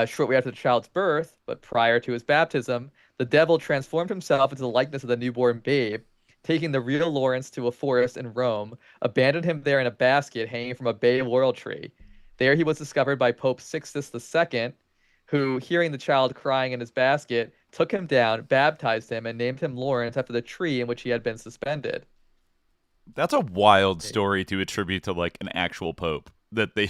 Shortly after the child's birth, but prior to his baptism, the devil transformed himself into the likeness of the newborn babe, taking the real Lawrence to a forest in Rome, abandoned him there in a basket hanging from a bay laurel tree. There he was discovered by Pope Sixtus II, who, hearing the child crying in his basket, took him down, baptized him, and named him Lawrence after the tree in which he had been suspended. That's a wild story to attribute to like an actual pope that they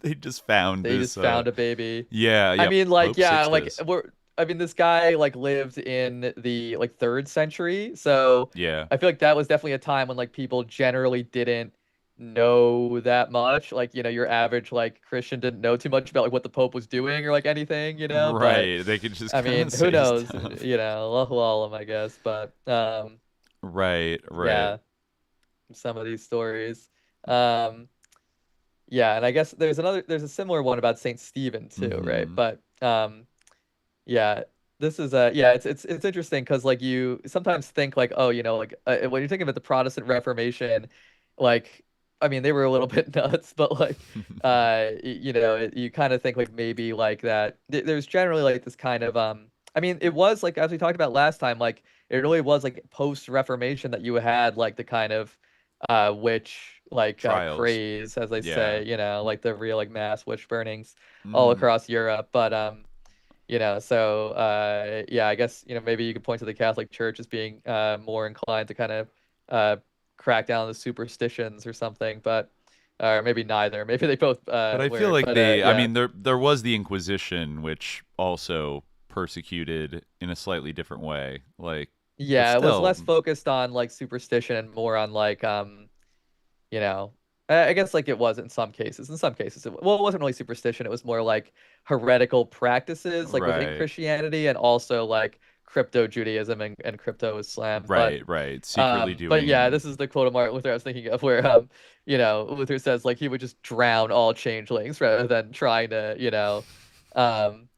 they just found They this just found a baby. yeah, I yeah, mean, like, Pope yeah, like Sixtus. I mean, this guy like lived in the like third century, so Yeah. I feel like that was definitely a time when like people generally didn't know that much. Like, your average like Christian didn't know too much about like what the Pope was doing or like anything. But Right. They could just I kind mean, of who say knows? stuff. Allahu alam, I guess. But Right, right. yeah, some of these stories. Um, yeah, and I guess there's a similar one about Saint Stephen too, right? Mhm. But yeah, this is yeah, it's interesting because like you sometimes think like, oh, like when you're thinking about the Protestant Reformation, like I mean they were a little bit nuts, but like you kind of think like maybe like that there's generally like this kind of I mean it was like as we talked about last time, like it really was like post Reformation that you had like the kind of witch like Trials. craze, as they Yeah. say, like the real like mass witch burnings all Mhm. across Europe. But so yeah, I guess maybe you could point to the Catholic Church as being more inclined to kind of uh crack down on the superstitions or something, but or maybe neither. Maybe they both But I feel were. like But I yeah. mean there was the Inquisition which also persecuted in a slightly different way. Like but Yeah, it was still less focused on like superstition and more on like you know I guess like it was in some cases. In some cases well, it wasn't really superstition, it was more like heretical practices like within right. Christianity and also like crypto Judaism and crypto Islam. but Right, right. Secretly but yeah, doing this is the quote of Martin Luther I was thinking of, where Luther says like he would just drown all changelings rather than trying to um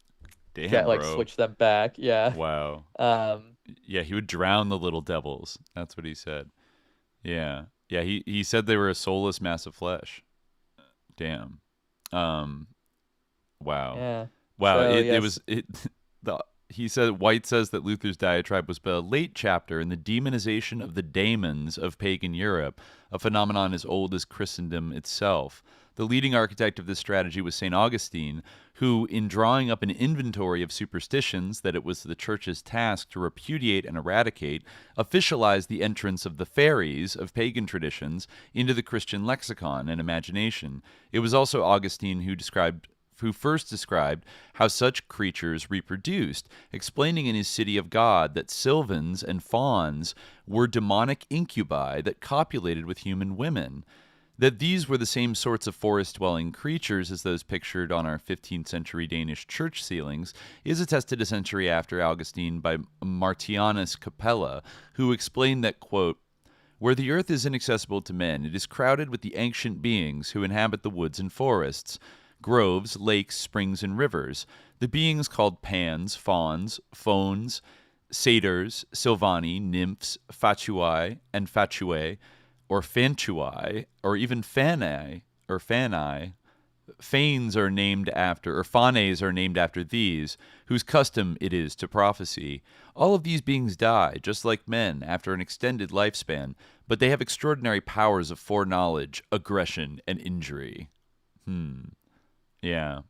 damn, get like bro. switch them back. Yeah. Wow. um Yeah, he would drown the little devils. That's what he said. Yeah. Yeah, he said they were a soulless mass of flesh. Damn. Um wow. yeah. Wow, So it yes. was it the he said White says that Luther's diatribe was but a late chapter in the demonization of the daemons of pagan Europe, a phenomenon as old as Christendom itself. The leading architect of this strategy was St. Augustine, who, in drawing up an inventory of superstitions that it was the Church's task to repudiate and eradicate, officialized the entrance of the fairies of pagan traditions into the Christian lexicon and imagination. It was also Augustine who first described how such creatures reproduced, explaining in his City of God that sylvans and fauns were demonic incubi that copulated with human women. That these were the same sorts of forest-dwelling creatures as those pictured on our 15th century Danish church ceilings is attested a century after Augustine by Martianus Capella, who explained that, quote, "Where the earth is inaccessible to men, it is crowded with the ancient beings who inhabit the woods and forests, groves, lakes, springs, and rivers. The beings called Pans, Fauns, Phones, Satyrs, Sylvani, Nymphs, Fatui, and Fatue, or Fantui, or even Fani, or Fani. Fanes are named after, or Fanes are named after these, whose custom it is to prophecy. All of these beings die, just like men, after an extended lifespan, but they have extraordinary powers of foreknowledge, aggression, and injury." Yeah.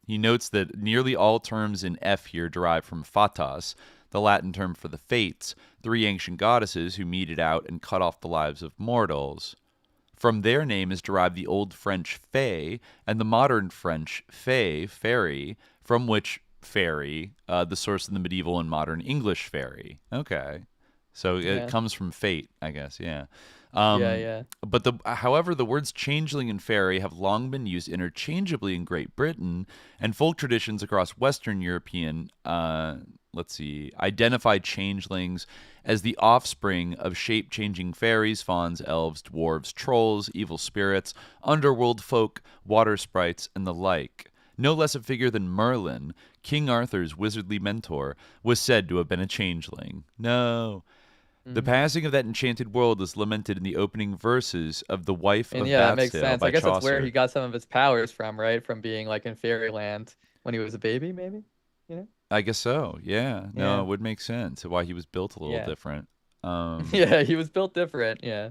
He notes that nearly all terms in F here derive from fatas, the Latin term for the fates, three ancient goddesses who meted out and cut off the lives of mortals. From their name is derived the Old French fée and the modern French fée, fairy, from which fairy, the source of the medieval and modern English fairy. Okay. So it comes from fate, I guess, yeah. But however, the words changeling and fairy have long been used interchangeably in Great Britain, and folk traditions across Western European, identify changelings as the offspring of shape-changing fairies, fauns, elves, dwarves, trolls, evil spirits, underworld folk, water sprites, and the like. No less a figure than Merlin, King Arthur's wizardly mentor, was said to have been a changeling. No. The passing of that enchanted world is lamented in the opening verses of The Wife of Yeah, that Bath's makes Tale sense. by I guess that's where Chaucer. he got some of his powers from, right? From being like in fairyland when he was a baby, maybe? You know? I guess so, yeah. No, Yeah. it would make sense why he was built a little Yeah. different. Yeah, he was built different. Yeah.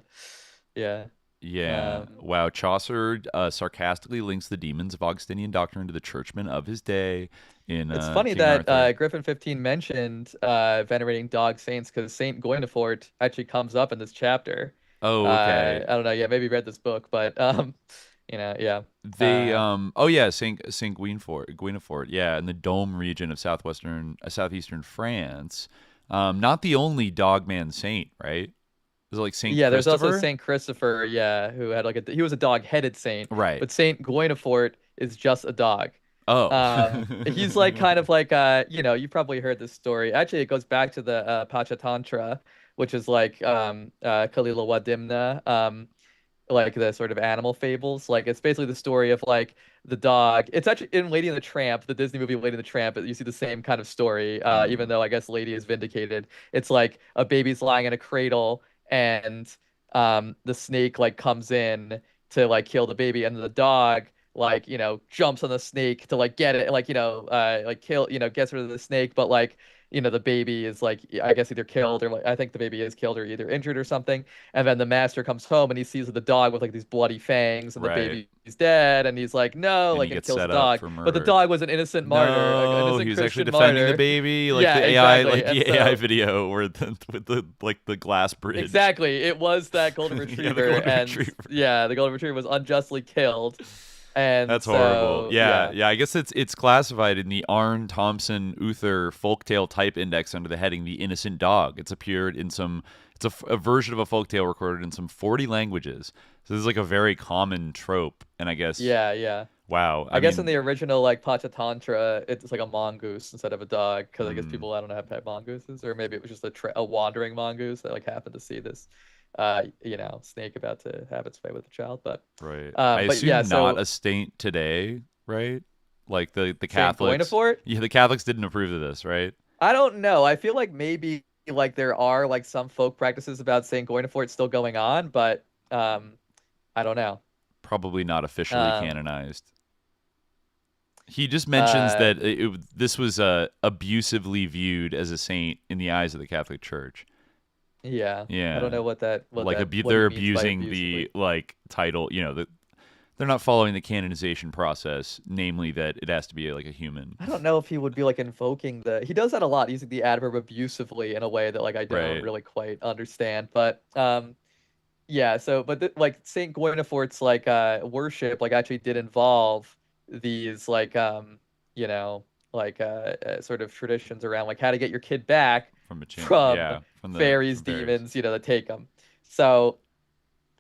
Yeah. Yeah. Wow. Chaucer sarcastically links the demons of Augustinian doctrine to the churchmen of his day in It's funny King that Arthur. Griffin 15 mentioned venerating dog saints because Saint Goynefort actually comes up in this chapter. Oh, okay. I don't know. Yeah, maybe read this book, but yeah. They oh yeah, Saint Guinefort, yeah, in the Dome region of southeastern France. Not the only dogman saint, right? Is it like Saint Yeah, there's also Christopher? Saint Christopher, yeah, who had like he was a dog-headed saint, Right. but Saint Goynefort is just a dog. Oh. He's like kind of like you probably heard this story. Actually, it goes back to the Pachatantra, which is like Kalila Wadimna, like the sort of animal fables. Like it's basically the story of like the dog. It's actually in Lady and the Tramp, the Disney movie Lady and the Tramp. You see the same kind of story, even though I guess Lady is vindicated. It's like a baby's lying in a cradle and the snake like comes in to like kill the baby, and the dog like jumps on the snake to like get it, like like kill, gets rid of the snake, but like the baby is like, I guess either killed or like I think the baby is killed or either injured or something. And then the master comes home and he sees the dog with like these bloody fangs and the Right. baby's dead, and he's like, no, And like he it gets kills the set up dog. for But the murder. dog was an innocent martyr, an No, innocent he was actually Christian defending martyr. the baby, like Yeah, the AI, exactly. like the And AI so- video where with the like the glass bridge. Exactly. It was that golden Yeah, the retriever, golden and retriever. yeah, the golden retriever was unjustly killed. And That's so, horrible. Yeah. I guess it's classified in the Arne Thompson Uther Folktale Type Index under the heading "The Innocent Dog." It's appeared in some. It's a version of a folktale recorded in some 40 languages. So this is like a very common trope, and I guess. Yeah. Wow. I guess in the original like Pachatantra, it's like a mongoose instead of a dog, because I guess people I don't know have pet mongooses, or maybe it was just a wandering mongoose that like happened to see this, snake about to have its way with the child. But right. I but assume yeah, not so a saint today, right? Like the Saint Catholics. Goynefort? Yeah, the Catholics didn't approve of this, right? I don't know. I feel like maybe like there are like some folk practices about Saint Goynefort still going on, but I don't know. Probably not officially Um, canonized. He just mentions uh, that this was abusively viewed as a saint in the eyes of the Catholic Church. Yeah. Yeah. I don't know what like what he they're means by abusing the abusively. like title, they're not following the canonization process, namely that it has to be like a human. I don't know if he would be like invoking the. He does that a lot, using the adverb abusively in a way that like I don't Right. really quite understand. But yeah. So, but like Saint Goynefort's like worship like actually did involve these like you know like sort of traditions around like how to get your kid back From a champ, from yeah, fairies, from fairies. demons, that take them. So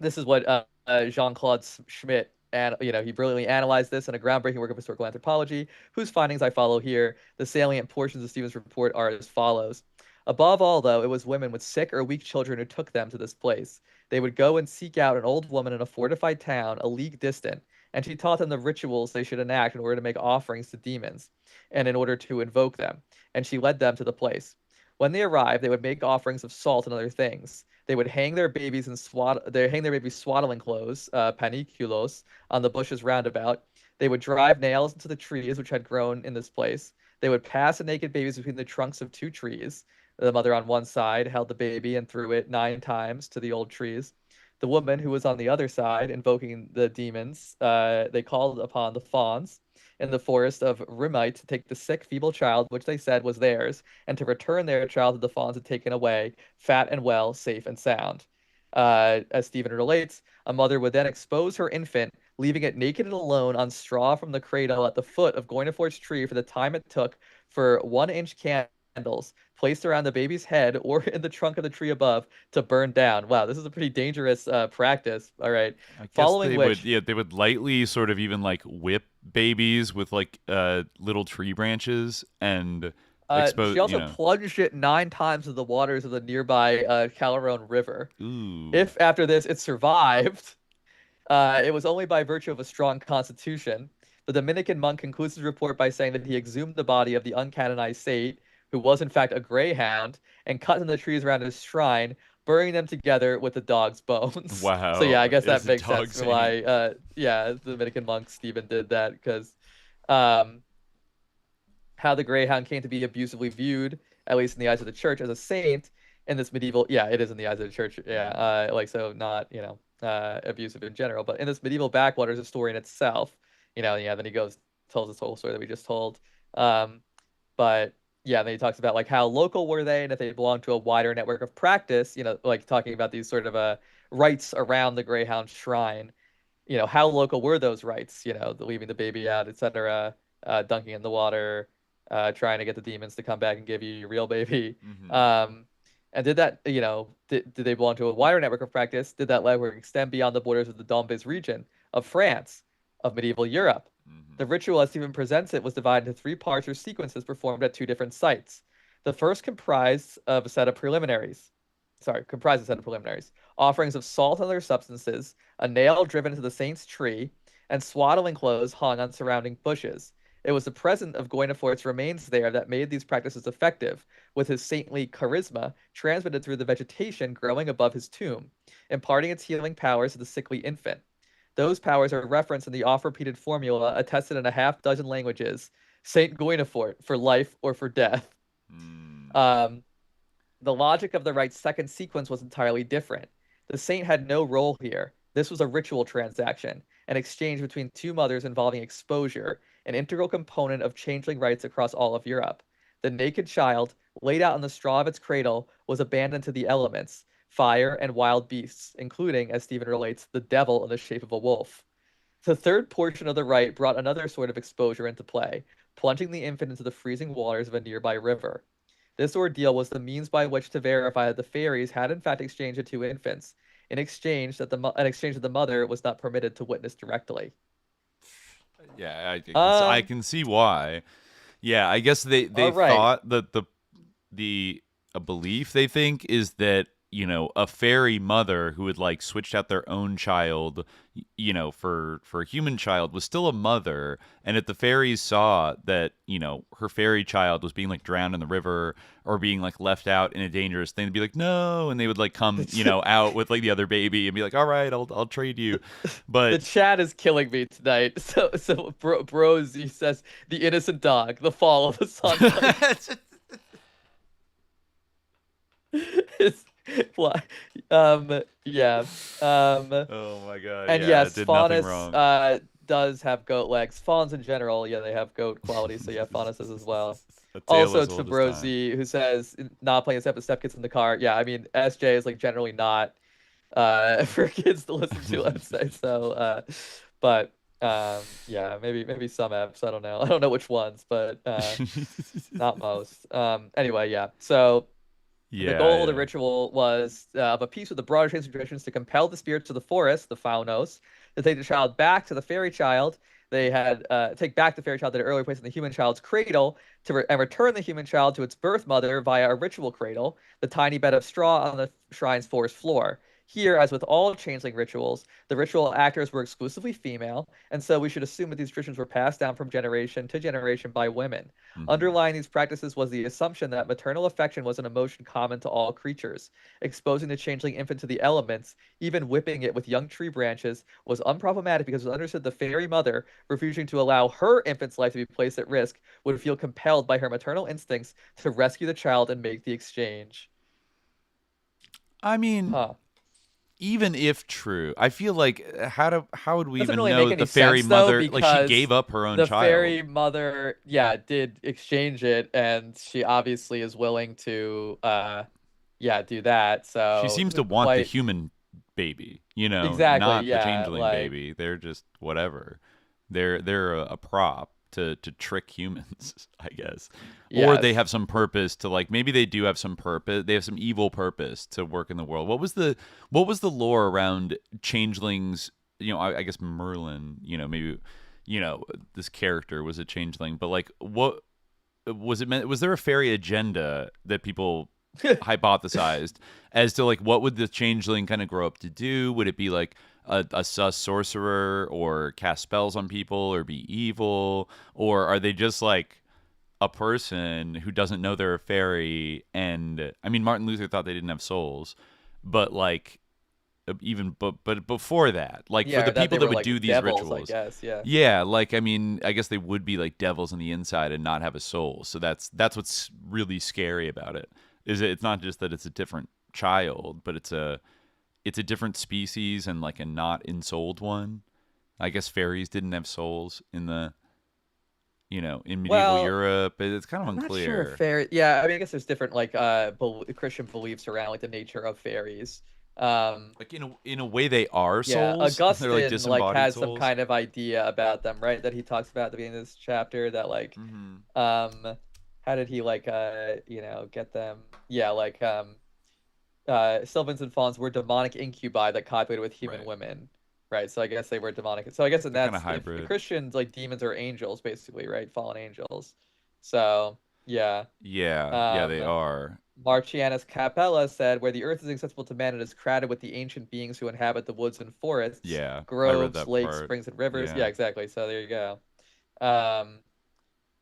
this is what Jean-Claude Schmitt, and he brilliantly analyzed this in a groundbreaking work of historical anthropology, whose findings I follow here. The salient portions of Stevens' report are as follows. Above all, though, it was women with sick or weak children who took them to this place. They would go and seek out an old woman in a fortified town a league distant, and she taught them the rituals they should enact in order to make offerings to demons, and in order to invoke them. And she led them to the place. When they arrived, they would make offerings of salt and other things. They would hang their babies in swaddling clothes, paniculos, on the bushes roundabout. They would drive nails into the trees which had grown in this place. They would pass the naked babies between the trunks of two trees. The mother on one side held the baby and threw it 9 times to the old trees. The woman who was on the other side, invoking the demons, they called upon the fauns in the forest of Rimite to take the sick, feeble child, which they said was theirs, and to return their child that the fauns had taken away, fat and well, safe and sound. As Stephen relates, a mother would then expose her infant, leaving it naked and alone on straw from the cradle at the foot of Goynefort's tree for the time it took for 1-inch candles placed around the baby's head or in the trunk of the tree above to burn down. Wow, this is a pretty dangerous practice. All right. I guess Following they which, would, yeah, they would lightly sort of even like whip babies with like little tree branches and expose, she also plunged it 9 times in the waters of the nearby Calderon River. Ooh. If after this it survived, it was only by virtue of a strong constitution. The Dominican monk concludes his report by saying that he exhumed the body of the uncanonized saint, who was in fact a greyhound, and cut in the trees around his shrine, burying them together with the dog's bones. So yeah, Wow. I guess It is that a makes dog sense for why saint. the Dominican monk Stephen did that, because um how the greyhound came to be abusively viewed, at least in the eyes of the church, as a saint in this medieval. Yeah, it is in the eyes of the church. Yeah, like so, not abusive in general, but in this medieval backwater is a story in itself. Yeah. Then he goes tells this whole story that we just told. Um, but yeah, then he talks about like how local were they and if they belonged to a wider network of practice. Like talking about these sort of rites around the greyhound shrine. How local were those rites? Leaving the baby out, etc., dunking in the water, trying to get the demons to come back and give you your real baby. Mm-hmm. And did that, did they belong to a wider network of practice? Did that network extend beyond the borders of the Dombes region, of France, of medieval Europe? Mm-hmm. The ritual, as Stephen presents it, was divided into 3 parts or sequences performed at 2 different sites. The first comprised a set of preliminaries. Offerings of salt and other substances, a nail driven into the saint's tree, and swaddling clothes hung on surrounding bushes. It was the presence of Goynefort's remains there that made these practices effective, with his saintly charisma transmitted through the vegetation growing above his tomb, imparting its healing powers to the sickly infant. Those powers are referenced in the oft-repeated formula attested in a half-dozen languages: Saint Goynefort, for life or for death. Mm. Um, the logic of the rite's second sequence was entirely different. The saint had no role here. This was a ritual transaction, an exchange between 2 mothers involving exposure, an integral component of changeling rites across all of Europe. The naked child, laid out on the straw of its cradle, was abandoned to the elements, fire and wild beasts, including, as Stephen relates, the devil in the shape of a wolf. The third portion of the rite brought another sort of exposure into play, plunging the infant into the freezing waters of a nearby river. This ordeal was the means by which to verify that the fairies had in fact exchanged the 2 infants, in exchange that the mother was not permitted to witness directly. Yeah, I Um, can see why. Yeah, I guess they all right. thought that the a belief they think is that a fairy mother who had like switched out their own child for a human child was still a mother, and if the fairies saw that her fairy child was being like drowned in the river or being like left out in a dangerous thing, they'd be like no, and they would like come out with like the other baby and be like, all right, I'll trade you. The But chat is killing me tonight. So Bros, he says the innocent dog, the fall of the sunlight. Why? Yeah. Um, Oh my god, and yeah, it yes, did nothing Faunus wrong. does have goat legs. Fawns in general, yeah, they have goat qualities. So yeah, Faunus does as well. A tale Also, as old as time. Trabrosi, who says not playing this episode gets in the car. Yeah, I mean SJ is like generally not for kids to listen to, I'd say. So but yeah, maybe some apps. I don't know. I don't know which ones, but not most. Anyway, yeah. So the Yeah, goal of the yeah. ritual was of a piece with the broader chains of traditions to compel the spirits of the forest, the Faunos, to take the child back to the fairy child. They had take back the fairy child that had earlier placed in the human child's cradle and return the human child to its birth mother via a ritual cradle, the tiny bed of straw on the shrine's forest floor. Here, as with all changeling rituals, the ritual actors were exclusively female, and so we should assume that these traditions were passed down from generation to generation by women. Hmm. Underlying these practices was the assumption that maternal affection was an emotion common to all creatures. Exposing the changeling infant to the elements, even whipping it with young tree branches, was unproblematic because it was understood the fairy mother, refusing to allow her infant's life to be placed at risk, would feel compelled by her maternal instincts to rescue the child and make the exchange. I mean, Huh. even if true, I feel like how would we Doesn't even really make know any the fairy sense though, mother, like she because gave up her own the child. fairy mother, yeah, did exchange it, and she obviously is willing to, yeah, do that. She So it seems to doesn't want the quite human baby, you know, exactly, not the yeah, changeling like baby. They're just whatever. They're a prop to trick humans, I guess. Or they yes. have some purpose to, like, maybe they do have some purpose. They have some evil purpose to work in the world. What was the lore around changelings? You know, I guess Merlin, you know, maybe, you know, this character was a changeling, but like what was it meant? Was there a fairy agenda that people hypothesized as to, like, what would the changeling kind of grow up to do? Would it be like a sus sorcerer or cast spells on people or be evil? Or are they just like a person who doesn't know they're a fairy? And I mean, Martin Luther thought they didn't have souls, but like even but before that, like for Yeah, the that people they that were would like do these devils, I rituals, guess, yeah. yeah, like I mean, I guess they would be like devils on the inside and not have a soul. So that's what's really scary about it. Is it's not just that it's a different child, but it's a different species and like a not ensouled one. I guess fairies didn't have souls in the, in medieval Well, Europe. It's kind of I'm not sure if unclear. fairy. Yeah, I mean, I guess there's different like Christian beliefs around like the nature of fairies. Um, Like in a way they are yeah, souls. They're like Augustine like disembodied has some souls. kind of idea about them, right? That he talks about at the beginning of this chapter. That like, Hmm. um, how did he like get them? Yeah, like Sylvans and Fawns were demonic incubi that copulated with human Right. women, right? So I guess they were demonic. So I guess in They're kind of that's if hybrid. Christians like demons are angels basically, right? Fallen angels. So yeah. Yeah, yeah, they Um, are. Marcianus Capella said, "Where the earth is accessible to man, it is crowded with the ancient beings who inhabit the woods and forests, Yeah, I read groves, that lakes, part. springs, and rivers." Yeah, Yeah. exactly. So there you go. Um,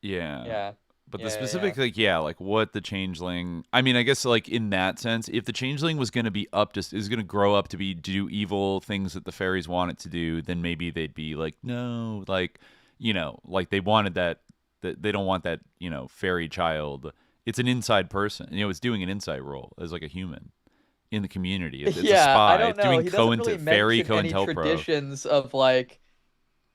Yeah. yeah, But the yeah, yeah, yeah. specific, like, yeah, like what the changeling, I mean, I guess like in that sense, if the changeling was going to be is going to grow up to do evil things that the fairies want it to do, then maybe they'd be like, no, like, like they wanted that they don't want that, fairy child. It's an inside person, it's doing an inside role as like a human in the community. It's a Yeah, I spy. don't It's know. doing He doesn't really fairy mention any COINTELPRO. traditions of like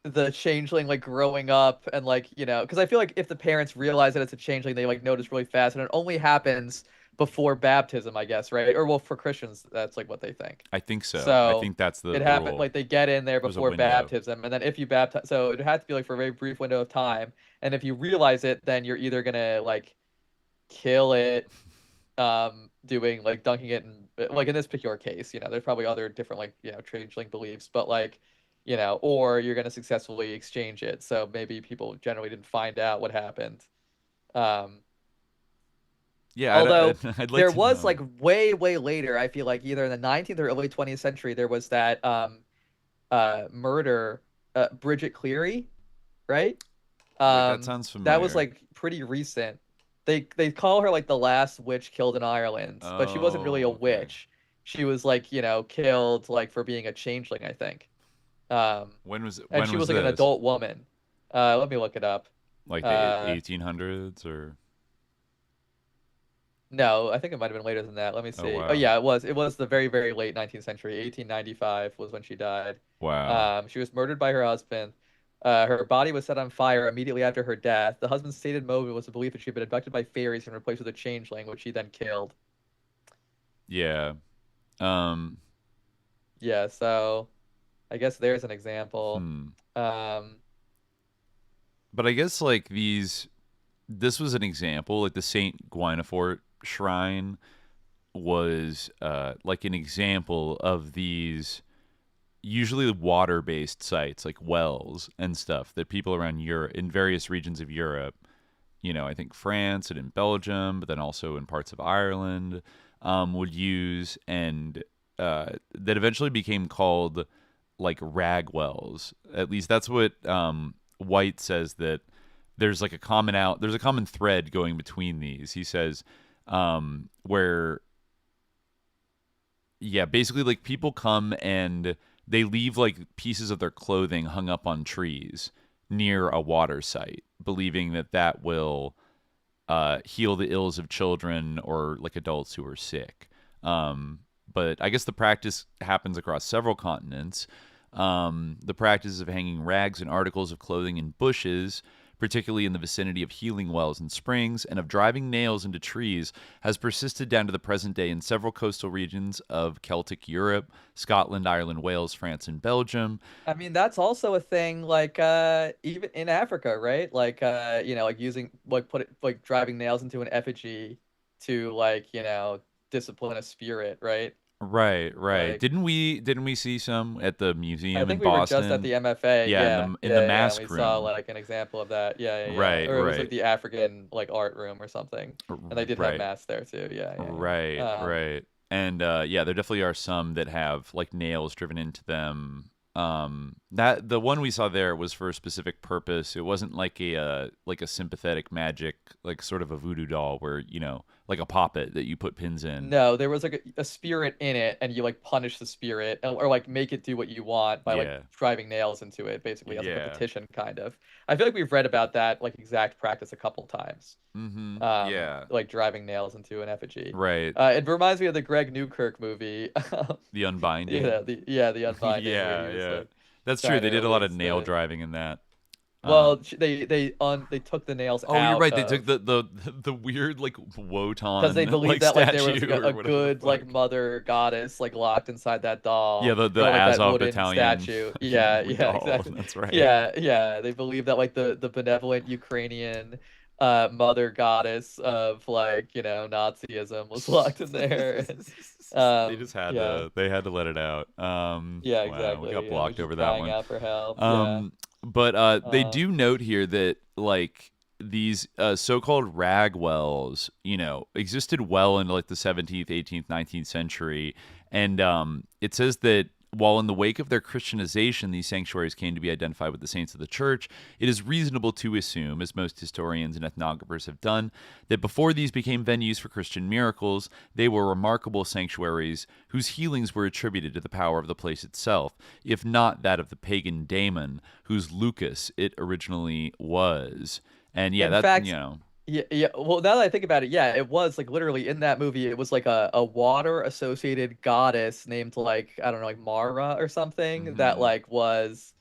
the changeling like growing up and like because I feel like if the parents realize that it's a changeling, they like notice really fast, and it only happens before baptism, I guess, right? Or well, for Christians, that's like what they think. I think so. I So think that's the it happened rule. like they get in there There's a before window. baptism, and then if you baptize, so it had to be like for a very brief window of time, and if you realize it, then you're either gonna like kill it doing like dunking it in like in this particular case, there's probably other different like changeling beliefs, but like or you're going to successfully exchange it, so maybe people generally didn't find out what happened. um Yeah, Although I'd like there to was like know. way later, I feel like either in the 19th or early 20th century there was that murder, Bridget Cleary, right? Wait, that sounds That was familiar. like pretty recent. They call her like the last witch killed in Ireland, but she wasn't really a Oh, okay. witch. She was like, killed like for being a changeling, I think. Um, and When she was was like an this? adult woman. Let me look it up. Like the Uh, 1800s or No, I think it might have been later than that. Let me Oh see. Oh wow. yeah, it was. It was the very, very late 19th century. 1895 was when she died. Wow. She was murdered by her husband. Her body was set on fire immediately after her death. The husband's stated motive was the belief that she had been abducted by fairies and replaced with a changeling, which he then killed. Yeah. Um Yeah, so I guess there's an example. hmm. Um, But I guess like this was an example, like the Saint Guinefort shrine was like an example of these usually water-based sites like wells and stuff that people around Europe in various regions of Europe, I think France and in Belgium, but then also in parts of Ireland, would use, and that eventually became called like rag wells. At least that's what White says, that there's a common thread going between these. He says where yeah, basically like people come and they leave like pieces of their clothing hung up on trees near a water site, believing that that will heal the ills of children or like adults who are sick. But I guess the practice happens across several continents. The practice of hanging rags and articles of clothing in bushes, particularly in the vicinity of healing wells and springs, and of driving nails into trees, has persisted down to the present day in several coastal regions of Celtic Europe, Scotland, Ireland, Wales, France, and Belgium. I mean, that's also a thing, like even in Africa, right? Like like using like driving nails into an effigy to like, discipline a spirit, right? Right, right. Like Didn't we see some at the I museum in think we were just at Boston? the MFA. Yeah, Yeah, in the yeah, yeah. And we mask saw room. like an example of that. Yeah, yeah, yeah. Right, Or it was like right. the African like art room or something. And they did have Right. masks there too. Yeah, yeah, Right, yeah. right. And yeah, there definitely are some that have like nails driven into them. That the one we saw there was for a specific purpose. It wasn't like a sympathetic magic, like sort of a voodoo doll where, like a poppet that you put pins in. No, there was like a spirit in it, and you like punish the spirit or like make it do what you want by like Yeah. driving nails into it, basically as like a Yeah. petition kind of. I feel like we've read about that like exact practice a couple times. Mm-hmm. Yeah. Like driving nails into an effigy. Right. It reminds me of the Greg Newkirk movie. The unbinding. The unbinding where Yeah, he was yeah. like That's true. trying They to did a lot of release nail the. driving in that. Well, Um, they took the nails oh, you're out right. They took of the weird like because they Wotan believed like that like there was statue like, a or whatever the good like fuck. mother goddess like locked inside that Yeah, doll the like that Azov wooden Battalion statue. Yeah, yeah, doll. exactly. That's right. Yeah, yeah. They believe that like the benevolent Ukrainian mother goddess of like Nazism was locked in there. They just had Yeah, to let it out. yeah, Wow, we got exactly. Was blocked just over that crying one. out for help. Yeah. But they Uh, do note here that like these so-called rag wells, existed well into like the 17th, 18th, 19th century, and it says that while in the wake of their Christianization, these sanctuaries came to be identified with the saints of the church, it is reasonable to assume, as most historians and ethnographers have done, that before these became venues for Christian miracles, they were remarkable sanctuaries whose healings were attributed to the power of the place itself, if not that of the pagan Daemon, whose Lucas it originally was. And yeah, in that, fact, yeah, yeah. Well, now that I think about it, yeah, it was like literally in that movie, it was like a water associated goddess named like I don't know, like Mara or something that mhm.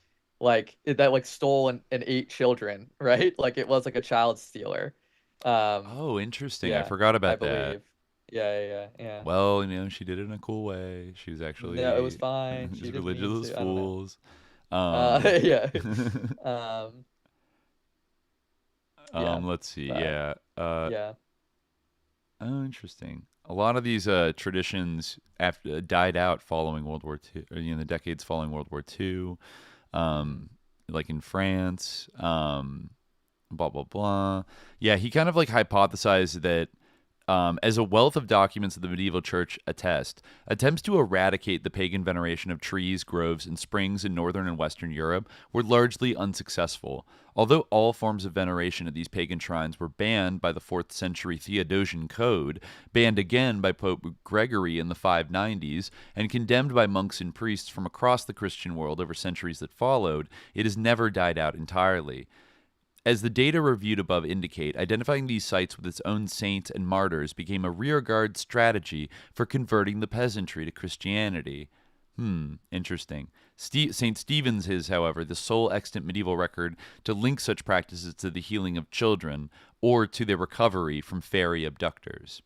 that like stole and ate children, right? Like it was like a child stealer. Oh, interesting. I Yeah, forgot I about that. believe. Yeah, yeah, yeah, yeah. Well, she did it in a cool way. She was No, it was actually fine. She as didn't religious mean as to. I don't know. fools. Um, Yeah. Um, yeah. let's see. But Yeah. yeah. Oh, interesting. A lot of these traditions after died out following World War II, or, the decades following World War II. Mhm. Like in France. Blah blah blah. Yeah, he kind of like hypothesized that as a wealth of documents of the medieval church attest, attempts to eradicate the pagan veneration of trees, groves, and springs in northern and western Europe were largely unsuccessful. Although all forms of veneration at these pagan shrines were banned by the 4th century Theodosian Code, banned again by Pope Gregory in the 590s, and condemned by monks and priests from across the Christian world over centuries that followed, it has never died out entirely. As the data reviewed above indicate, identifying these sites with its own saints and martyrs became a rearguard strategy for converting the peasantry to Christianity. Interesting. St. Stephen's is, however, the sole extant medieval record to link such practices to the healing of children or to their recovery from fairy abductors.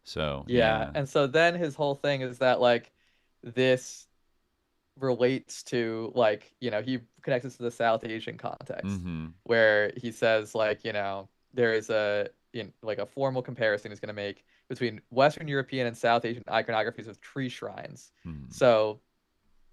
So, Yeah, yeah. and so then his whole thing is that like this relates to like, he connects this to the South Asian context Mm-hmm. where he says like, there is like a formal comparison he's going to make between Western European and South Asian iconographies of tree shrines. Mm-hmm. So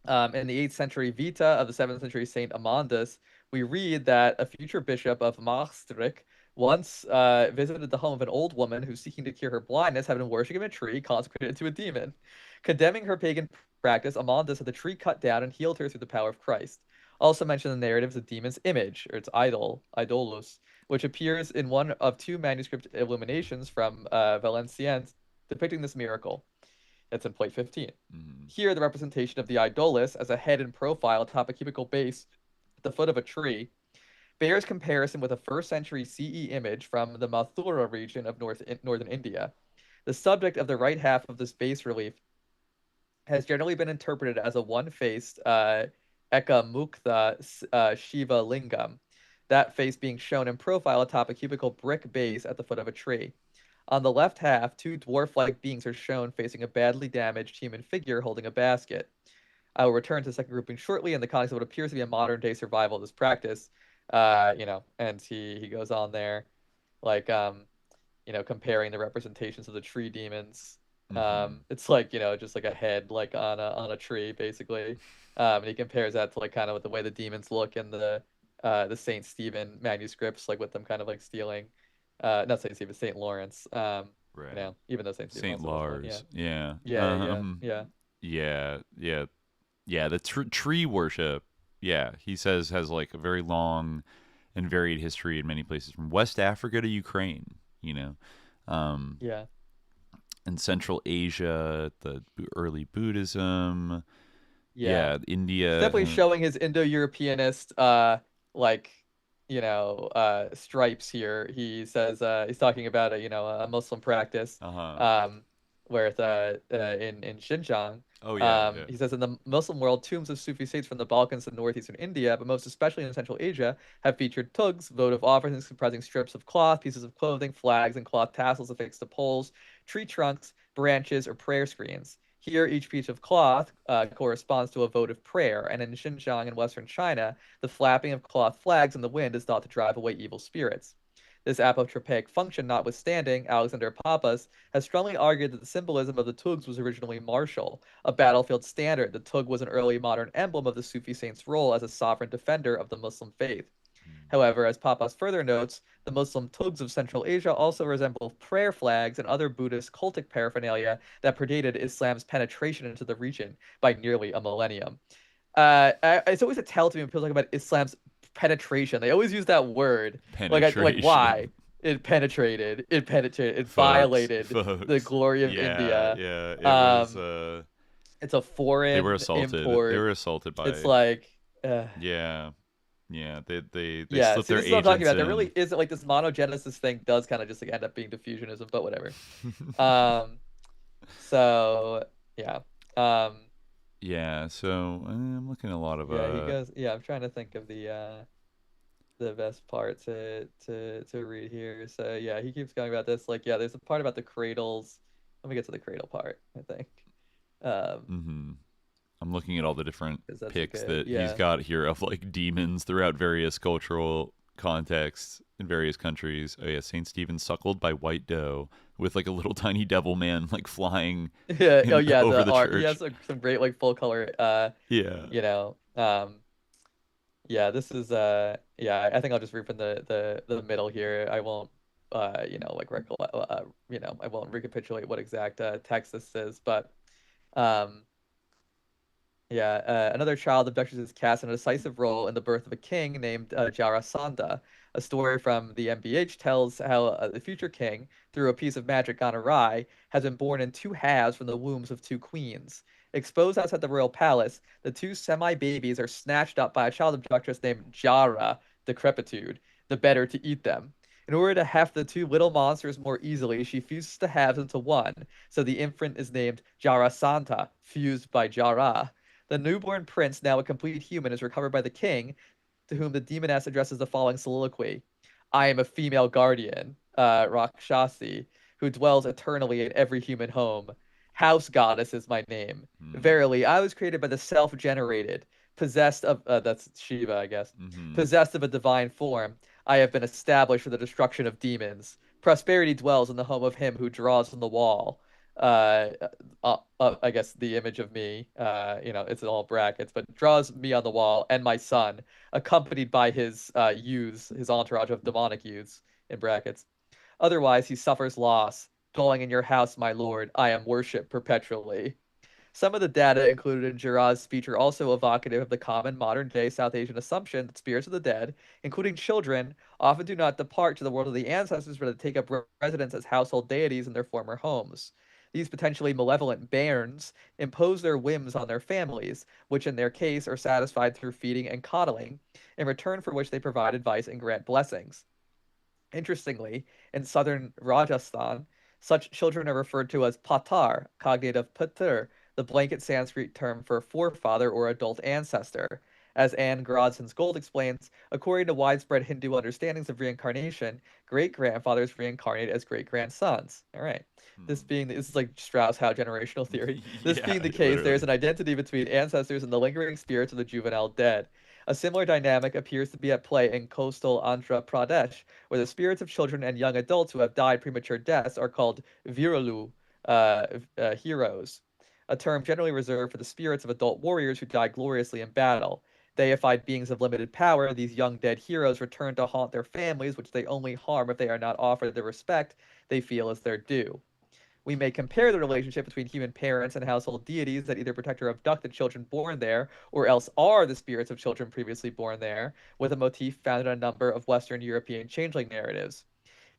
in the 8th century Vita of the 7th century Saint Amandus, we read that a future bishop of Maastricht once visited the home of an old woman who, seeking to cure her blindness, had been worshiping a tree consecrated to a demon. Condemning her pagan practice, Amandus had the tree cut down and healed her through the power of Christ. Also mentioned in the narrative is the demon's image, or its idol, idolus, which appears in one of two manuscript illuminations from Valenciennes depicting this miracle. That's in plate 15. Mm-hmm. Here, the representation of the idolus as a head and profile atop a cubical base at the foot of a tree bears comparison with a 1st century CE image from the Mathura region of northern India. The subject of the right half of this bas relief has generally been interpreted as a one-faced Eka Mukta Shiva Lingam, that face being shown in profile atop a cubical brick base at the foot of a tree. On the left half, two dwarf-like beings are shown facing a badly damaged human figure holding a basket. I will return to the second grouping shortly in the context of what appears to be a modern-day survival of this practice. And he goes on there, like, comparing the representations of the tree demons. Mm-hmm. It's like, just like a head, like on a tree, basically. And he compares that to like kind of with the way the demons look in the Saint Stephen manuscripts, like with them kind of like stealing, not Saint Stephen, Saint Lawrence. Right. Even though Saint Stephen St. also was one, yeah, Lars. Yeah. yeah. Yeah. Yeah. Yeah. The tree worship, yeah, he says has like a very long and varied history in many places from West Africa to Ukraine, um, Yeah. and Central Asia, the early Buddhism. Yeah. Yeah. It's India. definitely showing his Indo-Europeanist like stripes here. He says he's talking about a Muslim practice Uh-huh. um where it's in Xinjiang. Oh, yeah. Yeah. He says in the Muslim world, tombs of Sufi saints from the Balkans and northeastern India, but most especially in Central Asia, have featured tugs, votive offerings comprising strips of cloth, pieces of clothing, flags, and cloth tassels affixed to poles, tree trunks, branches, or prayer screens. Here, each piece of cloth corresponds to a votive prayer, and in Xinjiang and Western China, the flapping of cloth flags in the wind is thought to drive away evil spirits. This apotropaic function notwithstanding, Alexander Papas has strongly argued that the symbolism of the tugs was originally martial, a battlefield standard. The tug was an early modern emblem of the Sufi saint's role as a sovereign defender of the Muslim faith. However, as Papas further notes, the Muslim tugs of Central Asia also resemble prayer flags and other Buddhist cultic paraphernalia that predated Islam's penetration into the region by nearly a millennium. It's always a tell to me when people talk about Islam's penetration. They always use that word. Like why? Penetration. It Folks, violated the folks. glory of Yeah, India. yeah. It was. Um, it's a They foreign were assaulted. import. They were assaulted by. It's like, Yeah, yeah. They yeah. slipped See, their this is what I'm talking agents about. There in. really isn't like this monogenesis thing does kind of just like end up being diffusionism, but whatever. Um, so yeah. Um, Yeah. So I'm looking at a lot of yeah, he goes. Yeah, I'm trying to think of the best part to read here. So yeah, he keeps going about this. Like, yeah, there's a part about the cradles. Let me get to the cradle part, I think. Mm-hmm. I'm looking at all the different 'Cause that's pics good. that he's Yeah. got here of like demons throughout various cultural contexts in various countries. Oh yeah, Saint Stephen suckled by white doe with like a little tiny devil man like flying Yeah. Oh yeah, over the the art. He church. has some great like full color. Yeah. You know. Yeah. This is yeah. I think I'll just read from the middle here. I won't. Like I won't recapitulate what exact text this is, but um. Yeah, another child of Duchess is cast in a decisive role in the birth of a king named Jarasandha. A story from the MBH tells how the future king, through a piece of magic gone awry, has been born in two halves from the wombs of two queens. Exposed outside the royal palace, the two semi-babies are snatched up by a child abductress named Jara, Decrepitude. the better to eat them. In order to heft the two little monsters more easily, she fuses the halves into one, so the infant is named Jarasanta, fused by Jara. The newborn prince, now a complete human, is recovered by the king, to whom the demoness addresses the following soliloquy: I am a female guardian, Rakshasi, who dwells eternally in every human home. House goddess is my name. Hmm. Verily, I was created by the self-generated, possessed of, that's Shiva, I guess, Hmm. possessed of a divine form. I have been established for the destruction of demons. Prosperity dwells in the home of him who draws on the wall. Uh, I guess the image of me, it's in all brackets, but draws me on the wall and my son, accompanied by his youths, his entourage of demonic youths in brackets. Otherwise, he suffers loss. Dwelling in your house, my lord, I am worshipped perpetually. Some of the data included in Giraud's speech are also evocative of the common modern day South Asian assumption that spirits of the dead, including children, often do not depart to the world of the ancestors but take up residence as household deities in their former homes. These potentially malevolent bairns impose their whims on their families, which in their case are satisfied through feeding and coddling, in return for which they provide advice and grant blessings. Interestingly, in southern Rajasthan, such children are referred to as patar, cognate of pater, the blanket Sanskrit term for forefather or adult ancestor. As Anne Grodson's Gold explains, according to widespread Hindu understandings of reincarnation, great grandfathers reincarnate as great grandsons. All right. Hmm. This is like Strauss-Howe generational theory. This Yeah, being the case, there is literally. an identity between ancestors and the lingering spirits of the juvenile dead. A similar dynamic appears to be at play in coastal Andhra Pradesh, where the spirits of children and young adults who have died premature deaths are called virulu, heroes, a term generally reserved for the spirits of adult warriors who died gloriously in battle. Deified beings of limited power, these young dead heroes return to haunt their families, which they only harm if they are not offered the respect they feel is their due. We may compare the relationship between human parents and household deities that either protect or abduct the children born there, or else are the spirits of children previously born there, with a motif found in a number of Western European changeling narratives.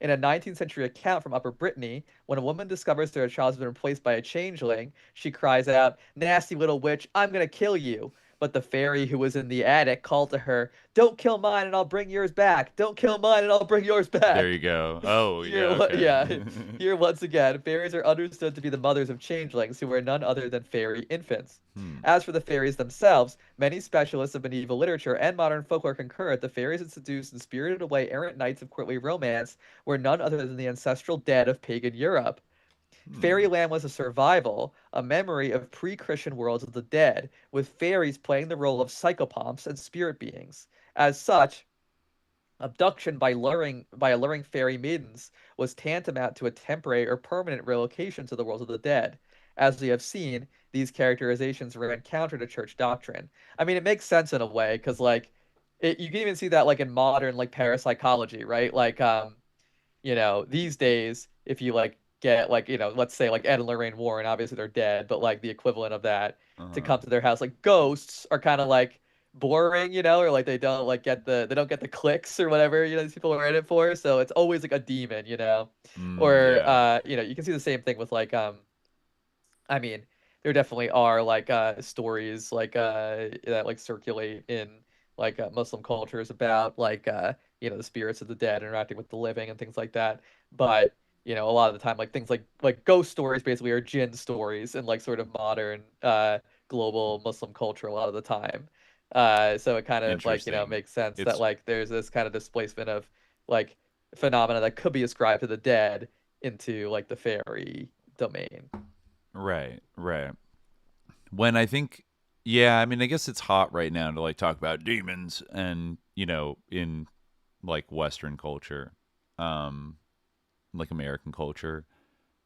In a 19th century account from Upper Brittany, when a woman discovers that her child has been replaced by a changeling, she cries out, Nasty little witch, I'm going to kill you. But the fairy who was in the attic called to her, Don't kill mine and I'll bring yours back. Don't kill mine and I'll bring yours There you back. go. Oh, Here, yeah, okay. yeah, here once again, fairies are understood to be the mothers of changelings, who are none other than fairy infants. Hmm. As for the fairies themselves, many specialists of medieval literature and modern folklore concur that the fairies had seduced and spirited away errant knights of courtly romance were none other than the ancestral dead of pagan Europe. Hmm. Fairyland was a survival, a memory of pre-Christian worlds of the dead, with fairies playing the role of psychopomps and spirit beings. As such, abduction by alluring fairy maidens was tantamount to a temporary or permanent relocation to the world of the dead. As we have seen, these characterizations ran counter to church doctrine. I mean, it makes sense in a way because, like, you can even see that like in modern like parapsychology, right? These days, if you like get like, let's say like Ed and Lorraine Warren, obviously they're dead, but like the equivalent of that to Uh-huh. come to their house, like ghosts are kind of like boring, or like they don't get the clicks or whatever, these people are in it for. So it's always like a demon, or Yeah. you can see the same thing with like I mean, there definitely are like stories like that like circulate in like Muslim cultures about like the spirits of the dead interacting with the living and things like that. But a lot of the time like things like ghost stories basically are jinn stories in like sort of modern global Muslim culture a lot of the time. So it kind of like Interesting. makes sense that It's like there's this kind of displacement of like phenomena that could be ascribed to the dead into like the fairy domain. right, right. When I think, yeah, I mean, I guess it's hot right now to like talk about demons and, in like Western culture, um, like American culture,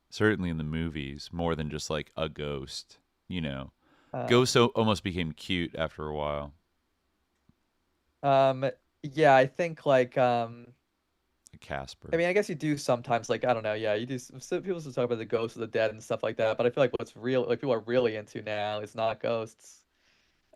certainly in the movies, more than just like a ghost, you know. Uh, Ghosts almost became cute after a while. Um, yeah, I think like Like I Casper. mean, I guess you do sometimes like I don't know, yeah, you do some people still talk about the ghosts of the dead and stuff like that, but I feel like what's real like people are really into now is not ghosts.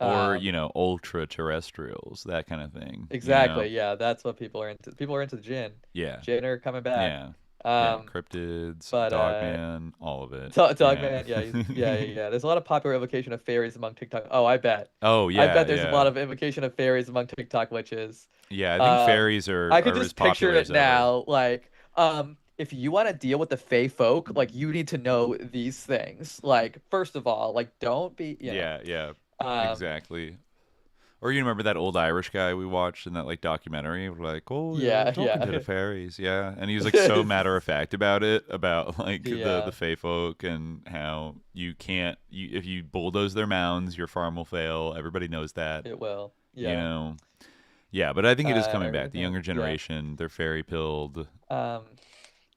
Or, Um, ultra terrestrials, that kind of thing, exactly, yeah, that's what people are into. People are into Jinn. Yeah. Jinn are coming back. Yeah. Yeah, Um, cryptids, but Dogman, all of it. Yeah. Dogman, yeah, yeah. There's a lot of popular invocation of fairies among TikTok. Oh, I bet. Oh I yeah, bet there's a lot yeah. of invocation of fairies among TikTok witches. Yeah, I think Um, fairies I could are as just picture popular it as ever. now, like, if you want to deal with the Fey folk, like, you need to know these things. Like, first of all, like, don't be, Yeah, yeah. um, Exactly. Or you remember that old Irish guy we watched in that like documentary? We're like, oh yeah, yeah, talking to the yeah, fairies, yeah. And he was like so matter of fact about it, about like the yeah, Fey folk and how you can't you if you bulldoze their mounds, your farm will fail. Everybody knows that, it will, you yeah. know. Yeah, but I think it is coming back. Or, The younger yeah. generation, they're fairy pilled. Um,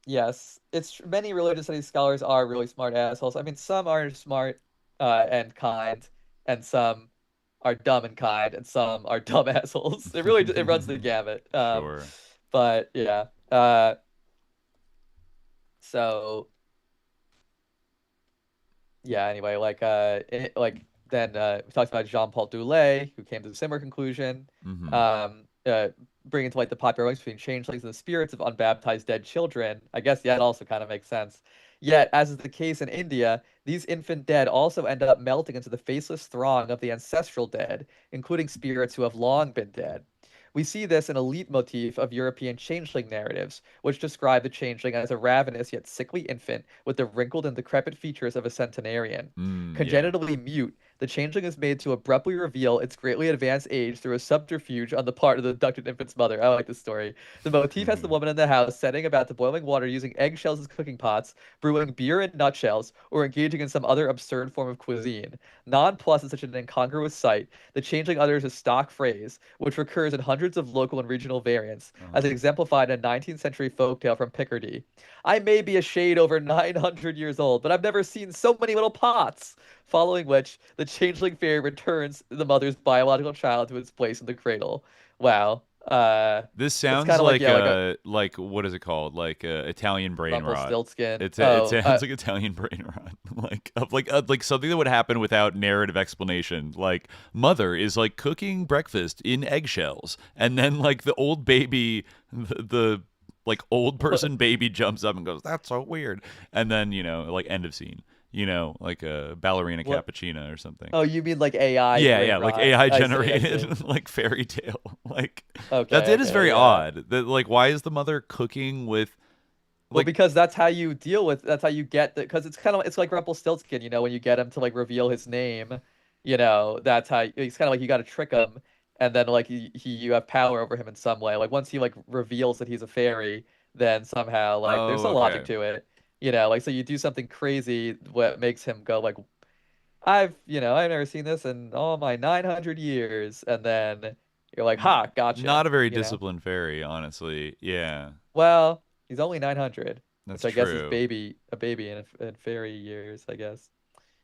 yes, many religious studies scholars are really smart assholes. I mean, some are smart and kind, and some are dumb and kind, and some are dumb assholes. It runs the gamut. Sure. But yeah. So yeah, anyway, like then we talked about Jean-Paul Doulet, who came to a similar conclusion, Hmm. um, bringing to light the popular links between changelings and the spirits of unbaptized dead children. I guess that also kind of makes sense. Yet, as is the case in India, these infant dead also end up melting into the faceless throng of the ancestral dead, including spirits who have long been dead. We see this in a leitmotif of European changeling narratives, which describe the changeling as a ravenous yet sickly infant with the wrinkled and decrepit features of a centenarian. Mm, yeah. Congenitally mute, the changeling is made to abruptly reveal its greatly advanced age through a subterfuge on the part of the abducted infant's mother. I like this story. The motif has the woman in the house setting about the boiling water using eggshells as cooking pots, brewing beer in nutshells, or engaging in some other absurd form of cuisine. Nonplussed is such an incongruous sight, the changeling utters a stock phrase, which recurs in hundreds of local and regional variants, as Uh-huh. exemplified in a 19th century folktale from Picardy. I may be a shade over 900 years old, but I've never seen so many little pots. Following which, the changeling fairy returns the mother's biological child to its place in the cradle. Wow. This It's sounds kind of like, yeah, like a like what is it called? Like Italian brain rot. Rumpelstiltskin. It Oh, sounds like Italian brain rot. Like of like something that would happen without narrative explanation. Like mother is like cooking breakfast in eggshells, and then like the old baby, the like old person baby jumps up and goes, "That's so weird," and then like end of scene. Like a ballerina what? cappuccina or something. Oh, you mean like AI Yeah, brain yeah, like rot? AI I see, I see. generated like fairy tale. Like that Okay, it is okay, very yeah. odd. That like why is the mother cooking with Well, like because that's how you deal with that's how you get the because it's like Rumpelstiltskin, when you get him to like reveal his name, that's how it's kind of like you got to trick him, and then like you have power over him in some way. Like once he like reveals that he's a fairy, then somehow like there's oh, some logic okay. to it, like so you do something crazy what makes him go like I've never seen this in all my 900 years, and then you're like, ha, gotcha, Not a very disciplined fairy, honestly. Yeah. Well, he's only 900, That's which I guess is true. a baby in fairy years, I guess.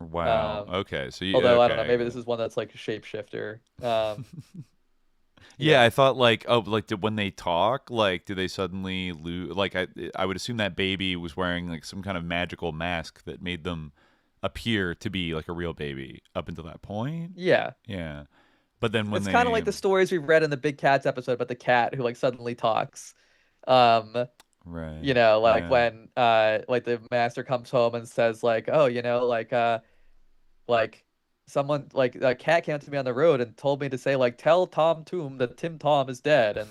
Wow. Um, Okay. So you although I don't know, maybe okay. this is one that's like a shapeshifter. Yeah, Yeah. I thought like like when they talk, like do they suddenly lose like I would assume that baby was wearing like some kind of magical mask that made them appear to be like a real baby up until that point. Yeah. Yeah. But then when It's kind of they like the stories we read in the Big Cats episode about the cat who like suddenly talks. Um, right. like Yeah. when like the master comes home and says like, "Oh, like someone like a cat came up to me on the road and told me to say like tell Tom Tomb that Tim Tom is dead."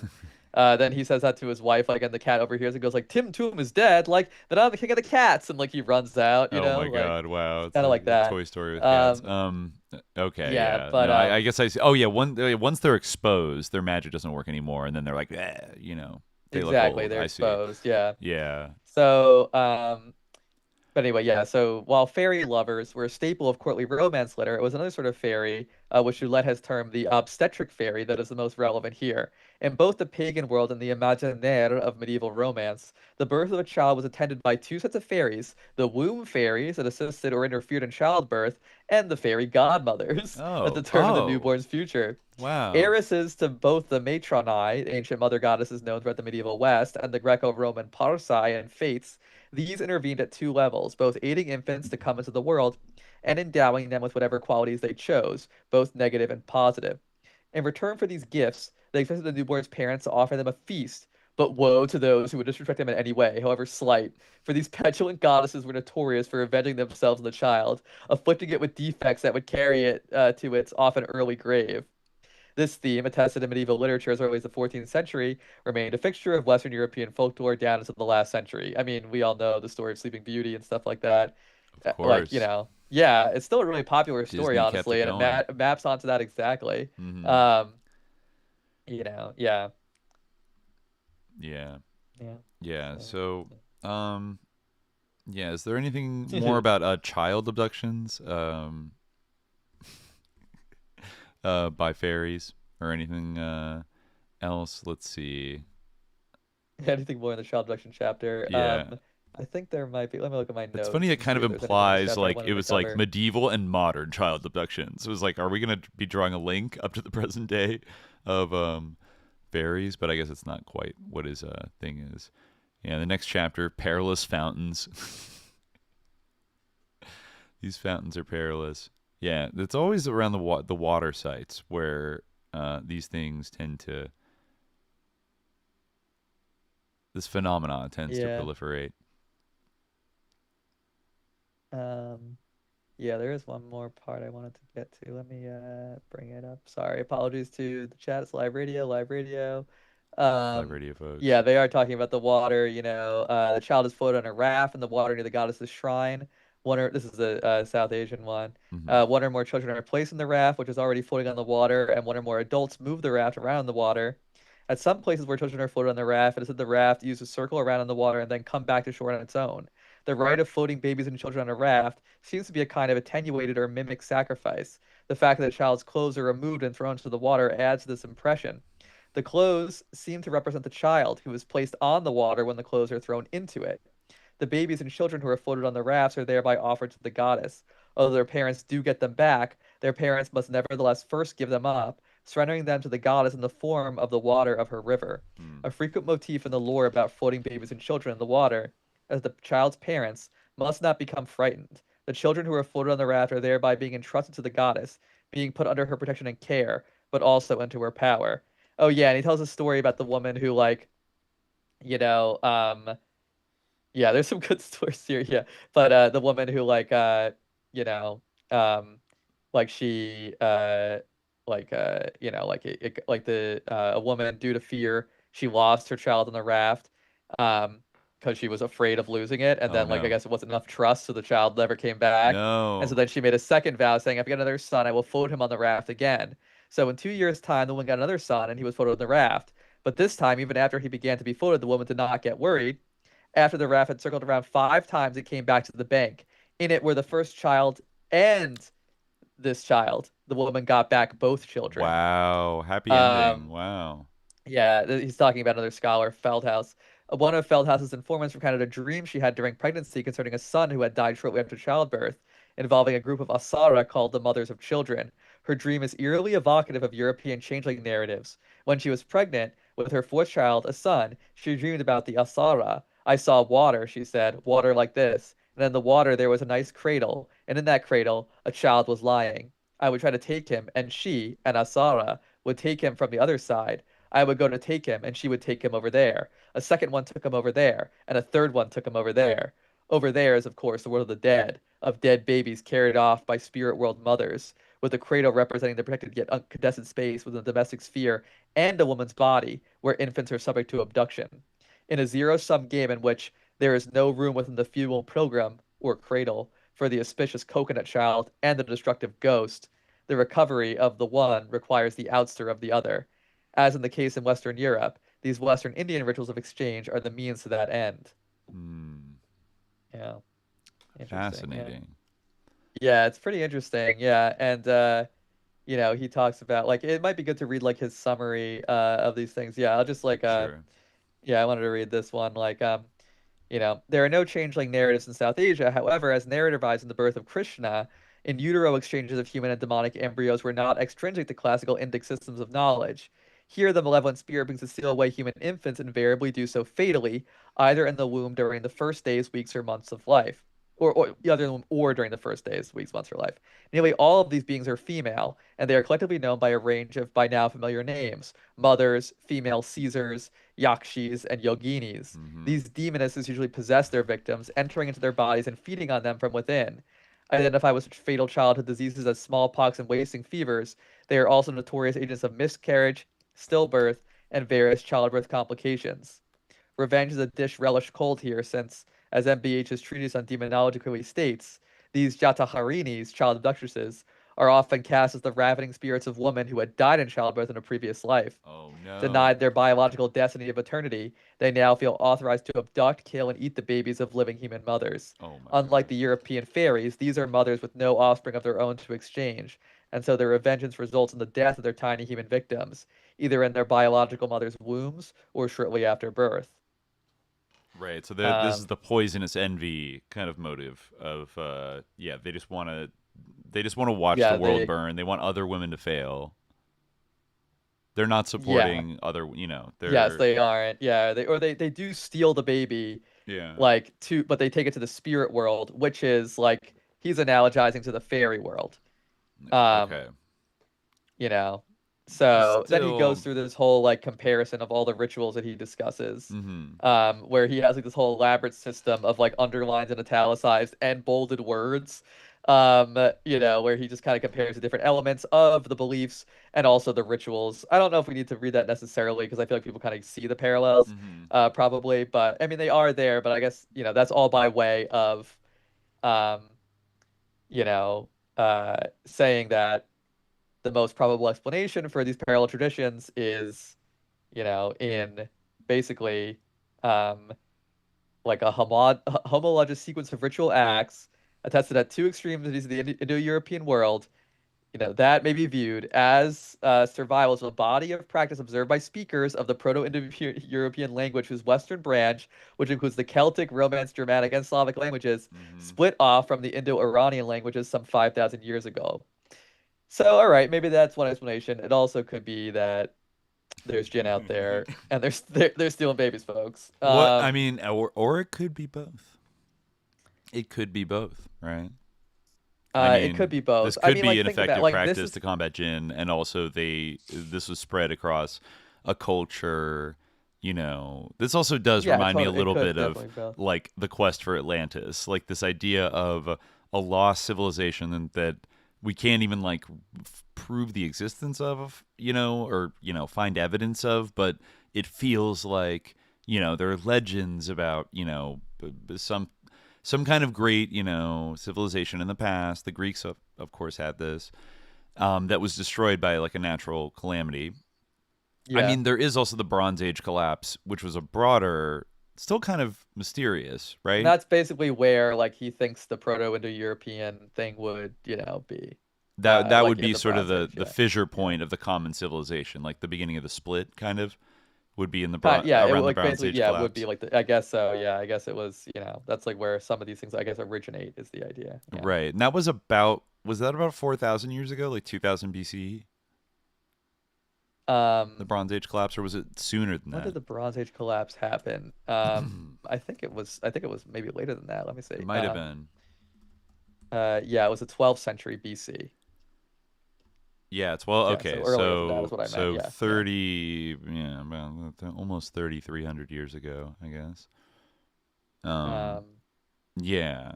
And then he says that to his wife, like, and the cat overhears and goes like, "Tim Tomb is dead, like then I'm the king of the cats." And like he runs out, Oh my like God! Wow, it's it's kind of like a that. Toy Story with cats. Um Okay, yeah, yeah. but No, I guess I see. Oh yeah, once they're exposed, their magic doesn't work anymore, and then they're like, they look exactly, old. they're I see. exposed. Yeah. Yeah. So but anyway, yeah, so while fairy lovers were a staple of courtly romance litter, it was another sort of fairy, which Roulette has termed the obstetric fairy, that is the most relevant here. In both the pagan world and the imaginaire of medieval romance, the birth of a child was attended by two sets of fairies, the womb fairies that assisted or interfered in childbirth, and the fairy godmothers that Oh. determined the Oh. newborn's future. Wow. Heiresses to both the Matronae, ancient mother goddesses known throughout the medieval West, and the Greco-Roman Parcae and Fates, these intervened at two levels, both aiding infants to come into the world and endowing them with whatever qualities they chose, both negative and positive. In return for these gifts, they expected the newborn's parents to offer them a feast, But woe to those who would disrespect them in any way, however slight. For these petulant goddesses were notorious for avenging themselves on the child, afflicting it with defects that would carry it to its often early grave. This theme, attested in medieval literature as early as the 14th century, remained a fixture of Western European folklore down into the last century. I mean, we all know the story of Sleeping Beauty and stuff like that. Of Like, course. yeah, it's still a really popular story, Disney kept it honestly, and it going. maps onto that exactly. Hmm. Um, yeah, Yeah. yeah. Yeah. So, So, um, yeah, is there anything more about child abductions by fairies or anything else? Let's see. anything more in the child abduction chapter? Yeah. I think there might be. Let me look at my It's funny notes it and kind see of if there's anything in this implies chapter I like it wanted to was like cover. medieval and modern child abductions. It was like, are we gonna be drawing a link up to the present day of fairies? But I guess it's not quite what his thing is. Yeah, the next chapter, perilous fountains. These fountains are perilous. Yeah, it's always around the water sites where these things tend to this phenomenon tends to Yeah. proliferate. Um, Yeah, there is one more part I wanted to get to. Let me bring it up. Sorry, apologies to the chat. It's live radio, live radio. Live Um, radio, folks. yeah, they are talking about the water. The child is floated on a raft in the water near the goddess's shrine. This is the South Asian one. Hmm. One or more children are placed in the raft, which is already floating on the water, and one or more adults move the raft around the water. At some places where children are floated on the raft, it is that the raft uses to circle around in the water and then come back to shore on its own. The rite of floating babies and children on a raft seems to be a kind of attenuated or mimic sacrifice. The fact that the child's clothes are removed and thrown into the water adds to this impression. The clothes seem to represent the child who is placed on the water when the clothes are thrown into it. The babies and children who are floated on the rafts are thereby offered to the goddess. Although their parents do get them back, their parents must nevertheless first give them up, surrendering them to the goddess in the form of the water of her river. Mm. A frequent motif in the lore about floating babies and children in the water, as the child's parents must not become frightened. The children who are floated on the raft are thereby being entrusted to the goddess, being put under her protection and care, but also into her power. Oh yeah, and he tells a story about the woman who you know, um, yeah, there's some good stories here, yeah. But the woman who you know, um, like she like the a woman due to fear, she lost her child on the raft, um, because she was afraid of losing it, and Oh then I no. guess it wasn't enough trust, so the child never came back. And so No. then she made a second vow saying, if I get another son, I will float him on the raft again. So in 2 years' time, the woman got another son, and he was floated on the raft. But this time, even after he began to be floated, the woman did not get worried. After the raft had circled around 5 times, it came back to the bank. In it were the first child and this child. The woman got back both children. Wow. Happy ending. Um, Wow. yeah, he's talking about another scholar, Feldhaus. One of Feldhaus's informants recounted a dream she had during pregnancy concerning a son who had died shortly after childbirth, involving a group of Asara called the Mothers of Children. Her dream is eerily evocative of European changeling narratives. When she was pregnant with her fourth child, a son, she dreamed about the Asara. I saw water, she said, water like this. And in the water there was a nice cradle, and in that cradle a child was lying. I would try to take him, and she, an Asara, would take him from the other side. I would go to take him, and she would take him over there. A second one took him over there, and a third one took him over there. Over there is, of course, the world of the dead, of dead babies carried off by spirit world mothers, with the cradle representing the protected yet uncontested space within the domestic sphere, and a woman's body, where infants are subject to abduction. In a zero-sum game in which there is no room within the feudal program, or cradle, for the auspicious coconut child and the destructive ghost, the recovery of the one requires the ouster of the other. As in the case in Western Europe, these Western Indian rituals of exchange are the means to that end. Hmm. Yeah, interesting. Yeah, Fascinating. yeah, it's pretty interesting. Yeah, and he talks about like it might be good to read like his summary of these things. Yeah, I'll just Sure. yeah, I wanted to read this one. There are no changeling narratives in South Asia. However, as narrativized in the birth of Krishna, in utero exchanges of human and demonic embryos were not extrinsic to classical Indic systems of knowledge. Here, the malevolent spirit brings to steal away human infants invariably do so fatally, either in the womb during the first days, weeks, or months of life. or or during the first days, weeks, months of her life. Nearly all of these beings are female, and they are collectively known by a range of by now familiar names: mothers, female Caesars, yakshis, and yoginis. Hmm. These demonesses usually possess their victims, entering into their bodies and feeding on them from within. Identified with such fatal childhood diseases as smallpox and wasting fevers, they are also notorious agents of miscarriage, stillbirth, and various childbirth complications. Revenge is a dish relished cold here, since, as MBH's treatise on demonology clearly states, these Jataharinis, child abductresses, are often cast as the ravening spirits of women who had died in childbirth in a previous life. Oh no. Denied their biological destiny of eternity, they now feel authorized to abduct, kill, and eat the babies of living human mothers. Oh my Unlike God. the European fairies, these are mothers with no offspring of their own to exchange, and so their vengeance results in the death of their tiny human victims, either in their biological mother's wombs or shortly after birth. Right. So this is Um, the poisonous envy kind of motive of yeah, they just want to watch the yeah, world they, burn. They want other women to fail. They're not yeah, supporting other, yes, they're they aren't. Yeah, they do steal the baby, yeah. but they take it to the spirit world, which is like he's analogizing to the fairy world. Um, Okay. you know. Which is So then he goes still through this whole like comparison of all the rituals that he discusses, mhm. where he has like this whole elaborate system of like underlines and italicized and bolded words, where he just kind of compares the different elements of the beliefs and also the rituals. I don't know if we need to read that necessarily because I feel like people kind of see the parallels, Mhm. probably, but I mean they are there, but I guess that's all by way of, um, you know, saying that the most probable explanation for these parallel traditions is, in basically, um, like a homologous sequence of ritual acts attested at two extremities of the Indo-European world. That may be viewed as survival of a body of practice observed by speakers of the Proto-Indo-European language whose Western branch, which includes the Celtic, Romance, Germanic, and Slavic languages, Mhm. split off from the Indo-Iranian languages some 5,000 years ago. So, all right, maybe that's one explanation. It also could be that there's Jin out there and they're stealing babies, folks. What I mean, or it could be both. It could be both, right? I It could mean, be both. this I could mean, be like an think about effective like this practice is to combat Jin, and also this was spread across a culture. This also does yeah, remind me a totally. It little could bit of definitely be both. like the quest for Atlantis, like this idea of a lost civilization that we can't even like prove the existence of, or find evidence of, but it feels like there are legends about some kind of great, civilization in the past. The Greeks, of course, had this that was destroyed by like a natural calamity. I Yeah. mean, there is also the Bronze Age collapse, which was a broader, still kind of mysterious, And right? that's basically where like he thinks the Proto-Indo-European thing would, be. That Like would in be the sort of Bronze the Age, the yeah. fissure Yeah. point of the common civilization, like the beginning of the split, kind of would be in the Yeah, it would around the like Bronze basically, Age yeah, it would be collapse, like I guess so. Yeah, I guess it was, that's like where some of these things I guess originate is the idea. Yeah. right? And that was that about 4,000 years ago, like 2000 BCE, the Um, Bronze Age collapse, or was it sooner than when did that? the Bronze Age collapse happen? I think it was maybe later than that. Let me It see. might have been. Yeah, it was the 12th century BC. Yeah, it's well, Yeah, so okay. earlier than that is So what I meant. so Yeah, yeah. 30, yeah, about almost 3,300 years ago, I guess. Um, Um, yeah.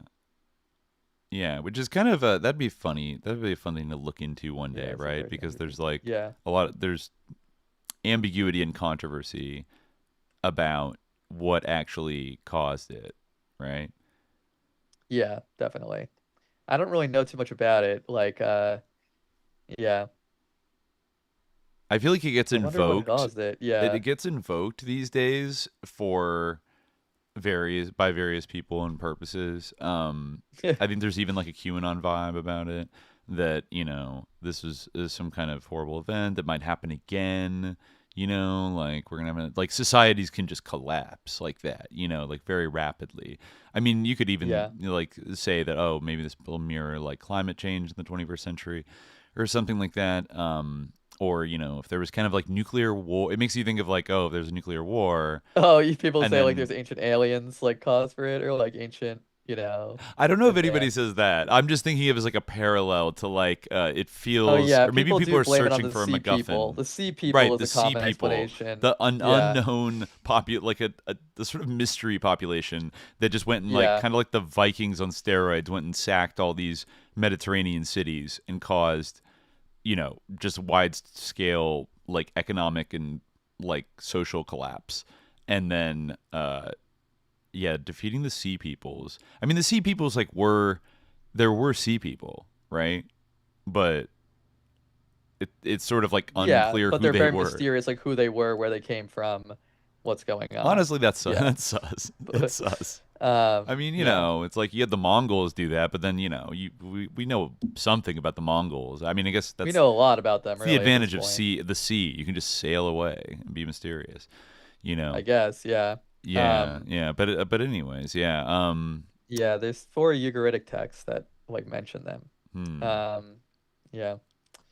Yeah, which is kind of that'd be funny. That'd be a fun thing to look into one yeah, day, it's a right? very Because interesting. there's like Yeah, there's ambiguity and controversy about what actually caused it, right? yeah, definitely. I don't really know too much about it. Like, yeah, I feel like it gets I wonder what invoked. caused it. It Yeah. gets invoked these days for various people and purposes. I think there's even like a QAnon vibe about it that this is some kind of horrible event that might happen again. Like we're gonna have like societies can just collapse like that. Like very rapidly. I mean, you could even Yeah. like say that maybe this will mirror like climate change in the 21st century or something like that. Or if there was kind of like nuclear war, it makes you think of like if there's a nuclear war Oh, people and say like then there's ancient aliens like cause for it or like ancient. you know, I don't know if anybody advanced. says that. I'm just thinking of it as like a parallel to like it Oh feels, yeah, or maybe people people do are blame it on searching the for a sea people. MacGuffin. The sea people Right, is the a sea common people, explanation. the Yeah, unknown like the sort of mystery population that just went and like yeah, kind of like the Vikings on steroids went and sacked all these Mediterranean cities and caused, just wide scale like economic and like social collapse. And then yeah, defeating the sea peoples. I mean, the sea peoples like there were sea people, right? But it's sort of like yeah. unclear But who they're they very were. mysterious, like who they were, where they came from, what's going on. Honestly, that's Yeah, that's sus. It's sus. I mean, yeah. it's like you had the Mongols do that, but then we know something about the Mongols. I mean, I guess We that's know a lot about them it's the really at this advantage of point. the sea. You can just sail away and be mysterious. You I know. guess, yeah. Yeah, Um, yeah. But anyways, yeah. yeah. There's four Ugaritic texts that like mention them. Hmm. Um, yeah.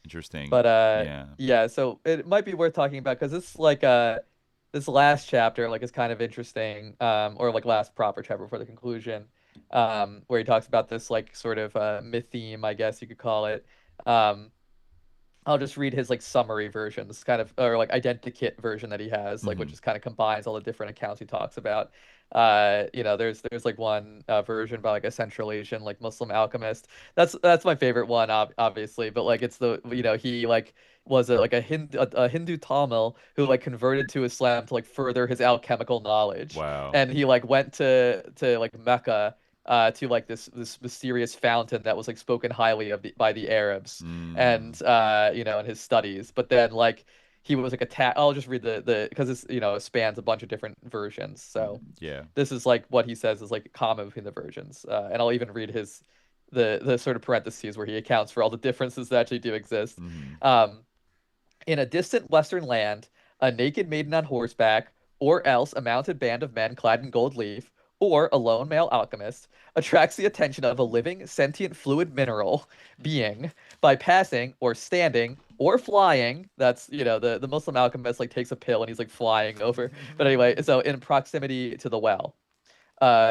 Interesting. But Yeah. yeah, so it might be worth talking about because this like this last chapter like is kind of interesting, or like last proper chapter before the conclusion, where he talks about this like sort of myth theme, I guess you could call it. Um, I'll just read his like summary version, this kind of or like identikit version that he has, like which Hmm. is kind of combines all the different accounts he talks about. There's like one version by like a Central Asian like Muslim alchemist. That's my favorite one, obviously. But like it's the he like was like a Hindu Tamil who like converted to Islam to like further his alchemical knowledge, Wow. and he like went to like Mecca. To like this mysterious fountain that was like spoken highly of by the Arabs, Mm. and in his studies. But then like he was like attacked. I'll just read the because it's it spans a bunch of different versions. So Yeah. this is like what he says is like common between the versions. And I'll even read his the sort of parentheses where he accounts for all the differences that actually do exist. Hmm. Um, in a distant western land, a naked maiden on horseback, or else a mounted band of men clad in gold leaf, or a lone male alchemist, attracts the attention of a living, sentient fluid mineral being by passing, or standing, or flying. That's, the Muslim alchemist like takes a pill and he's like flying over. But anyway, so in proximity to the well,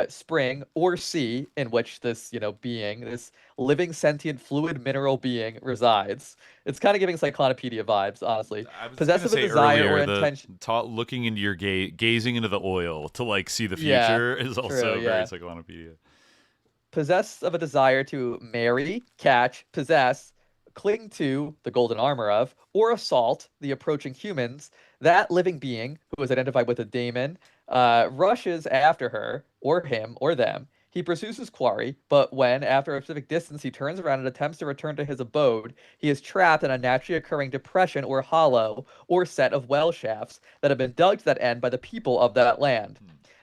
spring, or sea in which this, this living sentient fluid mineral being resides. It's kind of giving Cyclopedia vibes, honestly. I was gonna Possessed of a say desire or earlier the intention. looking into your gazing into the oil to like see the Yeah, future is true, also very yeah. cyclopedia. Possessed of a desire to marry, catch, possess, cling to, the golden armor of, or assault the approaching humans, that living being, who is identified with a daemon, rushes after her, or him, or them. He pursues his quarry, but when, after a specific distance, he turns around and attempts to return to his abode, he is trapped in a naturally occurring depression or hollow, or set of well shafts that have been dug to that end by the people of that land.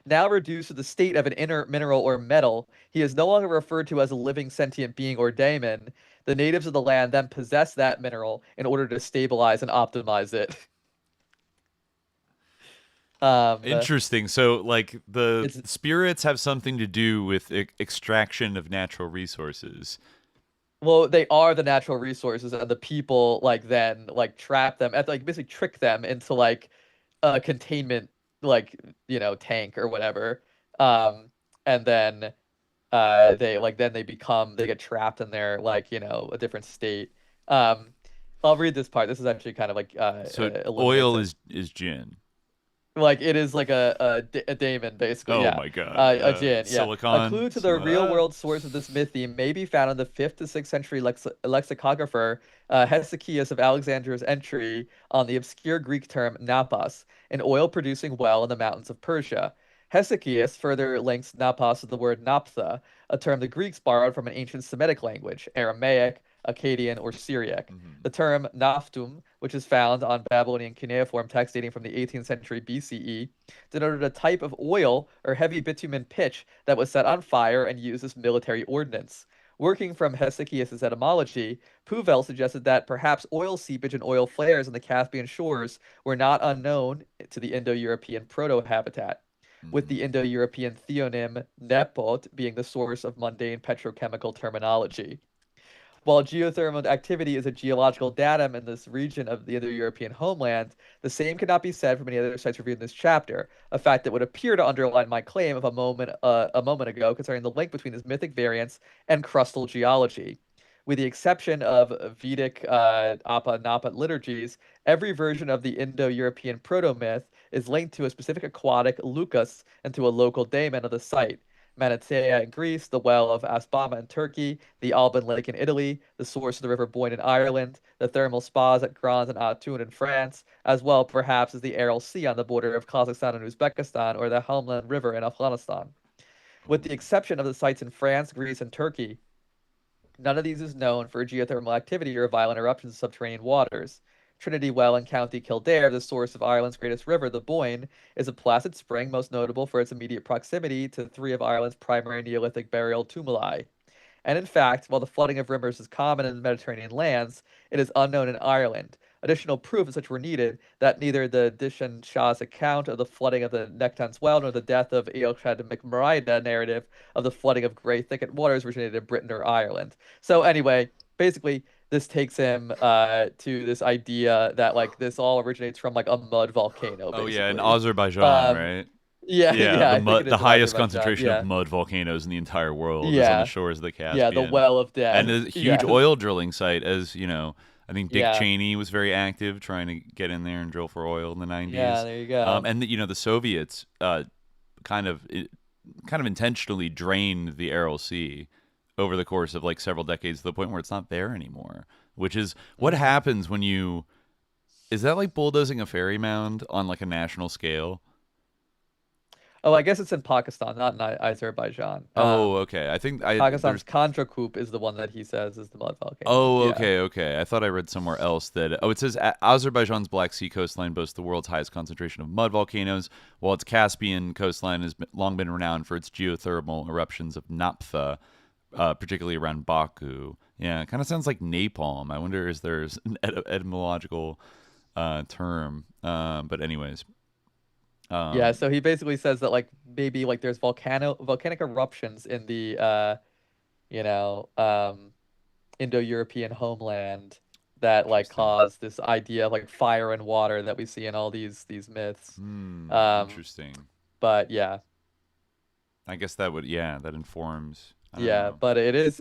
Now reduced to the state of an inert mineral or metal, he is no longer referred to as a living sentient being or daemon. The natives of the land then possess that mineral in order to stabilize and optimize it. Um, Interesting. So like the it's spirits have something to do with extraction of natural resources. well, they are the natural resources, and the people like then like trap them, and like basically trick them into like a containment like tank or whatever. And then they become they get trapped in their like a different state. Um, I'll read this part. This is actually kind of like So illuminates oil it. is gin. Like it is like a daemon, basically. Oh Yeah, my god. a djinn. Yeah, a Silicon. clue to the real world source of this myth theme may be found in the 5th to 6th century lexicographer Hesychius of Alexandria's entry on the obscure Greek term napas, an oil producing well in the mountains of Persia. Hesychius further links napas to the word naphtha, a term the Greeks borrowed from an ancient Semitic language, Aramaic, Akkadian, or Syriac. Mhm. The term naftum, which is found on Babylonian cuneiform texts dating from the 18th century BCE, denoted a type of oil or heavy bitumen pitch that was set on fire and used as military ordnance. Working from Hesychius' etymology, Pouvel suggested that perhaps oil seepage and oil flares on the Caspian shores were not unknown to the Indo-European proto-habitat, with the Mhm. Indo-European theonym nepot being the source of mundane petrochemical terminology. While geothermal activity is a geological datum in this region of the Indo-European homeland, the same cannot be said for many other sites reviewed in this chapter, a fact that would appear to underline my claim of a moment ago concerning the link between this mythic variance and crustal geology. With the exception of Vedic Appa Nappa liturgies, every version of the Indo-European proto-myth is linked to a specific aquatic Lucas and to a local daemon of the site. Manatea in Greece, the well of Asbama in Turkey, the Alban Lake in Italy, the source of the River Boyne in Ireland, the thermal spas at Grans and Autun in France, as well perhaps as the Aral Sea on the border of Kazakhstan and Uzbekistan, or the Helmand River in Afghanistan. With the exception of the sites in France, Greece, and Turkey, none of these is known for geothermal activity or violent eruptions of subterranean waters. Trinity Well in County Kildare, the source of Ireland's greatest river, the Boyne, is a placid spring most notable for its immediate proximity to three of Ireland's primary Neolithic burial tumuli. And in fact, while the flooding of rivers is common in Mediterranean lands, it is unknown in Ireland. Additional proof of such were needed that neither the Dishan Shah's account of the flooding of the Nectan's well nor the death of Eilchad McMurida narrative of the flooding of Grey Thicket waters originated in Britain or Ireland. So anyway, basically, this takes him to this idea that like this all originates from like a mud volcano, Oh yeah, in basically. Azerbaijan, right? Yeah, Yeah, yeah, the I think mud, it the is in highest Azerbaijan. concentration Yeah, of mud volcanoes in the entire world is on the yeah, shores of the yeah, the Caspian. Well of And Death. a huge Yeah, oil drilling site, as you know. I think Dick yeah, Cheney was very active trying to get in there and drill for oil in the yeah. 90s. There you go. And the Soviets kind of kind of intentionally drained the Aral Sea over the course of like several decades to the point where it's not there anymore. Which is what Mhm. happens when you is that like bulldozing a ferry mound on like a national scale? Oh, I guess it's in Pakistan, not in Azerbaijan. Oh, okay. I think I Pakistan's there's Kandrakup is the one that he says is the mud volcano. Oh, Yeah. okay, okay. I thought I read somewhere else that it says Azerbaijan's Black Sea coastline boasts the world's highest concentration of mud volcanoes, while its Caspian coastline has long been renowned for its geothermal eruptions of naphtha, particularly around Baku. Yeah, it kind of sounds like napalm. I wonder is there's an etymological term. But anyways, Yeah, um, so he basically says that like maybe like there's volcanic eruptions in the you know, Indo-European homeland that like interesting. cause this idea of like fire and water that we see in all these myths. Um, Interesting. but yeah. I guess that would yeah that informs. I don't Yeah, know. but it is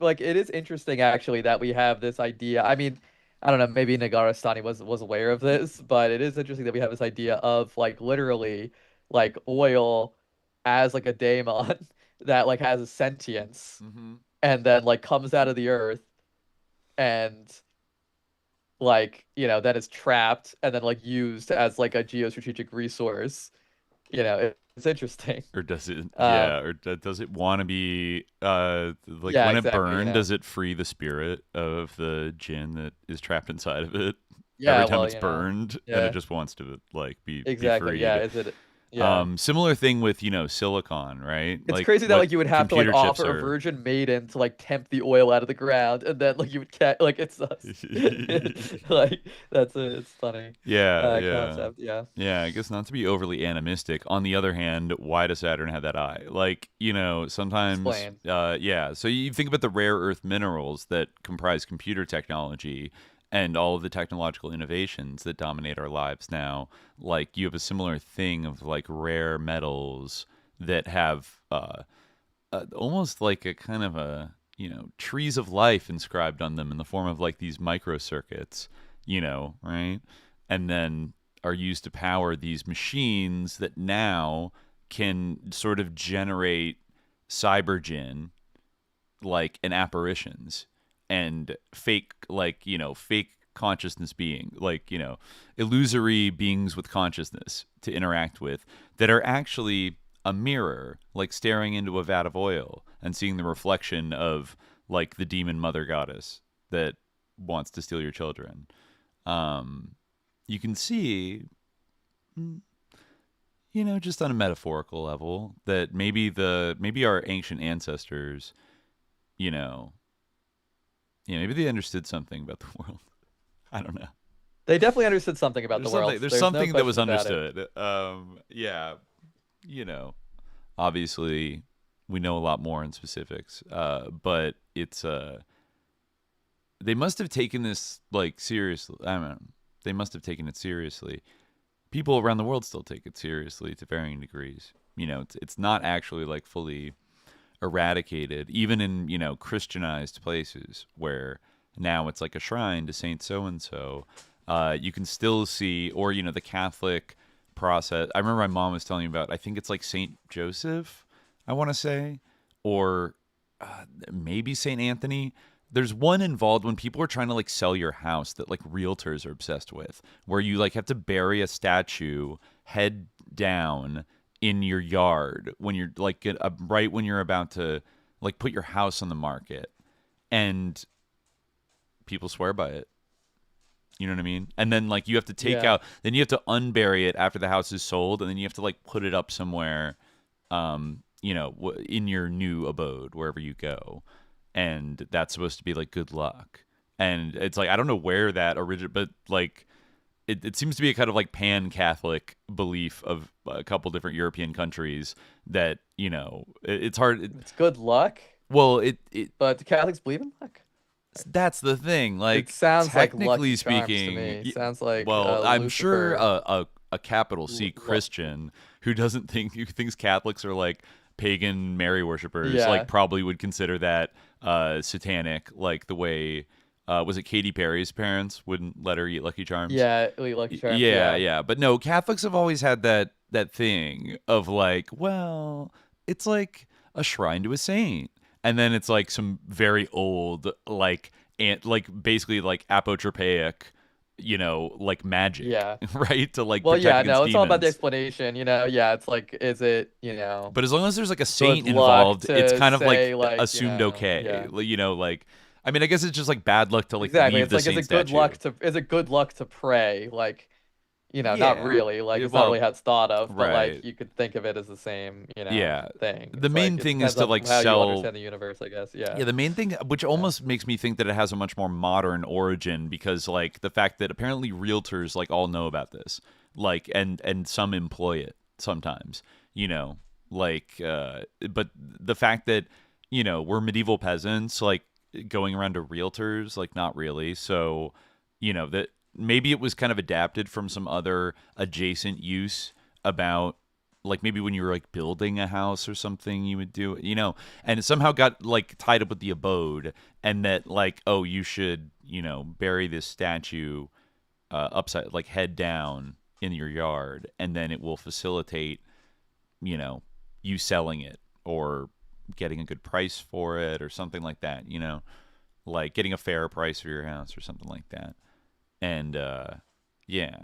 like it is interesting actually that we have this idea. I mean, I don't know, maybe Nagarastani was aware of this, but it is interesting that we have this idea of like literally like oil as like a daemon that like has a sentience Mm-hmm. and then like comes out of the earth and like, then is trapped and then like used as like a geostrategic resource. It's interesting. Or does it, Um, yeah, or does it want to be, like yeah, when it exactly, burned, does it free the spirit of the jinn that is trapped inside of it every Yeah, time well, it's burned and it yeah. just wants to like be Exactly. Yeah. freed? Is it? Yeah. Similar thing with, silicon, right? It's Like crazy that what like you would have to like computer chips offer a are. virgin maiden to like tempt the oil out of the ground, and then like you would catch like it's us. Like it's funny Yeah, yeah. concept. Yeah. Yeah, I guess not to be overly animistic. On the other hand, why does Saturn have that eye? Like, sometimes, Explain. yeah. So you think about the rare earth minerals that comprise computer technology and all of the technological innovations that dominate our lives now. Like, you have a similar thing of like rare metals that have almost like a kind of a, trees of life inscribed on them in the form of like these microcircuits, right? And then are used to power these machines that now can sort of generate cybergin like an apparitions and fake like fake consciousness being like illusory beings with consciousness to interact with that are actually a mirror like staring into a vat of oil and seeing the reflection of like the demon mother goddess that wants to steal your children. You can see, mm, just on a metaphorical level, that maybe our ancient ancestors, you know, maybe they understood something about the world. I don't know. They definitely understood something about the world. There's There's no something that was question about it. understood. Yeah, you know, obviously we know a lot more in specifics, but it's they must have taken this like seriously. I don't know. They must have taken it seriously. People around the world still take it seriously to varying degrees. It's not actually like fully eradicated, even in Christianized places where now it's like a shrine to Saint so and so. You can still see, or the Catholic process. I remember my mom was telling me about. I think it's like Saint Joseph, I want to say, or maybe Saint Anthony. There's one involved when people are trying to like sell your house that like realtors are obsessed with, where you like have to bury a statue head down in your yard when you're like right when you're about to like put your house on the market, and people swear by it. You know what I mean? And then like you have to take Yeah. out, then you have to unbury it after the house is sold, and then you have to like put it up somewhere, in your new abode wherever you go, and that's supposed to be like good luck. And it's like I don't know where that originated, but like it seems to be a kind of like pan-Catholic belief of a couple different European countries that it's hard. It's good luck, Well, it but do Catholics believe in luck? that's the thing. It Like sounds like technically Lucky Charms to speaking, me. Sounds like well, I'm sure Lucifer. a capital C Christian who thinks Catholics are like pagan Mary worshippers, Yeah. like probably would consider that satanic, like the way was it Katy Perry's parents wouldn't let her eat Lucky Charms? Yeah, Lucky Charms. Yeah, Yeah. yeah. But no, Catholics have always had that thing of like, well, it's like a shrine to a saint. And then it's like some very old like like basically like apotropaic, like magic, Yeah. right? To like Well, protect yeah, against no, it's all about the demons. explanation, Yeah, it's like, is it, But as long as there's like a good saint luck involved, it's to kind of like say, like, assumed okay. yeah. Like I mean, I guess it's just like bad luck to like Exactly. leave It's the like, saint statue. is it good luck to pray? Like, not Yeah. really. Like, Yeah, it's not really well, how it's thought of, but right. like, you could think of it as the same, Yeah. thing. The It's like, main it thing is depends to on like how you sell. understand the universe, I guess. Yeah. Yeah, the main thing, which almost makes me think that it has a much more modern origin, because like the fact that apparently realtors like all know about this, like and some employ it sometimes, like but the fact that we're medieval peasants like going around to realtors, like not really. So that maybe it was kind of adapted from some other adjacent use about like maybe when you were like building a house or something you would do and it somehow got like tied up with the abode, and that like, oh, you should bury this statue upside like head down in your yard, and then it will facilitate you selling it or getting a good price for it or something like that, like getting a fair price for your house or something like that. And yeah,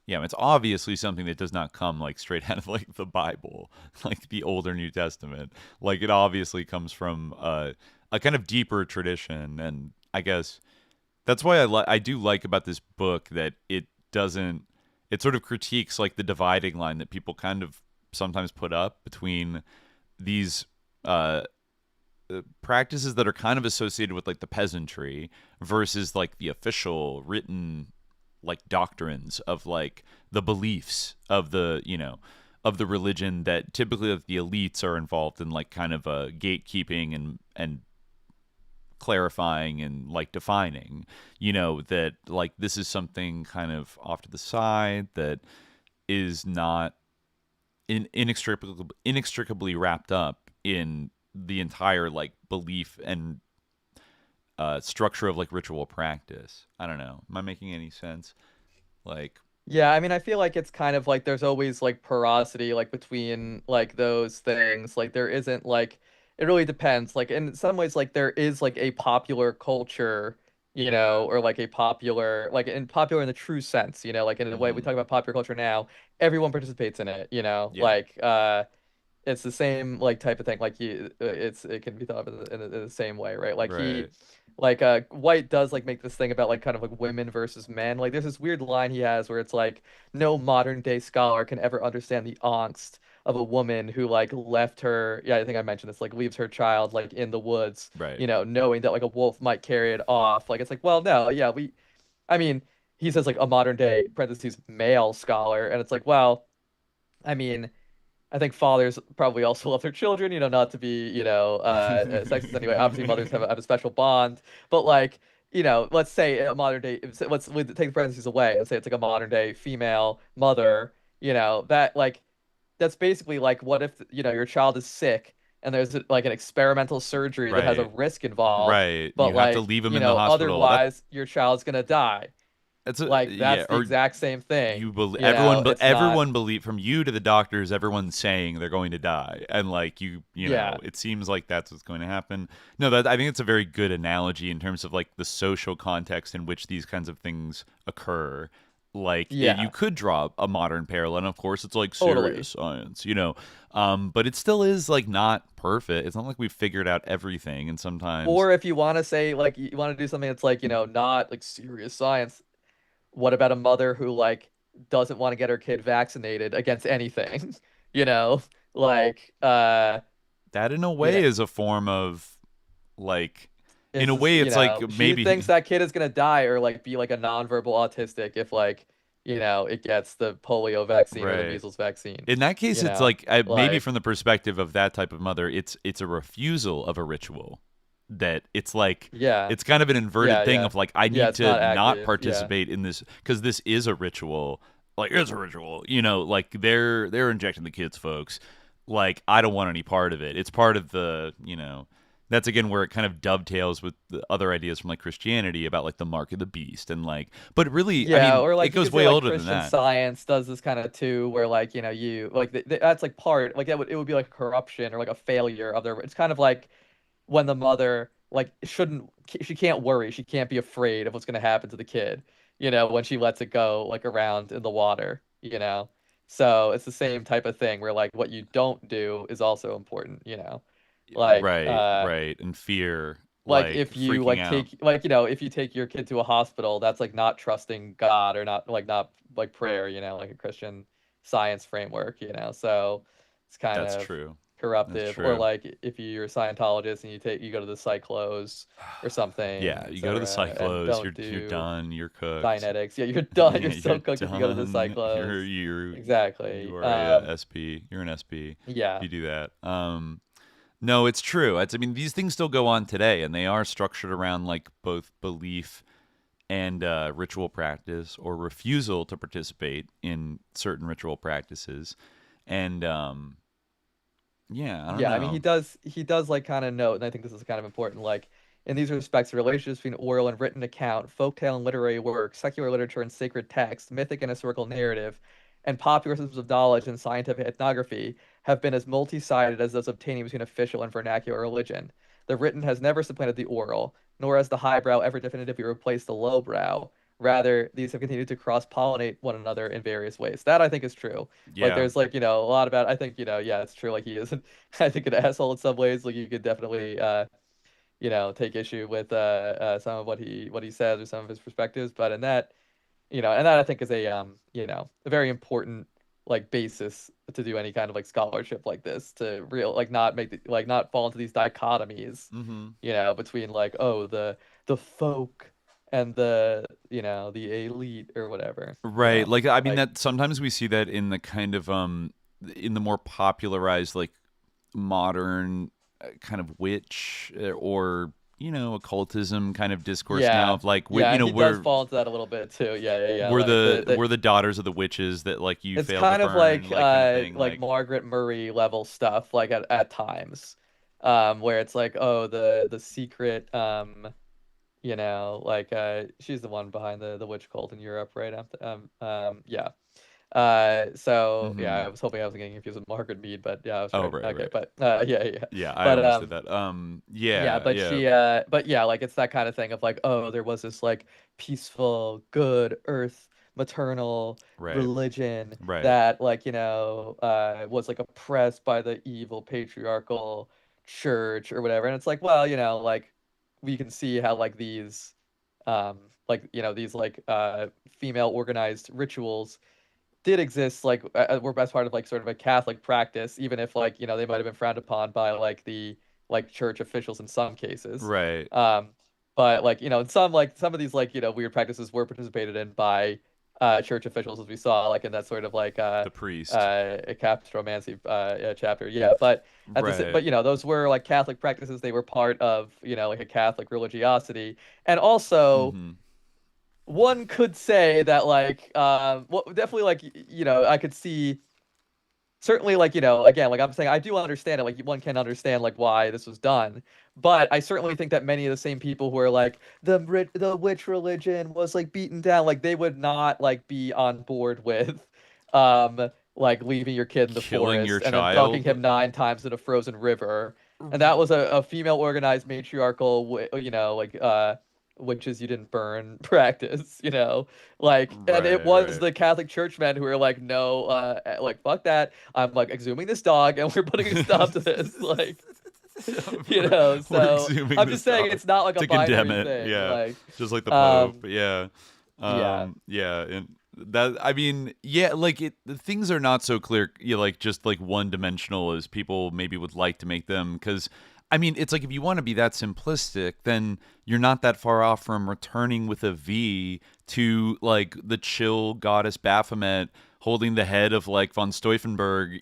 yeah, it's obviously something that does not come like straight out of like the Bible, like the older New Testament. Like it obviously comes from a kind of deeper tradition, and I guess that's why I do like about this book that it sort of critiques like the dividing line that people kind of sometimes put up between these uh, practices that are kind of associated with like the peasantry versus like the official written like doctrines of like the beliefs of the of the religion that typically like, the elites are involved in like kind of gatekeeping and clarifying and like defining, that like this is something kind of off to the side that is not inextricably wrapped up in the entire like belief and structure of like ritual practice. I don't know. Am I making any sense? Like, Yeah, I mean, I feel like it's kind of like there's always like porosity like between like those things. Like there isn't like it really depends. Like in some ways like there is like a popular culture, or like a popular like in popular in the true sense, like in the way we mhm. talk about popular culture now, everyone participates in it, Yeah, like it's the same like type of thing. Like it can be thought of in the same way, right? Like right. White does like make this thing about like kind of like women versus men. Like there's this weird line he has where it's like no modern day scholar can ever understand the angst of a woman who like left her, yeah, I think I mentioned this, like leaves her child like in the woods, Right. knowing that like a wolf might carry it off. Like it's like, well, no, yeah, I mean, he says like a modern day parentheses male scholar, and it's like, well, I mean, I think fathers probably also love their children, not to be, sexist anyway. Obviously, mothers have a special bond, but like let's say a modern day, let's take the parentheses away and say it's like a modern day female mother, that like that's basically like what if, your child is sick and there's like an experimental surgery that has a Right. risk involved, Right. but You have to like, leave them in the hospital. otherwise your child's gonna die. That's a Like yeah, that's the or exact same thing. you believe everyone, but It's not, everyone believe from you to the doctors, everyone's saying they're going to die, and like yeah, it seems like that's what's going to happen. No, that I think it's a very good analogy in terms of like the social context in which these kinds of things occur. Like you yeah, could draw a modern parallel, and of course it's like serious totally. science, but it still is like not perfect. It's not like we've figured out everything, and sometimes Or if you want to say like you want to do something that's like, not like serious science, what about a mother who like doesn't want to get her kid vaccinated against anything? You know, like that in a you way know, is a form of like in it's a just, way it's like she thinks maybe that kid is gonna die or like be like a nonverbal autistic if like, it gets the polio vaccine or the right. measles vaccine. In that case, You it's know, like maybe like from the perspective of that type of mother, it's a refusal of a ritual. That it's like yeah, it's kind of an inverted yeah, thing yeah. of like I Yeah, need it's to not not active. Yeah. participate in this because this is a ritual. Like it's a ritual, like they're injecting the kids, folks. Like I don't want any part of it. It's part of the. That's again where it kind of dovetails with the other ideas from like Christianity about like the mark of the beast and like, but really, I Yeah, mean, or it like you goes could say way like older than Christian that. Science does this kind of too, where like, you like that's like part like that would it would be like corruption or like a failure of their. It's kind of like when the mother like shouldn't she can't worry, she can't be afraid of what's gonna happen to the kid, when she lets it go like around in the water. So it's the same type of thing where like what you don't do is also important. Like Right, right, and fear, like like if you freaking like out. take like if you take your kid to a hospital, that's like not trusting God or not like prayer, like a Christian Science framework. So it's kind That's of true. That's corruptive. Or true. like if you're a Scientologist and you go to the cyclos or something, Yeah, you go to the etc., and cyclos, don't you're do done, you're cooked. Dianetics. Yeah, you're done. You're Yeah, so you're cooked if you go to the done. You're cyclos. you you Exactly. are a SP. You're an SP if Yeah. you do that. No, it's true. I mean, these things still go on today, and they are structured around like both belief and ritual practice or refusal to participate in certain ritual practices. And yeah, I don't Yeah, I mean know. he does like kind of note, and I think this is kind of important, like in these respects, the relationships between oral and written account, folktale and literary work, secular literature and sacred text, mythic and historical narrative, and popular systems of knowledge and scientific ethnography have been as multi-sided as those obtaining between official and vernacular religion. The written has never supplanted the oral, nor has the highbrow ever definitively replaced the lowbrow. Rather, these have continued to cross-pollinate one another in various ways. That I think is true. Like Yeah, there's like, a lot about I think, yeah, it's true. Like he is I think an asshole in some ways. Like you could definitely take issue with some of what he says or some of his perspectives. But and that I think is a very important like basis to do any kind of like scholarship like this, to real like not make like not fall into these dichotomies, hmm between like, oh, the folk and the elite or whatever. right. Like I mean, Like that sometimes we see that in the kind of in the more popularized like modern kind of witch or occultism kind of discourse now yeah. of like Yeah, and he does we're fall into that a little bit too. Yeah, yeah, yeah. we're Like we're the daughters of the witches that like you it's failed to kind of burn like kind of thing like like Margaret Murray level stuff, like at times. Where it's like, oh, the secret, like she's the one behind the witch cult in Europe, right? Yeah. So yeah, hmm I was hoping I wasn't getting confused with Margaret Mead, but yeah, I was oh right. right Okay, right but yeah, yeah. yeah I But almost did that yeah, yeah but yeah but yeah, like it's that kind of thing of like, oh, there was this like peaceful, good earth maternal right religion right that like, was like oppressed by the evil patriarchal church or whatever. And it's like, well, like we can see how like these these like female organized rituals did exist, like were best part of like sort of a Catholic practice, even if like they might have been frowned upon by like the like church officials in some cases. right But like in some of these like weird practices were participated in by church officials, as we saw, like in that sort of like The priest. castromancy chapter. Yeah, but Right. but those were like Catholic practices. They were part of like a Catholic religiosity, and also Mm-hmm. one could say that like well, definitely like I could see certainly like again like I'm saying I do understand it, like one can understand like why this was done, but I certainly think that many of the same people who are like the witch religion was like beaten down, like they would not like be on board with like leaving your kid in the Killing your forest and then dunking child. him 9 times in a frozen river. And that was a female organized matriarchal like witches you didn't burn practice, like, and it Right, was right. the Catholic churchmen who were like, no, like fuck that. I'm like exhuming this dog, and we're putting a stop to this. Like, We're so exhuming I'm this just saying dog it's not like a to condemn binary it. thing. Yeah, Like, just like the Pope. um, Yeah, yeah, yeah, and that I mean, yeah, like the things are not so clear. Like just like one dimensional as people maybe would like to make them. Because I mean, it's like if you want to be that simplistic, then you're not that far off from returning with a V to like the chill goddess Baphomet holding the head of like von Stauffenberg,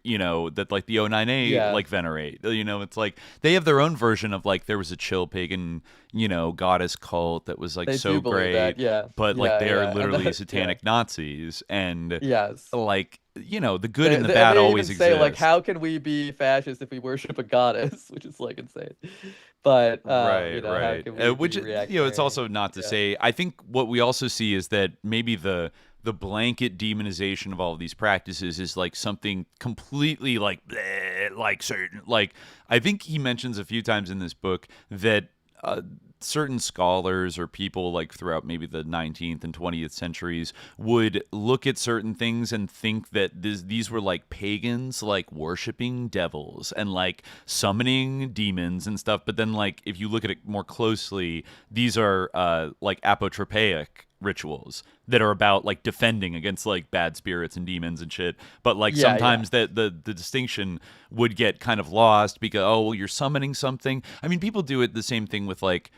that like the 098 yeah, like venerate. It's like they have their own version of like there was a chill pagan, goddess cult that was like they so do believe great, that. Yeah, but like yeah, they're yeah, and literally that, yeah, satanic Nazis, and yes. like the good and the And bad they even always say like, exist. how can we be fascist if we worship a goddess, which is like insane. But Right, how right. can we Which be it's reactionary? also not to Yeah. say. I think what we also see is that maybe the blanket demonization of all of these practices is like something completely like bleh, like certain like I think he mentions a few times in this book that certain scholars or people like throughout maybe the 19th and 20th centuries would look at certain things and think that these were like pagans like worshiping devils and like summoning demons and stuff, but then like if you look at it more closely, these are like apotropaic rituals that are about like defending against like bad spirits and demons and shit. But like Yeah, yeah. sometimes the distinction would get kind of lost because oh well you're summoning something. I mean people do it the same thing with like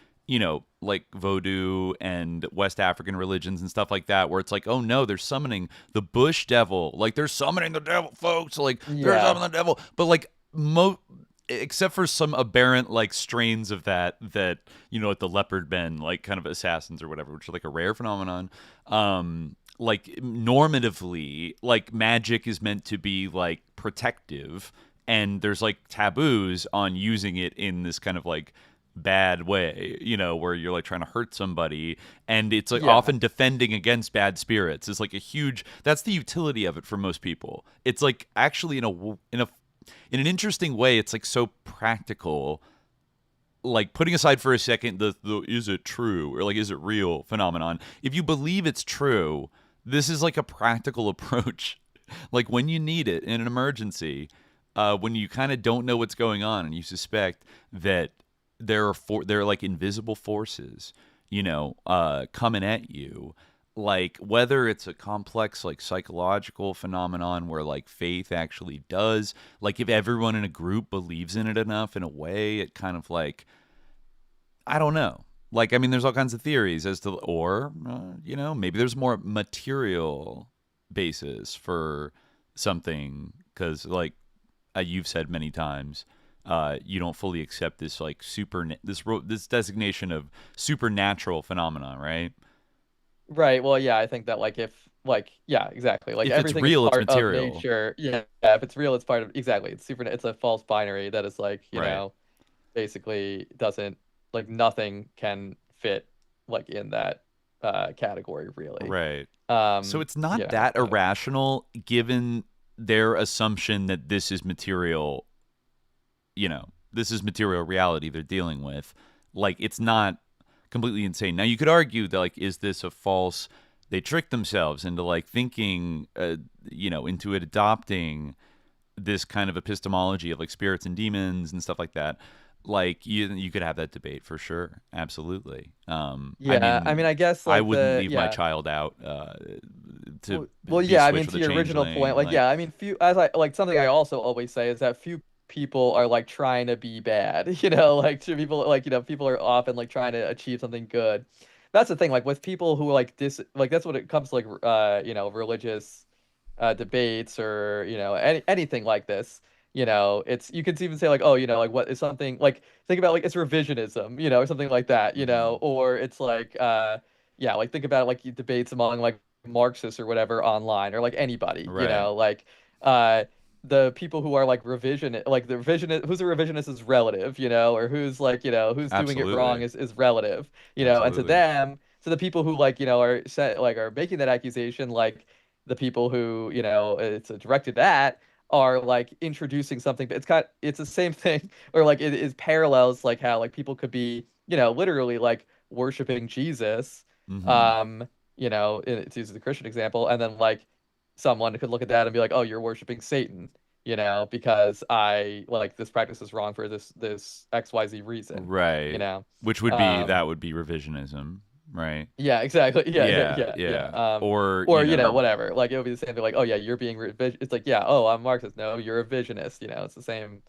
like voodoo and West African religions and stuff like that, where it's like, oh no, they're summoning the bush devil. Like they're summoning the devil, folks. Like they're Yeah. summoning the devil. But like except for some aberrant like strains of that like the leopard men, like kind of assassins or whatever, which are like a rare phenomenon. Like normatively, like magic is meant to be like protective, and there's like taboos on using it in this kind of like bad way, where you're like trying to hurt somebody, and it's like Yeah. often defending against bad spirits is like a huge that's the utility of it for most people. It's like actually in an interesting way, it's like so practical. Like putting aside for a second the is it true or like is it real phenomenon. If you believe it's true, this is like a practical approach. Like when you need it in an emergency, when you kind of don't know what's going on and you suspect that there are like invisible forces, coming at you, like whether it's a complex like psychological phenomenon where like faith actually does, like if everyone in a group believes in it enough in a way, it kind of like I don't know. Like I mean there's all kinds of theories as to or maybe there's more material basis for something cuz like you've said many times, you don't fully accept this like this designation of supernatural phenomenon, right? Right. Well, yeah, I think that like if like yeah, exactly. Like If it's everything is real, it's part of material, nature. Yeah, yeah, if it's real, it's part of exactly. It's a false binary that is like, right? basically doesn't like nothing can fit like in that category really. Right. So it's not that So irrational given their assumption that this is material reality they're dealing with. Like it's not completely insane. Now you could argue that like is this a false they tricked themselves into like thinking into it adopting this kind of epistemology of like spirits and demons and stuff like that. Like you could have that debate for sure. Absolutely. I yeah, I mean mean I guess I like wouldn't the leave my yeah. child out to Well, be yeah, I mean, switched to with a your original changeling. point, like, Like yeah, I mean, few as I like something I also always say is that few people are like trying to be bad, like to people like people are often like trying to achieve something good. that's the thing. Like with people who like like that's what it comes to, like religious debates, or anything like this. It's, you could even say like, oh, like what is something like, think about like it's revisionism, or something like that, Hmm. or it's like yeah, like think about like debates among like Marxists or whatever online, or like anybody, Right. like uh the people who are like like the revisionist, who's a revisionist is relative, or who's like, who's doing it wrong Absolutely. is relative, and to Absolutely. them, to the people who like, are set, like are making that accusation, like the people who, it's directed at, are like introducing something, but it's the same thing, or like it is parallels, like how like people could be, literally like worshiping Jesus, Hmm. um, to use the Christian example, and then like someone could look at that and be like, oh, you're worshiping Satan, because I like this practice is wrong for this XYZ reason, you Right. know. Which would be, Um, that would be revisionism, right? yeah, exactly. Yeah, yeah, Yeah, yeah, yeah. yeah. Or, Or whatever. Like it would be the same thing. Like, oh yeah, you're being It's like, yeah, oh, I'm Marxist. No, you're a visionist. It's the same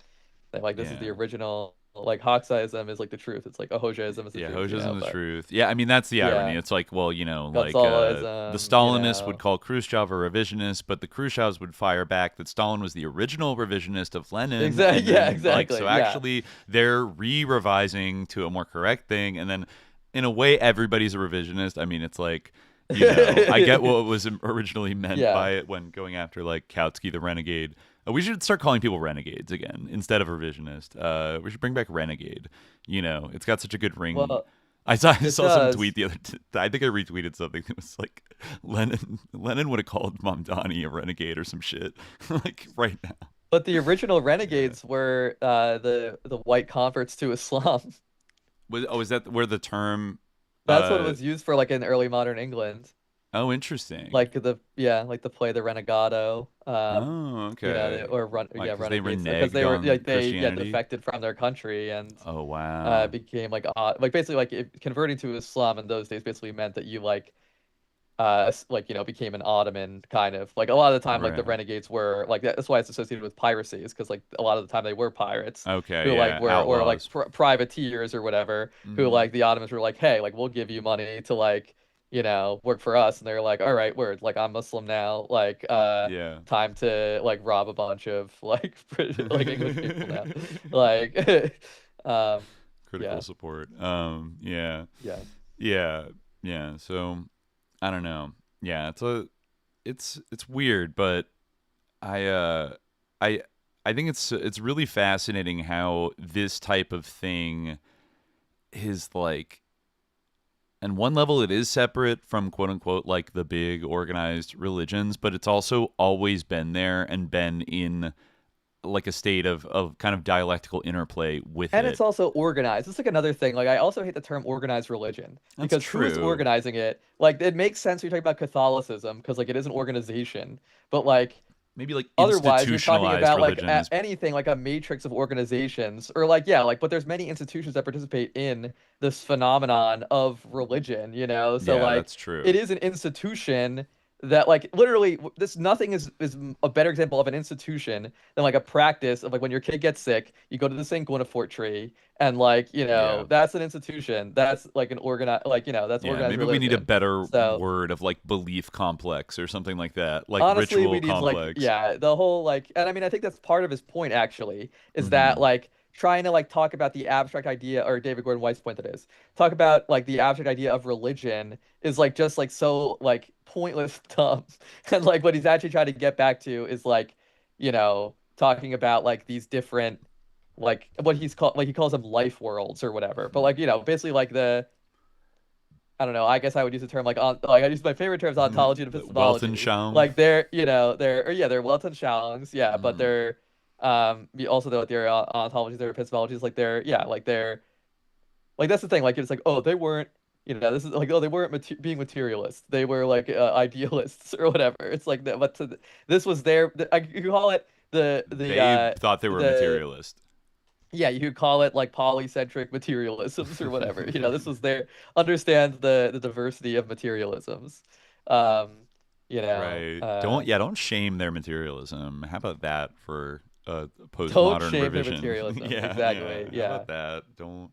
thing. Like this is the yeah. original. Like Hoxhaism is like the truth. It's like Ahojaism is the Yeah, truth. Hojism is But truth. Yeah, I mean that's the irony. yeah, It's like, well, like the Gonzaloism. Stalinists would call Khrushchev a revisionist, but the Khrushchevs would fire back that Stalin was the original revisionist of Lenin, Exactly. and Yeah, then like so exactly. Yeah. actually they're re-revising to a more correct thing, and then in a way everybody's a revisionist. I mean, it's like, I get what was originally meant Yeah. by it when going after like Kautsky the renegade. We should start calling people renegades again instead of revisionist. We should bring back renegade. It's got such a good ring. Well, I it saw some tweet does. the other. I think I retweeted something that was like Lenin would have called Mamdani a renegade or some shit like right now. But the original Yeah. renegades were the white converts to Islam. Is that where the term? That's what it Uh was used for, like in early modern England. oh, interesting. Like like the play The Renegado, Oh, okay. or run Like yeah, because they renegades, because reneged they were on like they Christianity. defected from their country, and Oh wow. became like like basically like converting to Islam in those days basically meant that you like like became an Ottoman, kind of like a lot of the time, like the Right. renegades were like that's why it's associated with piracy, is because like a lot of the time they were pirates Okay. who like Yeah. were, or like Outlaws. privateers or whatever, who Hmm. like the Ottomans were like, hey, like we'll give you money to like work for us, and they're like, all right, word, like I'm Muslim now, like Yeah. time to like rob a bunch of like like English people now, like um Critical yeah, support. Yeah. yeah. Yeah. Yeah. So I don't know. Yeah, it's weird, but I I I think it's really fascinating how this type of thing is like, on one level it is separate from quote unquote like the big organized religions, but it's also always been there and been in like a state of kind of dialectical interplay with And it's it. also organized. It's like another thing. Like I also hate the term organized religion, That's because who's true. organizing it? Like it makes sense when you're talking about Catholicism, because like it is an organization. But like Maybe like otherwise, you're talking institutionalized about like religion is. anything like a matrix of organizations, or like yeah, like but there's many institutions that participate in this phenomenon of religion, So Yeah, like that's it true. is an institution that like literally this nothing is a better example of an institution than like a practice of like when your kid gets sick, you go to the St. Guinevere tree, and like, Yeah. that's an institution. That's like an organized, like, that's Yeah, organized maybe we need a religion. better So word of like belief complex or something like that, like honestly, ritual we need like, complex. yeah, the whole like, and I mean, I think that's part of his point actually, is that Hmm. like trying to like talk about the abstract idea, or David Gordon White's point that is, talk about like the abstract idea of religion is like just like so like pointless dumb. And like what he's actually trying to get back to is like, talking about like these different, like what he's called, like he calls them life worlds or whatever. But like, basically like I don't know. I guess I would use the term like on, like I use my favorite terms, ontology and epistemology. Weltanschauung. Like they're, they're, or yeah, they're Weltanschauungs, yeah, but Hmm. they're also they're ontologies, they're epistemologies, like they're, yeah, like they're, like that's the thing, like it's like, oh, they weren't, this is like, oh, they weren't being materialists, they were like idealists or whatever. It's like that, but this was their, you could call it They thought they were a the materialist. yeah, you could call it like polycentric materialisms or whatever. This was their understand the diversity of materialisms. Um, Right. Don't shame their materialism. How about that for a don't postmodern shame their revision? materialism. Yeah, yeah. Exactly. How Yeah. about that? Don't.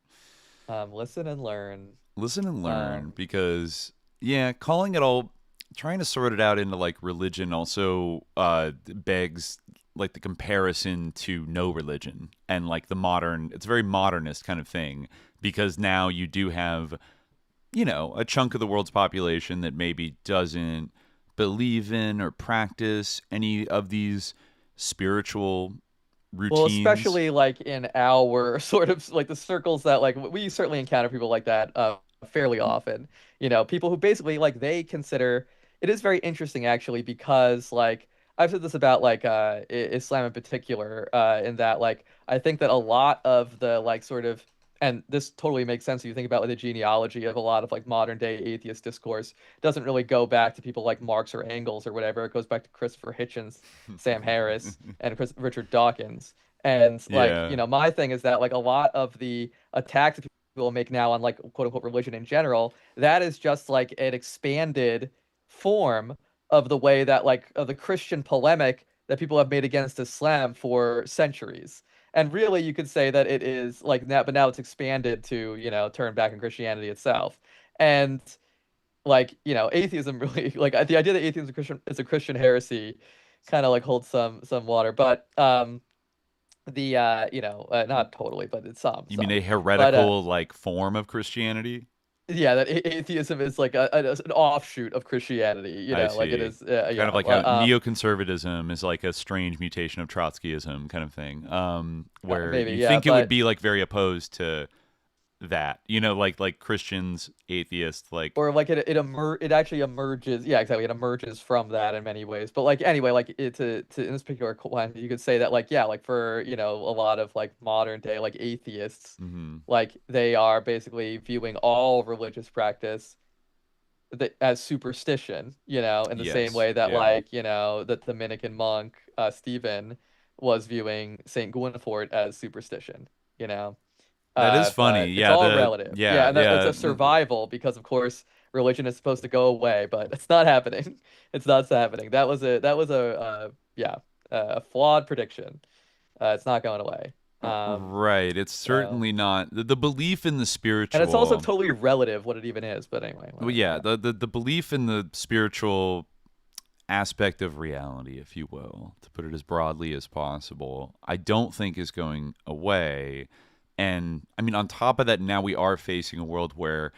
Listen and learn. Listen and learn, Um, because yeah, calling it all, trying to sort it out into like religion also begs like the comparison to no religion and like the modern, it's a very modernist kind of thing, because now you do have, a chunk of the world's population that maybe doesn't believe in or practice any of these spiritual Well, routines. especially like in our sort of like the circles that like we certainly encounter people like that fairly often. People who basically like they consider it is very interesting actually because like I've said this about like Islam in particular in that like I think that a lot of the like sort of and this totally makes sense if you think about like the genealogy of a lot of like modern day atheist discourse doesn't really go back to people like Marx or Engels or whatever. It goes back to Christopher Hitchens, Sam Harris, and Richard Dawkins. And like, Yeah. my thing is that like a lot of the attacks that people make now on like quote unquote religion in general, that is just like an expanded form of the way that like of the Christian polemic that people have made against Islam for centuries. And really you could say that it is like that, but now it's expanded to, turn back on Christianity itself. And like, atheism really like the idea that atheism is a Christian heresy kind of like holds some water. But the not totally, but it's You mean some. a But heretical like form of Christianity? yeah, that atheism is like an offshoot of Christianity, I like it see. is Kind yeah, of like how neoconservatism is like a strange mutation of Trotskyism kind of thing. Where maybe you yeah, think it would but be like very opposed to that, like Christians, atheists, like or like it actually emerges, yeah, exactly, it emerges from that in many ways. But like anyway, like to in this particular one, you could say that like yeah, like for a lot of like modern day like atheists, mhm. like they are basically viewing all religious practice as superstition, in the same Yes, way that yeah. like, the Dominican monk Stephen was viewing Saint Gwynfort as superstition, you know. That is funny. But it's Yeah, all relative. Yeah, yeah, and that it's yeah. a survival because of course religion is supposed to go away, but it's not happening. It's not happening. That was a yeah, a flawed prediction. It's not going away. Um, Right. It's so certainly not the belief in the and it's also spiritual. totally relative what it even is, but anyway, Well, whatever. yeah, Yeah. the belief in the spiritual aspect of reality, if you will, to put it as broadly as possible, I don't think is going away. And I mean, on top of that, now we are facing a world where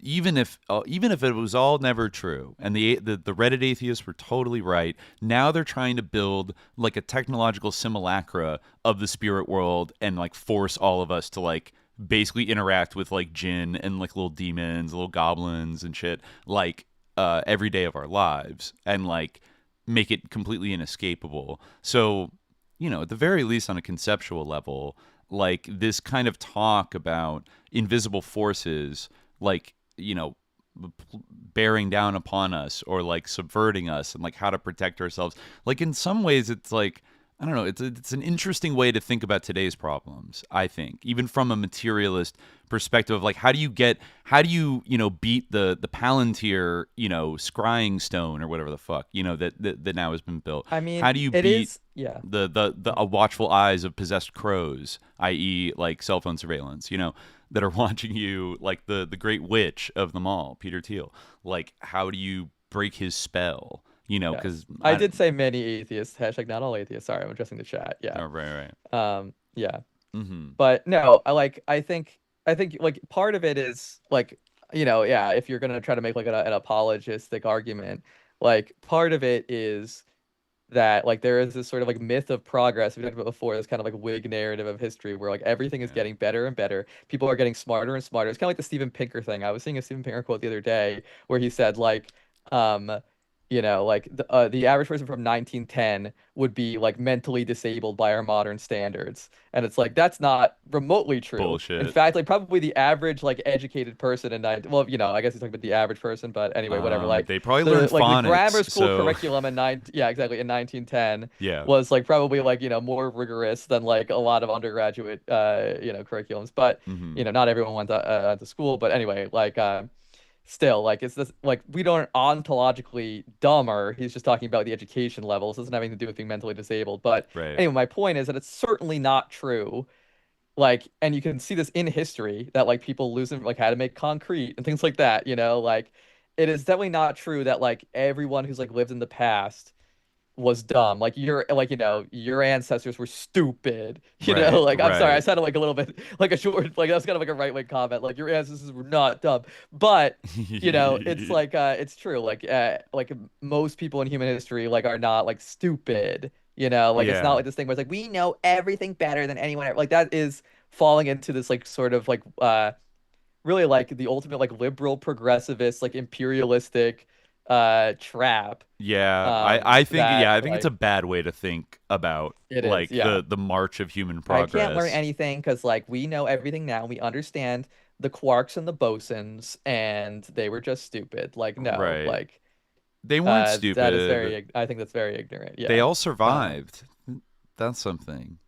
even if it was all never true and the Reddit atheists were totally right, now they're trying to build like a technological simulacra of the spirit world and like force all of us to like basically interact with like jinn and like little demons, little goblins and shit like every day of our lives, and like make it completely inescapable. So, at the very least on a conceptual level, like this kind of talk about invisible forces, like, bearing down upon us or like subverting us, and like how to protect ourselves. Like in some ways it's like, I don't know, it's an interesting way to think about today's problems, I think, even from a materialist perspective of like how do you beat the Palantir, scrying stone or whatever the fuck, that now has been built. I How mean, do you it beat is, yeah. the watchful eyes of possessed crows, i.e., like cell phone surveillance, that are watching you, like the great witch of them all, Peter Thiel. Like, how do you break his spell? Yes. Because I did say many atheists, hashtag not all atheists. Sorry, I'm addressing the chat. Yeah. oh, right, right. Yeah. Mm-hmm. But no, I think like part of it is like, yeah, if you're gonna try to make like an apologistic argument, like part of it is that like there is this sort of like myth of progress we talked about before, this kind of like Whig narrative of history where like everything is Yeah. getting better and better. People are getting smarter and smarter. It's kind of like the Steven Pinker thing. I was seeing a Steven Pinker quote the other day where he said like, um, like the average person from 1910 would be like mentally disabled by our modern standards. And it's like that's not remotely true. In Bullshit. fact, like probably the average like educated person in 19 well, I guess he's talking about the average person, but anyway, whatever. Like They probably the learned like the grammar phonics, school so curriculum in yeah, exactly, in 1910 yeah. was like probably like more rigorous than like a lot of undergraduate curriculums. But Mm-hmm. not everyone went to school. But anyway, like still like it's this like we don't ontologically dumber. He's just talking about the education levels. It doesn't have anything to do with being mentally disabled. But Right. anyway, my point is that it's certainly not true like, and you can see this in history that like people losing like how to make concrete and things like that, like it is definitely not true that like everyone who's like lived in the past was dumb. Like your ancestors were stupid. Right, Like I'm sorry, I right. sounded like a little bit like a short like that's kind of like a right wing comment. Like your ancestors were not dumb. But it's like it's true. Like most people in human history like are not like stupid. Like it's not Yeah. like this thing where it's like we know everything better than anyone else. Like that is falling into this like sort of like really like the ultimate like liberal progressivist like imperialistic trap Yeah, I think that yeah, I think it's a like bad way to think about it is, like yeah. the march of human I can't learn progress. anything because like we know everything now. We understand the quarks and the bosons, and they were just stupid. Like no, Right. like They weren't that is stupid. I think that's very ignorant. They Yeah. all Um, survived. That's something.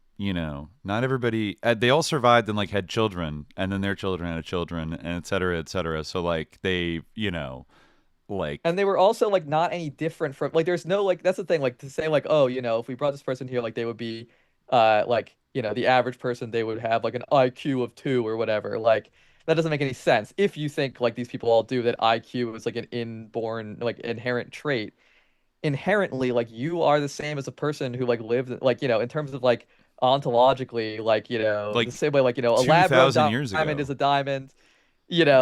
Not everybody they all survived and like had children and then their children had children and et cetera, et cetera. So like they, like and they were also like not any different from like there's no like that's the thing like to say like oh if we brought this person here like they would be like the average person they would have like an IQ of 2 or whatever like that doesn't make any sense if you think like these people all do that IQ is like an inborn like inherent trait inherently like you are the same as a person who like lived like in terms of like ontologically like the like same way like a lab grown 2,000 years diamond is ago. a diamond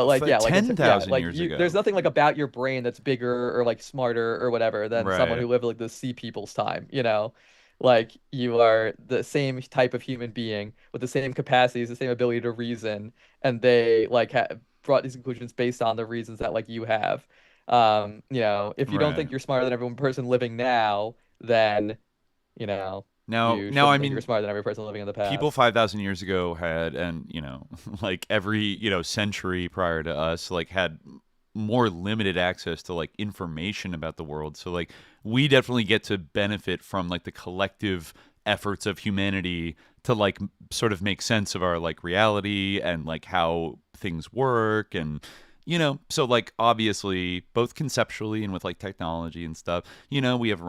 like yeah like it's yeah 10,000 like years you there's ago. nothing like about your brain that's bigger or like smarter or whatever than someone Right. who lived like the sea people's time like you are the same type of human being with the same capacities the same ability to reason and they like brought these conclusions based on the reasons that like you have if you don't Right. think you're smarter than every person living now then you know you Now I shouldn't think you're mean smarter than every person living in the people past. 5,000 years ago had, and like every century prior to us, like had more limited access to like information about the world. So like we definitely get to benefit from like the collective efforts of humanity to like sort of make sense of our like reality and like how things work. And so like obviously both conceptually and with like technology and stuff, we have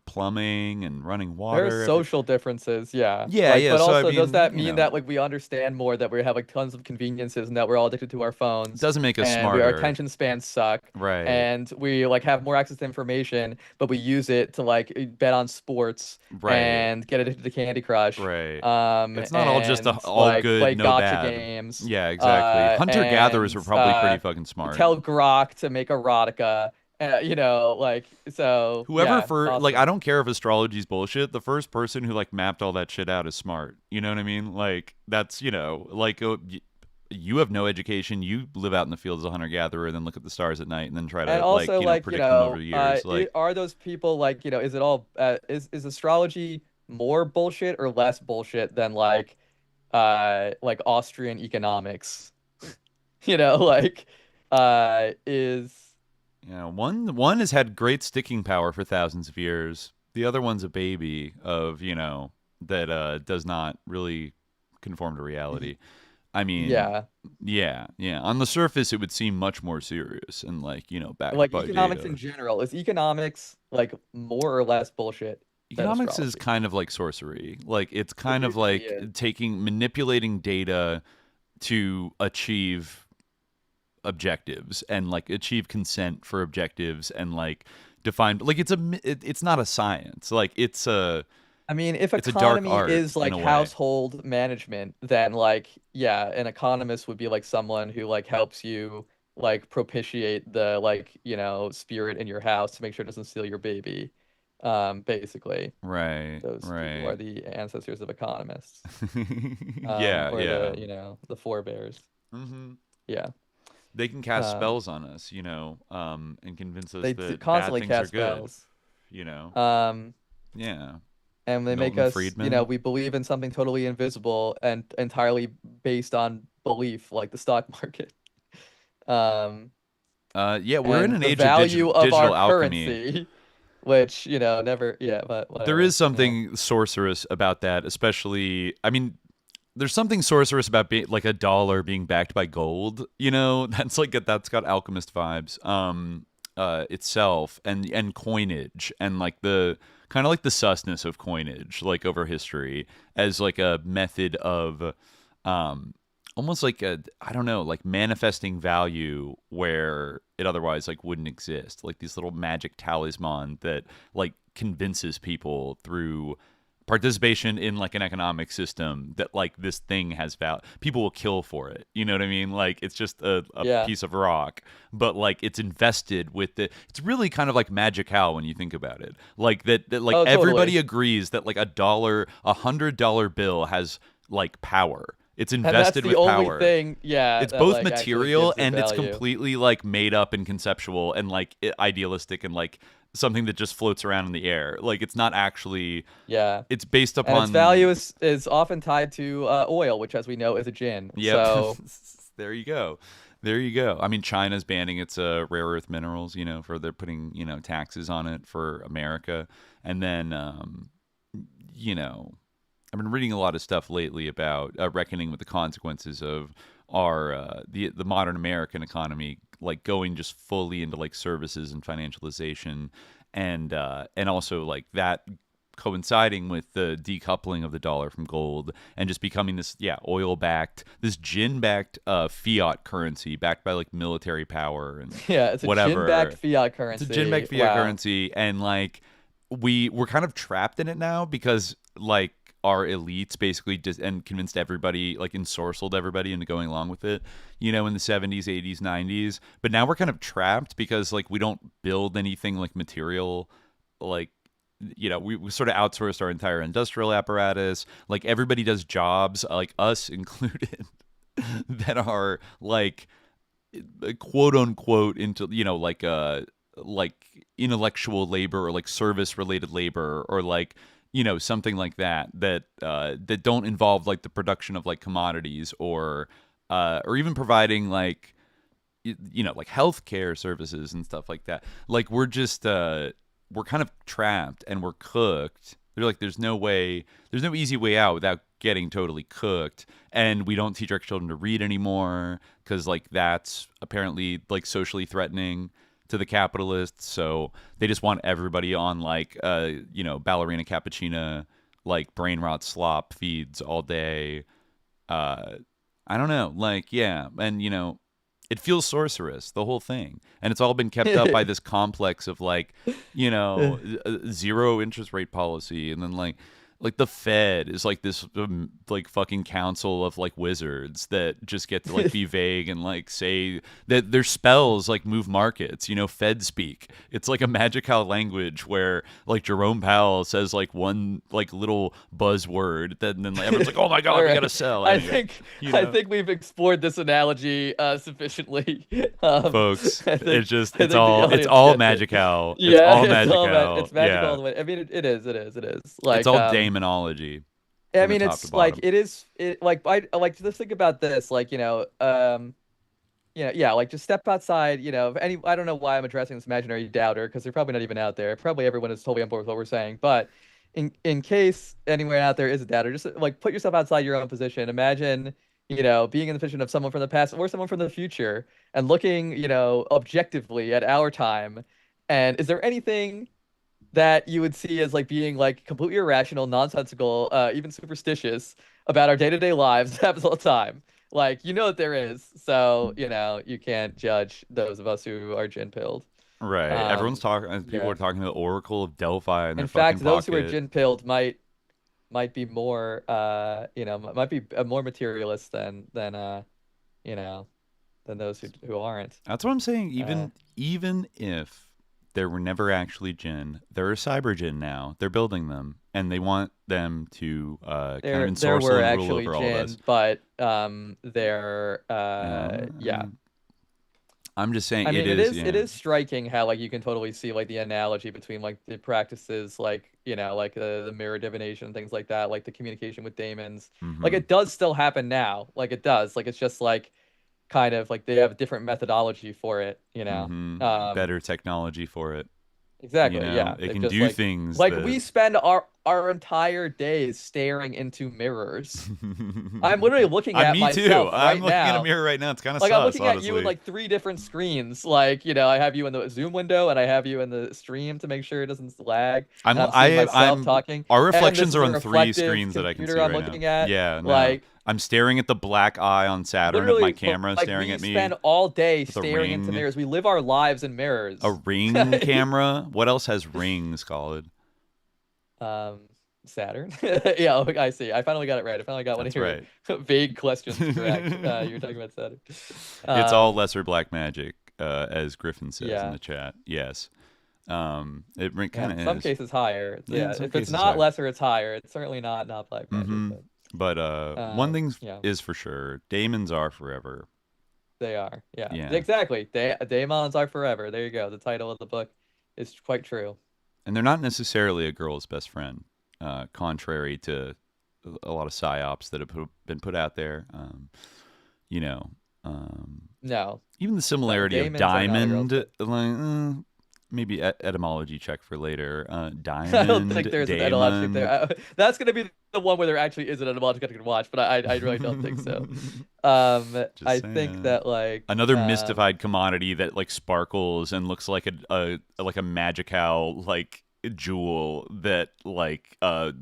plumbing and running There are water. social differences, yeah. Yeah, Like, yeah. but So I also, does mean, that mean that like we understand more, that we have like tons of conveniences, and that we're all addicted to our phones, doesn't make us and our smarter. attention spans suck, Right. and we like have more access to information, but we use it to like bet on sports Right. and get addicted to Candy Crush, Right. It's not all just and all like good, play no gotcha bad. games, Yeah, exactly. Hunter gatherers and were probably pretty fucking smart. tell Grok to make erotica, like so. Whoever Yeah, for like I awesome. don't care if astrology's bullshit. The first person who like mapped all that shit out is smart. You know what I mean? Like that's like you have no education. You live out in the fields as a hunter gatherer, and then look at the stars at night, and then try And to like also, like, predict them over the years. Like are those people like, is it all is astrology more bullshit or less bullshit than like Austrian economics? Like is one has had great sticking power for thousands of years. The other one's a baby of that does not really conform to reality. I mean, yeah, yeah, yeah. On the surface, it would seem much more serious and like backed like by economics in data. general. Is economics like more or less bullshit than Economics is astrology? kind of like sorcery. Like it's It kind of basically like is. manipulating data to achieve objectives and like achieve consent for objectives and like define like it's not a science. Like I mean, if it's a dark economy art is in like a way. household management, then like, yeah, an economist would be like someone who like helps you like propitiate the like, spirit in your house to make sure it doesn't steal your baby. Basically, Right, those people are right. the ancestors of economists. Yeah, Or yeah. the forebears. Hmm. Yeah. They can cast Um, spells on us, and convince us they that bad constantly things are cast good. spells. You know, Um, yeah. and they make Milton us, Friedman. we believe in something totally invisible and entirely based on belief, like the stock market. Um, Yeah, we're in and an the age of value of our digital alchemy. currency, which, never, yeah, but There whatever. is something sorcerous about that, especially. I mean, there's something sorcerous about being like a dollar being backed by gold. That's like that's got alchemist vibes. itself and coinage and like the kind of like the susness of coinage like over history as like a method of um almost like a I don't know like manifesting value where it otherwise like wouldn't exist, like these little magic talisman that like convinces people through participation in like an economic system that like this thing has value. People will kill for it. You know what I mean? Like it's just a Yeah. piece of rock, but like it's invested with the. It's really kind of like Magical when you think about it. Like that like Oh, everybody totally. agrees that like $100 bill has like power. It's And that's invested the with only power. thing, yeah, It's that both like actually material gives it and it's value. completely like made up and conceptual and like idealistic and like something that just floats around in the air. Like it's not actually. Yeah. It's based And its upon. value is often tied to oil, which, as we know, is a gin. Yep. So There you go. There you go. I mean, China's banning its rare earth minerals. For they're putting taxes on it for America, and then you know I've been reading a lot of stuff lately about reckoning with the consequences of our the modern American economy, like going just fully into like services and financialization, and also like that coinciding with the decoupling of the dollar from gold and just becoming this oil backed, this gin backed fiat currency backed by like military power and yeah, it's a gin-backed whatever. fiat It's a currency. gin backed fiat Wow. currency, and like we're kind of trapped in it now because like our elites basically just and convinced everybody, like ensorcelled everybody into going along with it, in the 70s, 80s, 90s. But now we're kind of trapped because like we don't build anything like material, like we sort of outsourced our entire industrial apparatus. Like everybody does jobs, like us included, that are like quote unquote into like intellectual labor or like service related labor or like something like that don't involve like the production of like commodities or even providing like like healthcare services and stuff like that. Like we're kind of trapped and we're cooked. They're like there's no easy way out without getting totally cooked. And we don't teach our children to read anymore because like that's apparently like socially threatening to the capitalists. So they just want everybody on like ballerina cappuccino, like brain rot slop feeds all day. uh I don't know, like and it feels sorcerous, the whole thing, and it's all been kept up by this complex of like zero interest rate policy, and then like the Fed is like this like fucking council of like wizards that just get to like be vague and like say that their spells like move markets. Fed speak. It's like a magical language where like Jerome Powell says like one like little buzzword, then like, everyone's like, oh my god, All we right. gotta sell. I Anyway, think I think we've explored this analogy sufficiently. folks, I think I it's think the all audience gets it. magical. It's Yeah, all it's all magical. it's magical all Yeah, the way. I mean, it is. It is. it's Like all daemonology I from the mean, top to it's like bottom. it like I like just think about this, like yeah, like just step outside, if any I don't know why I'm addressing this imaginary doubter because they're probably not even out there. Probably everyone is totally on board with what we're saying, but in case anyone out there is a doubter, just like put yourself outside your own position. Imagine, being in the position of someone from the past or someone from the future and looking, objectively at our time. And is there anything that you would see as like being like completely irrational, nonsensical, even superstitious about our day-to-day lives that happens all the time? Like, that there is. So, you can't judge those of us who are gin pilled. Right. Everyone's Um, talking. People yeah. are talking to the Oracle of Delphi in their In fact, fucking those who are pocket. gin pilled might be more might be more materialist than you know, than those who aren't. That's what I'm saying. Uh, Even if there were never actually Jinn, there are cyber Jinn now. They're building them, and they want them to kind of there ensorcel were and rule actually over all of us. gin, but they're yeah. I'm just saying I it mean, is. it Yeah. is striking how like you can totally see like the analogy between like the practices like like the mirror divination and things like that, like the communication with daemons. Like Mm-hmm. it does still happen now. Like it does. Like it's just like kind of like they have a different methodology for it. Mm-hmm. Um, Better technology for it. exactly. Yeah, It they've can just do things like that. we spend our entire days staring into mirrors. I'm literally looking at me myself too. right I'm looking at a now. mirror right now. It's kind of Like sus, I'm looking honestly. at you in like 3 different screens. Like, I have you in the Zoom window and I have you in the stream to make sure it doesn't lag. And I'm seeing myself talking. Our And reflections this are is a on 3 reflective screens that I can see computer I'm right looking now. at. Yeah, no. Like I'm staring at the black eye on Saturn of literally, my camera like, staring at me. We spend all day with a staring into ring. mirrors. We live our lives in mirrors. A ring camera? What else has rings, Khalid? Saturn. Yeah, I see. I finally got it right. I finally got one of your vague questions correct. You were talking about Saturn. It's all lesser black magic, as Griffin says in the chat. Yes. It kind of in is. some cases higher. Yeah, If it's not lesser, it's higher. It's certainly not black magic. But one thing is for sure, Daemons are forever. They are. Yeah. Exactly. Daemons are forever. There you go. The title of the book is quite true. And they're not necessarily a girl's best friend, contrary to a lot of psyops that have been put out there. No. Even the similarity of diamond, maybe etymology check for later. Diamond. I don't think there's an etymology there. That's going to be the one where there actually is an etymology I can watch, but I really don't think so. I think that like another mystified commodity that like sparkles and looks like a magical like jewel that like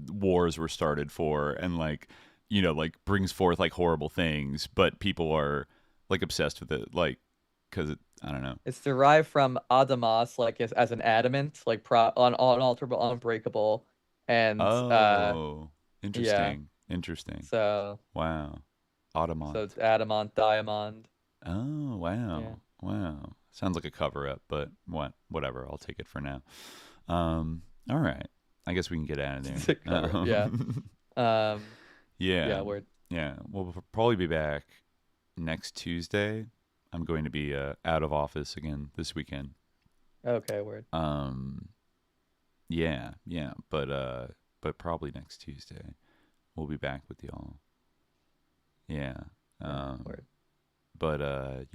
wars were started for, and like like brings forth like horrible things, but people are like obsessed with it, like because I don't know. It's derived from adamas, like as an adamant, like unalterable, unbreakable, and interesting. Interesting. So wow, adamant. So it's adamant, diamond. Oh wow, wow. Sounds like a cover up, but whatever. I'll take it for now. All right. I guess we can get out of there. Yeah. Yeah. Word. Yeah. We'll probably be back next Tuesday. I'm going to be out of office again this weekend. Okay, word. Yeah, but probably next Tuesday we'll be back with y'all. Yeah. Word. But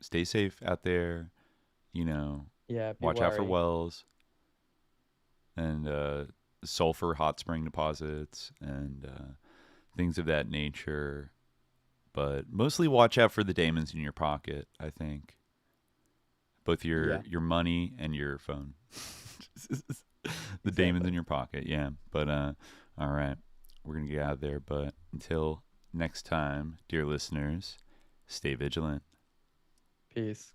stay safe out there. Yeah. Watch out for wells and sulfur hot spring deposits and things of that nature. But mostly watch out for the daemons in your pocket, I think. Both your money and your phone. The daemons in your pocket, yeah. But all right. We're going to get out of there. But until next time, dear listeners, stay vigilant. Peace.